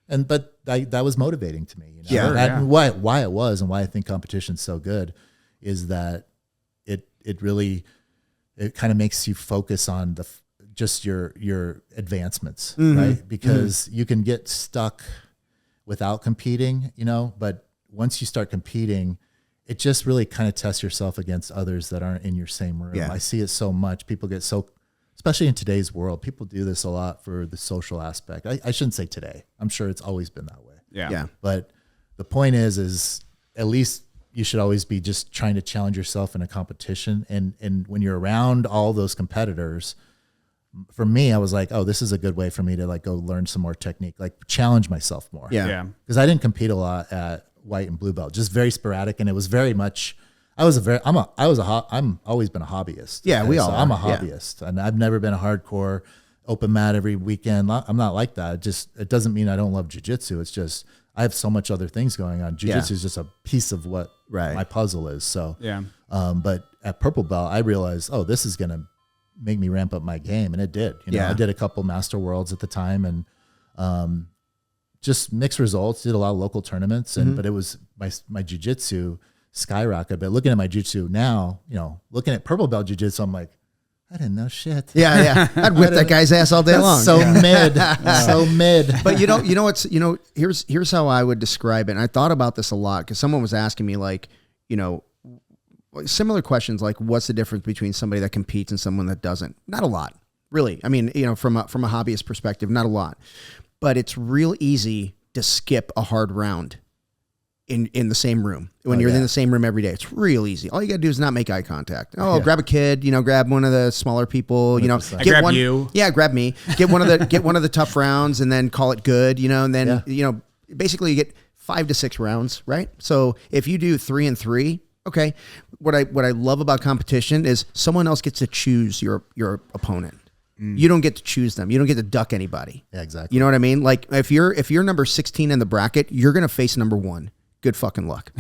S3: but that was motivating to me. And why it was and why I think competition's so good is that it really kind of makes you focus on just your advancements, right? Because you can get stuck without competing, but once you start competing, it just really kind of tests yourself against others that aren't in your same room.
S1: Yeah.
S3: I see it so much. People get so especially in today's world, people do this a lot for the social aspect. I shouldn't say today. I'm sure it's always been that way.
S2: Yeah.
S3: But the point is at least you should always be just trying to challenge yourself in a competition. And when you're around all those competitors, for me, I was like, oh, this is a good way for me to like go learn some more technique, like challenge myself more.
S2: Yeah.
S3: Because I didn't compete a lot at white and blue belt, just very sporadic. And it was very much, I'm always been a hobbyist.
S1: Yeah, we all are.
S3: I'm a hobbyist, and I've never been a hardcore open mat every weekend. I'm not like that. It doesn't mean I don't love jiu-jitsu. It's just, I have so much other things going on. Jiu-jitsu is just a piece of what my puzzle is. So, but at purple belt, I realized, oh, this is going to make me ramp up my game. And it did, I did a couple master worlds at the time, and, just mixed results, did a lot of local tournaments, but it was my jiu-jitsu skyrocket. But looking at my jiu-jitsu now, looking at purple belt jiu-jitsu, I'm like, I didn't know shit.
S1: Yeah. I'd whip that guy's ass all day long.
S3: So mid, so mid.
S1: But here's how I would describe it. And I thought about this a lot because someone was asking me like, similar questions like, what's the difference between somebody that competes and someone that doesn't? Not a lot, really. I mean, from a hobbyist perspective, not a lot. But it's real easy to skip a hard round in the same room when you're in the same room every day. It's real easy. All you got to do is not make eye contact. Grab a kid, grab one of the smaller people,
S2: grab you.
S1: Yeah, grab me. Get one of the tough rounds and then call it good, and then basically you get 5 to 6 rounds, right? So if you do 3 and 3, okay. What I love about competition is someone else gets to choose your opponent. You don't get to choose them. You don't get to duck anybody.
S3: Yeah, exactly.
S1: You know what I mean? Like if you're number 16 in the bracket, you're going to face number 1. Good fucking luck.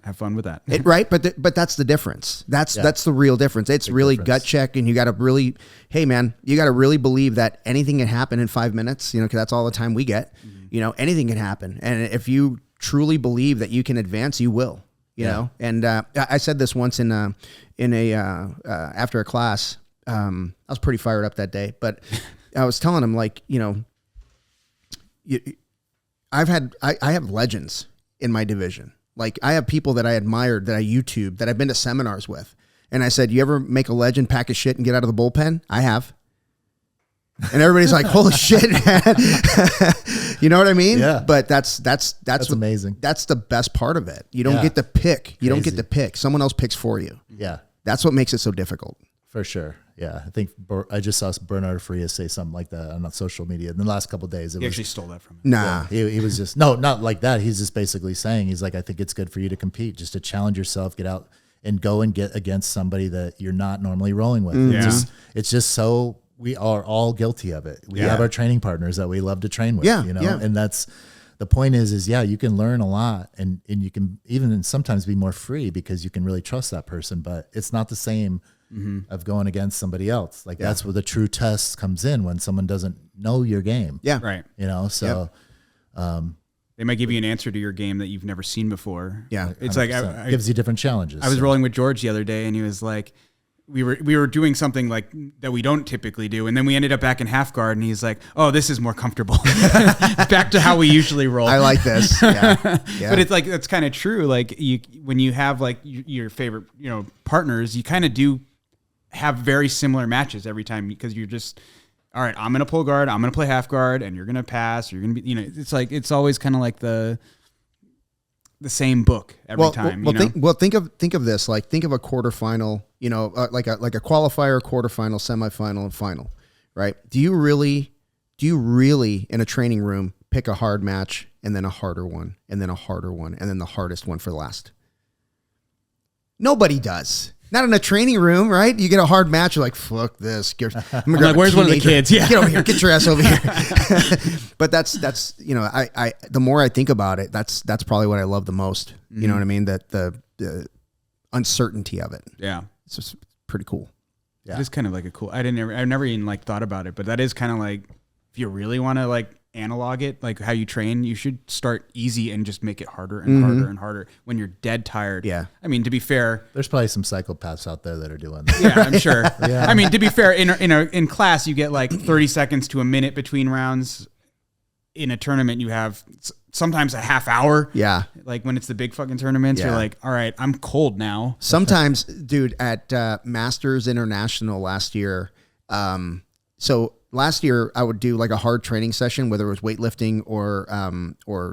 S2: Have fun with that.
S1: Right? But that's the difference. That's the real difference. It's really gut check, and you got to really, hey man, you got to really believe that anything can happen in 5 minutes, because that's all the time we get. Anything can happen. And if you truly believe that you can advance, you will, you know? And I said this once in a after a class. I was pretty fired up that day, but I was telling him like, I have legends in my division. Like I have people that I admired, that I YouTube, that I've been to seminars with. And I said, you ever make a legend pack of shit and get out of the bullpen? I have. And everybody's like, holy shit, man. You know what I mean?
S3: Yeah.
S1: But that's
S3: amazing.
S1: That's the best part of it. You don't get to pick. You don't get to pick. Someone else picks for you.
S3: Yeah.
S1: That's what makes it so difficult.
S3: For sure. Yeah. I think I just saw Bernard Frias say something like that on social media in the last couple of days.
S2: He actually stole that from him.
S1: Nah.
S3: Yeah, he was just, no, not like that. He's just basically saying, he's like, I think it's good for you to compete, just to challenge yourself, get out and go and get against somebody that you're not normally rolling with. It's just so we are all guilty of it. We have our training partners that we love to train with, and that's the point is you can learn a lot and you can even sometimes be more free because you can really trust that person, but it's not the same of going against somebody else. Like that's where the true test comes in, when someone doesn't know your game.
S1: Yeah.
S2: Right.
S3: So
S2: they might give you an answer to your game that you've never seen before.
S1: Yeah.
S2: It's like, it
S3: gives you different challenges.
S2: I was rolling with George the other day and he was like, we were doing something like that we don't typically do. And then we ended up back in half guard and he's like, oh, this is more comfortable. Back to how we usually roll.
S1: I like this. Yeah.
S2: But it's like, that's kind of true. Like when you have like your favorite, partners, you kind of do have very similar matches every time because you're just, all right, I'm going to pull guard, I'm going to play half guard, and you're going to pass, you're going to be, it's like, it's always kind of like the same book every time.
S1: Think of this, like think of a quarterfinal, like a qualifier, quarterfinal, semifinal, and final, right? Do you really in a training room pick a hard match and then a harder one and then a harder one and then the hardest one for last? Nobody does. Not in a training room, right? You get a hard match, you're like, fuck this. I'm like,
S2: where's one of the kids? Yeah.
S1: Get over here. Get your ass over here. But that's I the more I think about it, that's probably what I love the most. You know what I mean? That the uncertainty of it.
S2: Yeah.
S1: It's just pretty cool.
S2: Yeah. It is kind of like a cool, I've never even like thought about it, but that is kind of like, if you really want to like analog it, like how you train, you should start easy and just make it harder and harder and harder when you're dead tired.
S1: Yeah.
S2: I mean, to be fair,
S3: there's probably some psychopaths out there that are doing that.
S2: Yeah, I'm sure. Yeah. I mean, to be fair, in class, you get like 30 seconds to a minute between rounds. In a tournament, you have sometimes a half hour.
S1: Yeah.
S2: Like when it's the big fucking tournaments, you're like, all right, I'm cold now.
S1: Sometimes, dude, at Masters International last year, So last year I would do like a hard training session, whether it was weightlifting or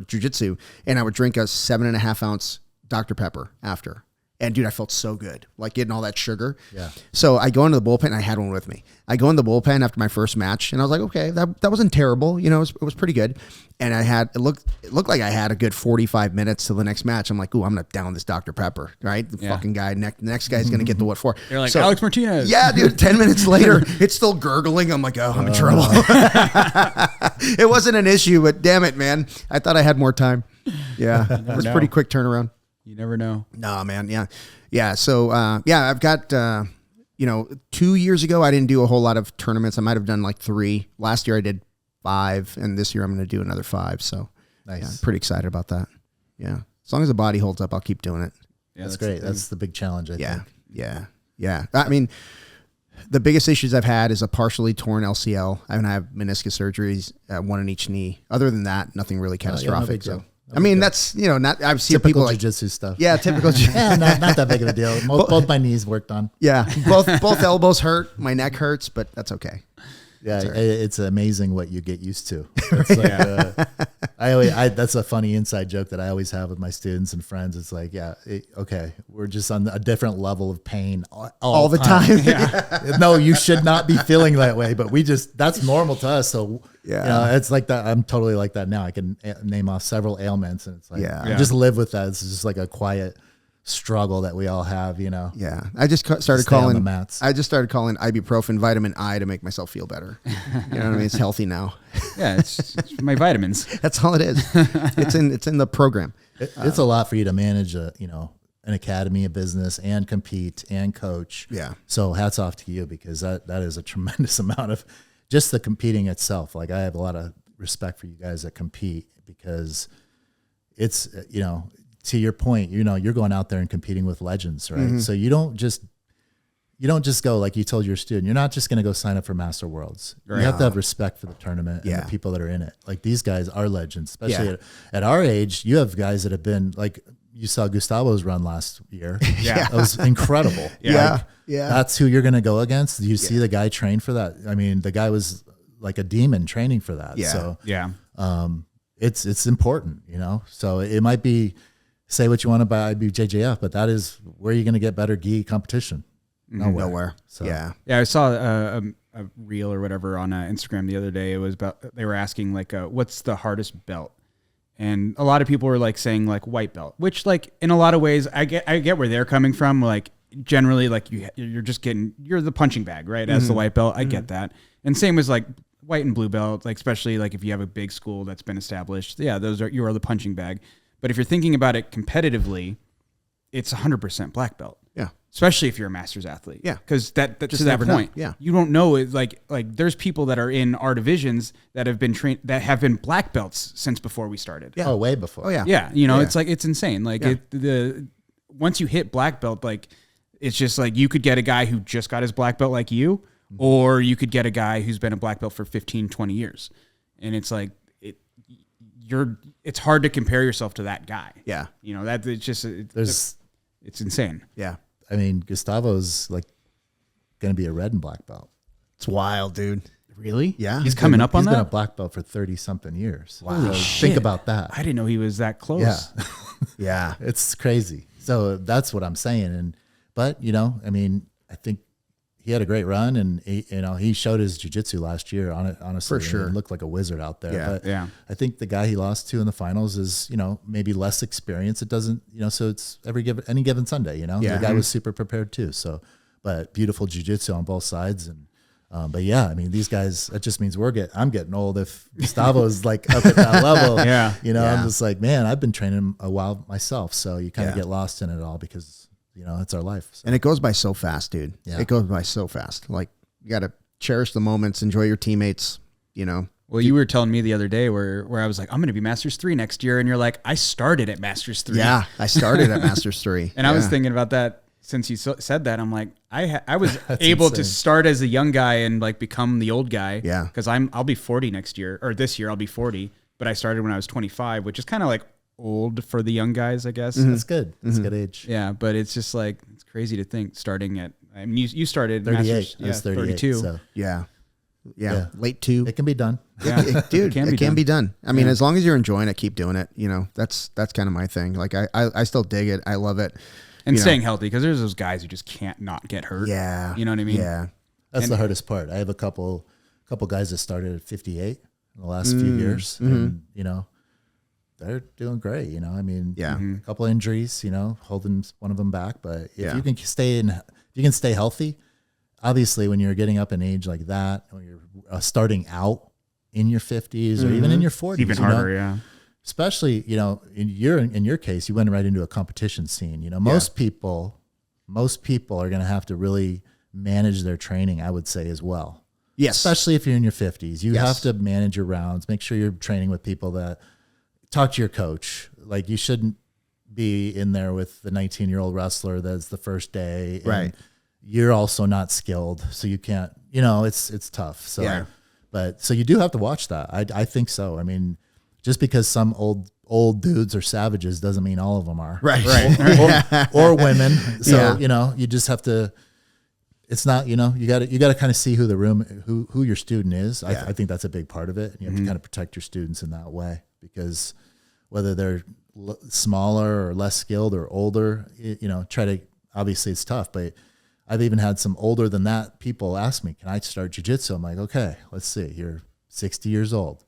S1: jujitsu, and I would drink a 7.5 ounce Dr. Pepper after. And dude, I felt so good, like getting all that sugar.
S3: Yeah.
S1: So I go into the bullpen, and I had one with me. I go in the bullpen after my first match, and I was like, okay, that wasn't terrible. You know, it was pretty good. And it looked like I had a good 45 minutes to the next match. I'm like, ooh, I'm gonna down this Dr. Pepper, right? The fucking guy, the next guy's gonna get the what for?
S2: You're like Alex Martinez.
S1: Yeah, dude. 10 minutes later, it's still gurgling. I'm like, oh, I'm in trouble. It wasn't an issue, but damn it, man, I thought I had more time. Yeah, it was a pretty quick turnaround.
S2: You never know.
S1: No, man. Yeah. Yeah. So, I've got, 2 years ago, I didn't do a whole lot of tournaments. I might've done like 3. Last year I did 5, and this year I'm going to do another 5. So
S3: Nice.
S1: yeah, I'm pretty excited about that. Yeah. As long as the body holds up, I'll keep doing it.
S3: Yeah, that's great. That's the big challenge, I think.
S1: Yeah. I mean, the biggest issues I've had is a partially torn LCL. I have meniscus surgeries, one in each knee. Other than that, nothing really catastrophic.
S3: big deal.
S1: So. I mean, that's, not, I've seen
S3: Typical
S1: people like
S3: jiu-jitsu stuff.
S1: Yeah, typical.
S3: Yeah, not that big of a deal. Both my knees worked on.
S1: Yeah, both elbows hurt. My neck hurts, but that's okay.
S3: Yeah, it's amazing what you get used to. It's like, that's a funny inside joke that I always have with my students and friends. It's like, okay, we're just on a different level of pain all the time. Yeah. No, you should not be feeling that way, but that's normal to us. So it's like that. I'm totally like that now. I can name off several ailments, and it's like, just live with that. It's just like a quiet struggle that we all have, Yeah.
S1: I just started calling
S3: the mats.
S1: I just started calling ibuprofen vitamin I to make myself feel better. You know what I mean? It's healthy now.
S2: Yeah, it's my vitamins.
S1: That's all it is. It's in the program.
S3: It's a lot for you to manage an academy, a business, and compete and coach.
S1: Yeah.
S3: So hats off to you, because that is a tremendous amount of just the competing itself. Like, I have a lot of respect for you guys that compete, because it's, to your point, you're going out there and competing with legends, right? Mm-hmm. So you don't just go, like you told your student, you're not just going to go sign up for Master Worlds. Right. You have to have respect for the tournament and the people that are in it. Like, these guys are legends, especially at our age. You have guys that have been, like, you saw Gustavo's run last year. Yeah. It was incredible. That's who you're going to go against. You see the guy train for that. I mean, the guy was like a demon training for that.
S1: Yeah.
S3: So
S1: it's
S3: important, so it might be, say what you want about BJJF, but that is where you're going to get better gi competition.
S1: Nowhere. So.
S2: Yeah. I saw a reel or whatever on Instagram the other day. It was about, they were asking like, what's the hardest belt? And a lot of people were like saying like white belt, which like in a lot of ways, I get where they're coming from. Like, generally, like you're the punching bag, right? As the white belt, I get that. And same as like white and blue belt, like especially like if you have a big school that's been established, you are the punching bag. But if you're thinking about it competitively, it's 100% black belt.
S1: Yeah.
S2: Especially if you're a master's athlete.
S1: Yeah.
S2: Because that to that point, you don't know. Like there's people that are in our divisions that have been trained, that have been black belts since before we started.
S3: Yeah. Oh, way before.
S1: Oh, yeah.
S2: Yeah. It's like, it's insane. Like once you hit black belt, like it's just like you could get a guy who just got his black belt like you, or you could get a guy who's been a black belt for 15, 20 years. And it's like, it's hard to compare yourself to that guy.
S1: Yeah.
S2: That it's just, it's insane.
S1: Yeah.
S3: I mean, Gustavo's like going to be a red and black belt.
S1: It's wild, dude.
S2: Really?
S1: Yeah.
S2: He's coming up on that?
S3: He's been a black belt for 30 something years.
S1: Wow.
S3: So think about that.
S2: I didn't know he was that close.
S3: Yeah.
S1: Yeah.
S3: It's crazy. So that's what I'm saying. But I mean, I think he had a great run, and he showed his jiu-jitsu last year on it, honestly.
S1: For sure.
S3: He looked like a wizard out there.
S1: Yeah.
S3: But I think the guy he lost to in the finals is, maybe less experience. It doesn't, so it's any given Sunday,
S1: Yeah.
S3: The guy was super prepared too. So, but beautiful jiu-jitsu on both sides. And, but yeah, I mean, these guys, that just means I'm getting old. If Gustavo's like up at that level, I'm just like, man, I've been training a while myself. So you kind of get lost in it all, because it's our life. So.
S1: And it goes by so fast, dude. Yeah. It goes by so fast. Like, you got to cherish the moments, enjoy your teammates,
S2: Well, you were telling me the other day where I was like, I'm going to be Masters 3 next year. And you're like, I started at Masters 3.
S1: Yeah, I started at Masters 3.
S2: And I was thinking about that since you said that. I'm like, I was able to start as a young guy and like become the old guy.
S1: Yeah.
S2: Because I'll be 40 next year, or this year I'll be 40. But I started when I was 25, which is kind of like old for the young guys, I guess.
S3: That's good. That's a good age.
S2: Yeah, but it's just like, it's crazy to think starting at I mean, you started
S3: 38.
S2: Masters,
S3: 32. So.
S1: Yeah. Late 2.
S3: It can be done.
S2: Yeah,
S1: Dude, it can be done. I mean, as long as you're enjoying it, keep doing it. You know, that's kind of my thing. Like I still dig it. I love it.
S2: And staying healthy, because there's those guys who just can't not get hurt.
S1: Yeah.
S2: You know what I mean?
S1: Yeah.
S3: That's the hardest part. I have a couple guys that started at 58 in the last few years, and you know, they're doing great. You know, I mean, a couple injuries, you know, holding one of them back, but if you can stay healthy, obviously when you're getting up in age like that, when you're starting out in your 50s or even in your 40s,
S2: even harder,
S3: especially, you know, in your case, you went right into a competition scene. You know, most people are going to have to really manage their training, I would say, as well.
S1: Yes.
S3: Especially if you're in your 50s. You have to manage your rounds, make sure you're training with people that talk to your coach. Like, you shouldn't be in there with the 19-year-old wrestler that's the first day.
S1: Right.
S3: You're also not skilled, so you can't, you know, it's tough. So, so you do have to watch that. I think so. I mean, just because some old dudes are savages doesn't mean all of them are.
S1: Right.
S3: Or women. So, you know, you just have to, it's not, you know, you got to kind of see who your student is. I think that's a big part of it. And you have to kind of protect your students in that way, because whether they're smaller or less skilled or older, you know, obviously it's tough, but I've even had some older than that people ask me, can I start jiu-jitsu? I'm like, okay, let's see. You're 60 years old.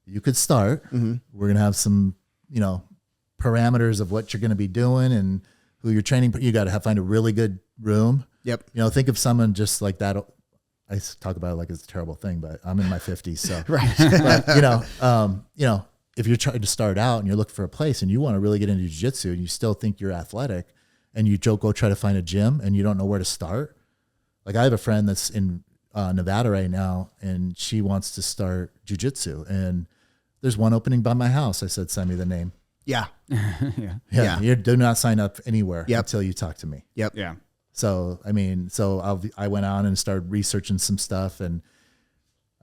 S3: You could start. We're going to have some, you know, parameters of what you're going to be doing and who you're training. You got to find a really good room.
S1: Yep.
S3: You know, think of someone just like that. I talk about it like it's a terrible thing, but I'm in my 50s. So, but, you know, if you're trying to start out and you're looking for a place and you want to really get into jiu-jitsu and you still think you're athletic, and you go try to find a gym and you don't know where to start. Like, I have a friend that's in Nevada right now, and she wants to start jiu-jitsu, and there's one opening by my house. I said, send me the name.
S1: Yeah.
S3: You do not sign up anywhere until you talk to me.
S1: Yep.
S2: Yeah.
S3: So, I mean, I went on and started researching some stuff, and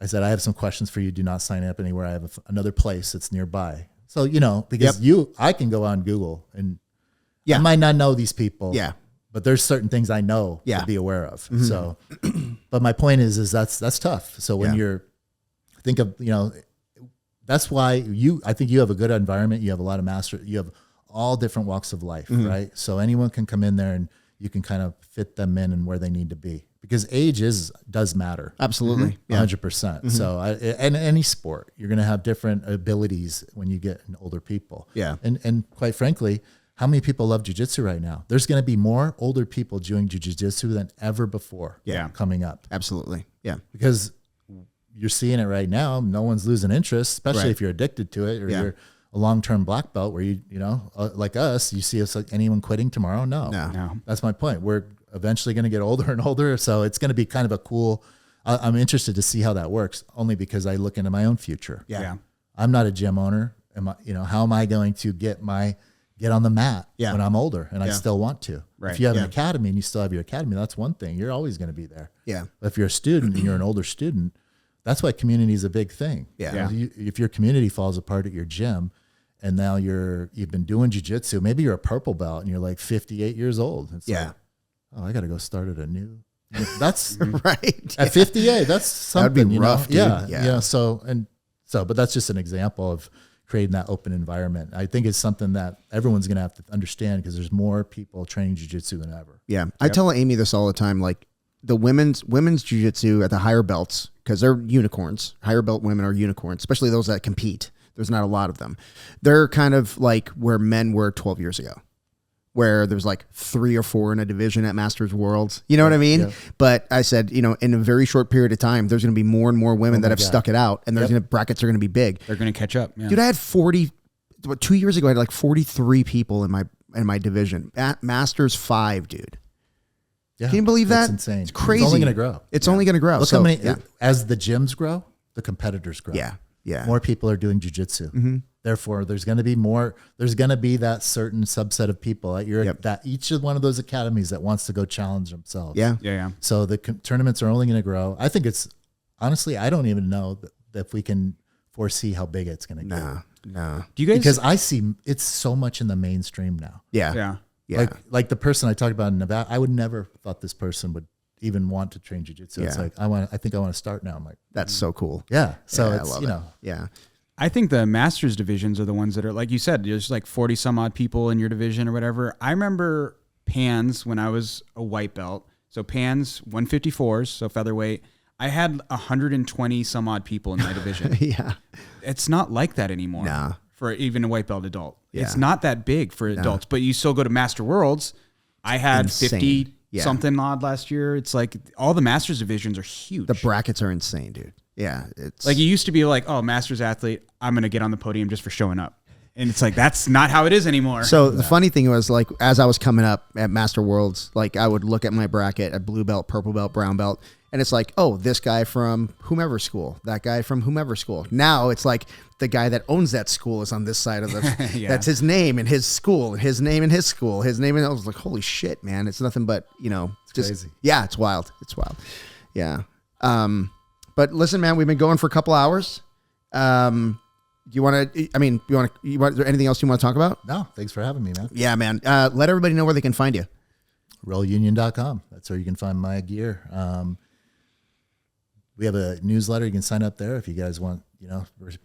S3: I said, I have some questions for you. Do not sign up anywhere. I have another place that's nearby. So, you know, because I can go on Google and I might not know these people. Yeah. But there's certain things I know to be aware of. So, but my point is that's tough. So when think of, you know, that's why I think you have a good environment. You have a lot of you have all different walks of life, right? So anyone can come in there and you can kind of fit them in and where they need to be, because age does matter.
S1: Absolutely.
S3: 100%. So and any sport, you're going to have different abilities when you get older people. Yeah. And quite frankly, how many people love jiu-jitsu right now? There's going to be more older people doing jiu-jitsu than ever before coming up.
S1: Absolutely. Yeah.
S3: Because you're seeing it right now. No one's losing interest, especially if you're addicted to it or you're a long-term black belt where you know, like us, you see us like anyone quitting tomorrow? No. That's my point. We're eventually going to get older and older. So it's going to be kind of a cool, I'm interested to see how that works, only because I look into my own future.
S1: Yeah.
S3: I'm not a gym owner. How am I going to get on the mat when I'm older and I still want to? If you have an academy and you still have your academy, that's one thing. You're always going to be there. Yeah. But if you're a student and you're an older student, that's why community is a big thing. Yeah. If your community falls apart at your gym and now you've been doing jiu-jitsu, maybe you're a purple belt and you're like 58 years old. It's like, oh, I got to go start at a new. That's right. At 58, that's something. That'd be rough, dude. Yeah. So, but that's just an example of creating that open environment. I think it's something that everyone's going to have to understand, because there's more people training jiu-jitsu than ever.
S1: Yeah. I tell Amy this all the time, like the women's jiu-jitsu at the higher belts, because they're unicorns. Higher belt women are unicorns, especially those that compete. There's not a lot of them. They're kind of like where men were 12 years ago, where there's like 3 or 4 in a division at Masters Worlds. You know what I mean? Yeah. But I said, you know, in a very short period of time, there's going to be more and more women that have stuck it out, and brackets are going to be big.
S2: They're going to catch up. Yeah.
S1: Dude, I had 2 years ago, I had like 43 people in my division at Masters 5, dude. Yeah, can you believe that?
S3: That's insane.
S1: It's crazy.
S3: It's only going to grow.
S1: It's only going to grow.
S3: Look how many, as the gyms grow, the competitors grow.
S1: Yeah. Yeah.
S3: More people are doing jiu-jitsu. Therefore, there's going to be more. There's going to be that certain subset of people at that each of one of those academies that wants to go challenge themselves.
S2: Yeah.
S3: So the tournaments are only going to grow. I think it's honestly, I don't even know that if we can foresee how big it's going to get.
S1: No.
S2: Do you guys?
S3: Because I see it's so much in the mainstream now.
S1: Yeah. Yeah.
S3: Like the person I talked about in Nevada, I would never thought this person would even want to train jiu-jitsu. It's like, I think I want to start now. I'm like,
S1: that's so cool.
S3: yeah. So
S1: Yeah, I
S3: it's,
S1: love
S3: you
S1: it.
S3: know,
S1: Yeah.
S2: I think the masters divisions are the ones that are, like you said, there's like 40 some odd people in your division or whatever. I remember Pans when I was a white belt. So Pans 154s, so featherweight. I had 120 some odd people in my division.
S1: Yeah.
S2: It's not like that anymore.
S1: Nah.
S2: For even a white belt adult.
S1: Yeah.
S2: It's not that big for adults, but you still go to Master Worlds. I had
S1: Insane.
S2: 50
S1: Yeah.
S2: something odd last year. It's like all the Masters divisions are huge.
S1: The brackets are insane, dude. Yeah. It's
S2: Like it used to be like, oh, Masters athlete, I'm going to get on the podium just for showing up. And it's like, that's not how it is anymore.
S1: So the funny thing was, like, as I was coming up at Master Worlds, like, I would look at my bracket at blue belt, purple belt, brown belt, and it's like, oh, this guy from whomever school, that guy from whomever school. Now it's like the guy that owns that school is on this side of the.
S2: Yeah.
S1: That's his name and his school, and his name and his school, his name. And I was like, holy shit, man! It's nothing but just
S3: crazy.
S1: Yeah, it's wild. It's wild. Yeah. But listen, man, we've been going for a couple hours. Do you want to? I mean, is there anything else you want to talk about?
S3: no, thanks for having me, man.
S1: Yeah, man. Let everybody know where they can find you.
S3: RollUnion.com. That's where you can find my gear. We have a newsletter. You can sign up there if you guys want.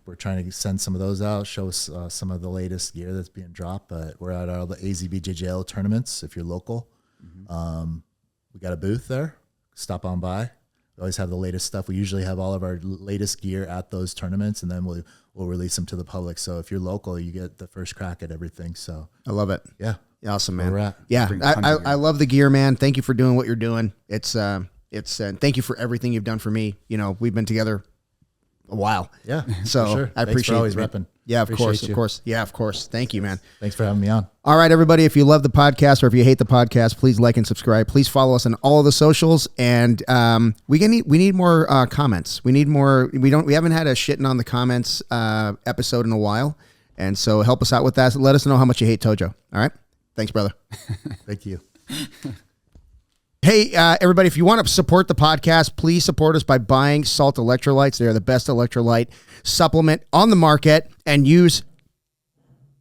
S3: We're trying to send some of those out, show us some of the latest gear that's being dropped. But we're at all the AZBJJL tournaments if you're local. We got a booth there. Stop on by. We always have the latest stuff. We usually have all of our latest gear at those tournaments, and then we'll release them to the public. So if you're local, you get the first crack at everything. So
S1: I love it.
S3: yeah,
S1: Awesome,
S3: where
S1: man.
S3: we're at.
S1: Yeah,
S2: Bring tons of gear.
S1: I love the gear, man. Thank you for doing what you're doing. It's thank you for everything you've done for me. We've been together a while.
S3: Yeah,
S1: So
S3: for sure.
S1: I
S3: Thanks
S1: appreciate
S3: for always
S1: it, man.
S3: repping.
S1: Yeah, of
S3: Appreciate you.
S1: course. Yeah, of course. Thank you, man.
S3: Thanks for having me on.
S1: All right, everybody. If you love the podcast or if you hate the podcast, please like and subscribe. Please follow us on all of the socials, and we need more comments. We need more. We haven't had a shitting on the comments episode in a while, and so help us out with that. Let us know how much you hate Tojo. All right. Thanks, brother.
S3: Thank you.
S1: Hey, everybody, if you want to support the podcast, please support us by buying Salt Electrolytes. They are the best electrolyte supplement on the market, and use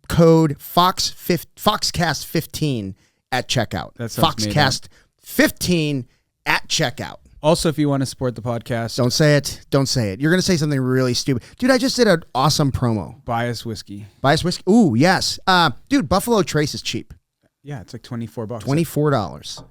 S1: code Foxcast15 at checkout.
S2: That sounds made
S1: Foxcast15 at checkout.
S2: Also, if you want to support the podcast,
S1: Don't say it. Don't say it. You're going to say something really stupid. Dude, I just did an awesome promo.
S2: buy us whiskey.
S1: Buy us whiskey. Ooh, yes. Dude, Buffalo Trace is cheap.
S2: Yeah, it's like $24.
S1: $24.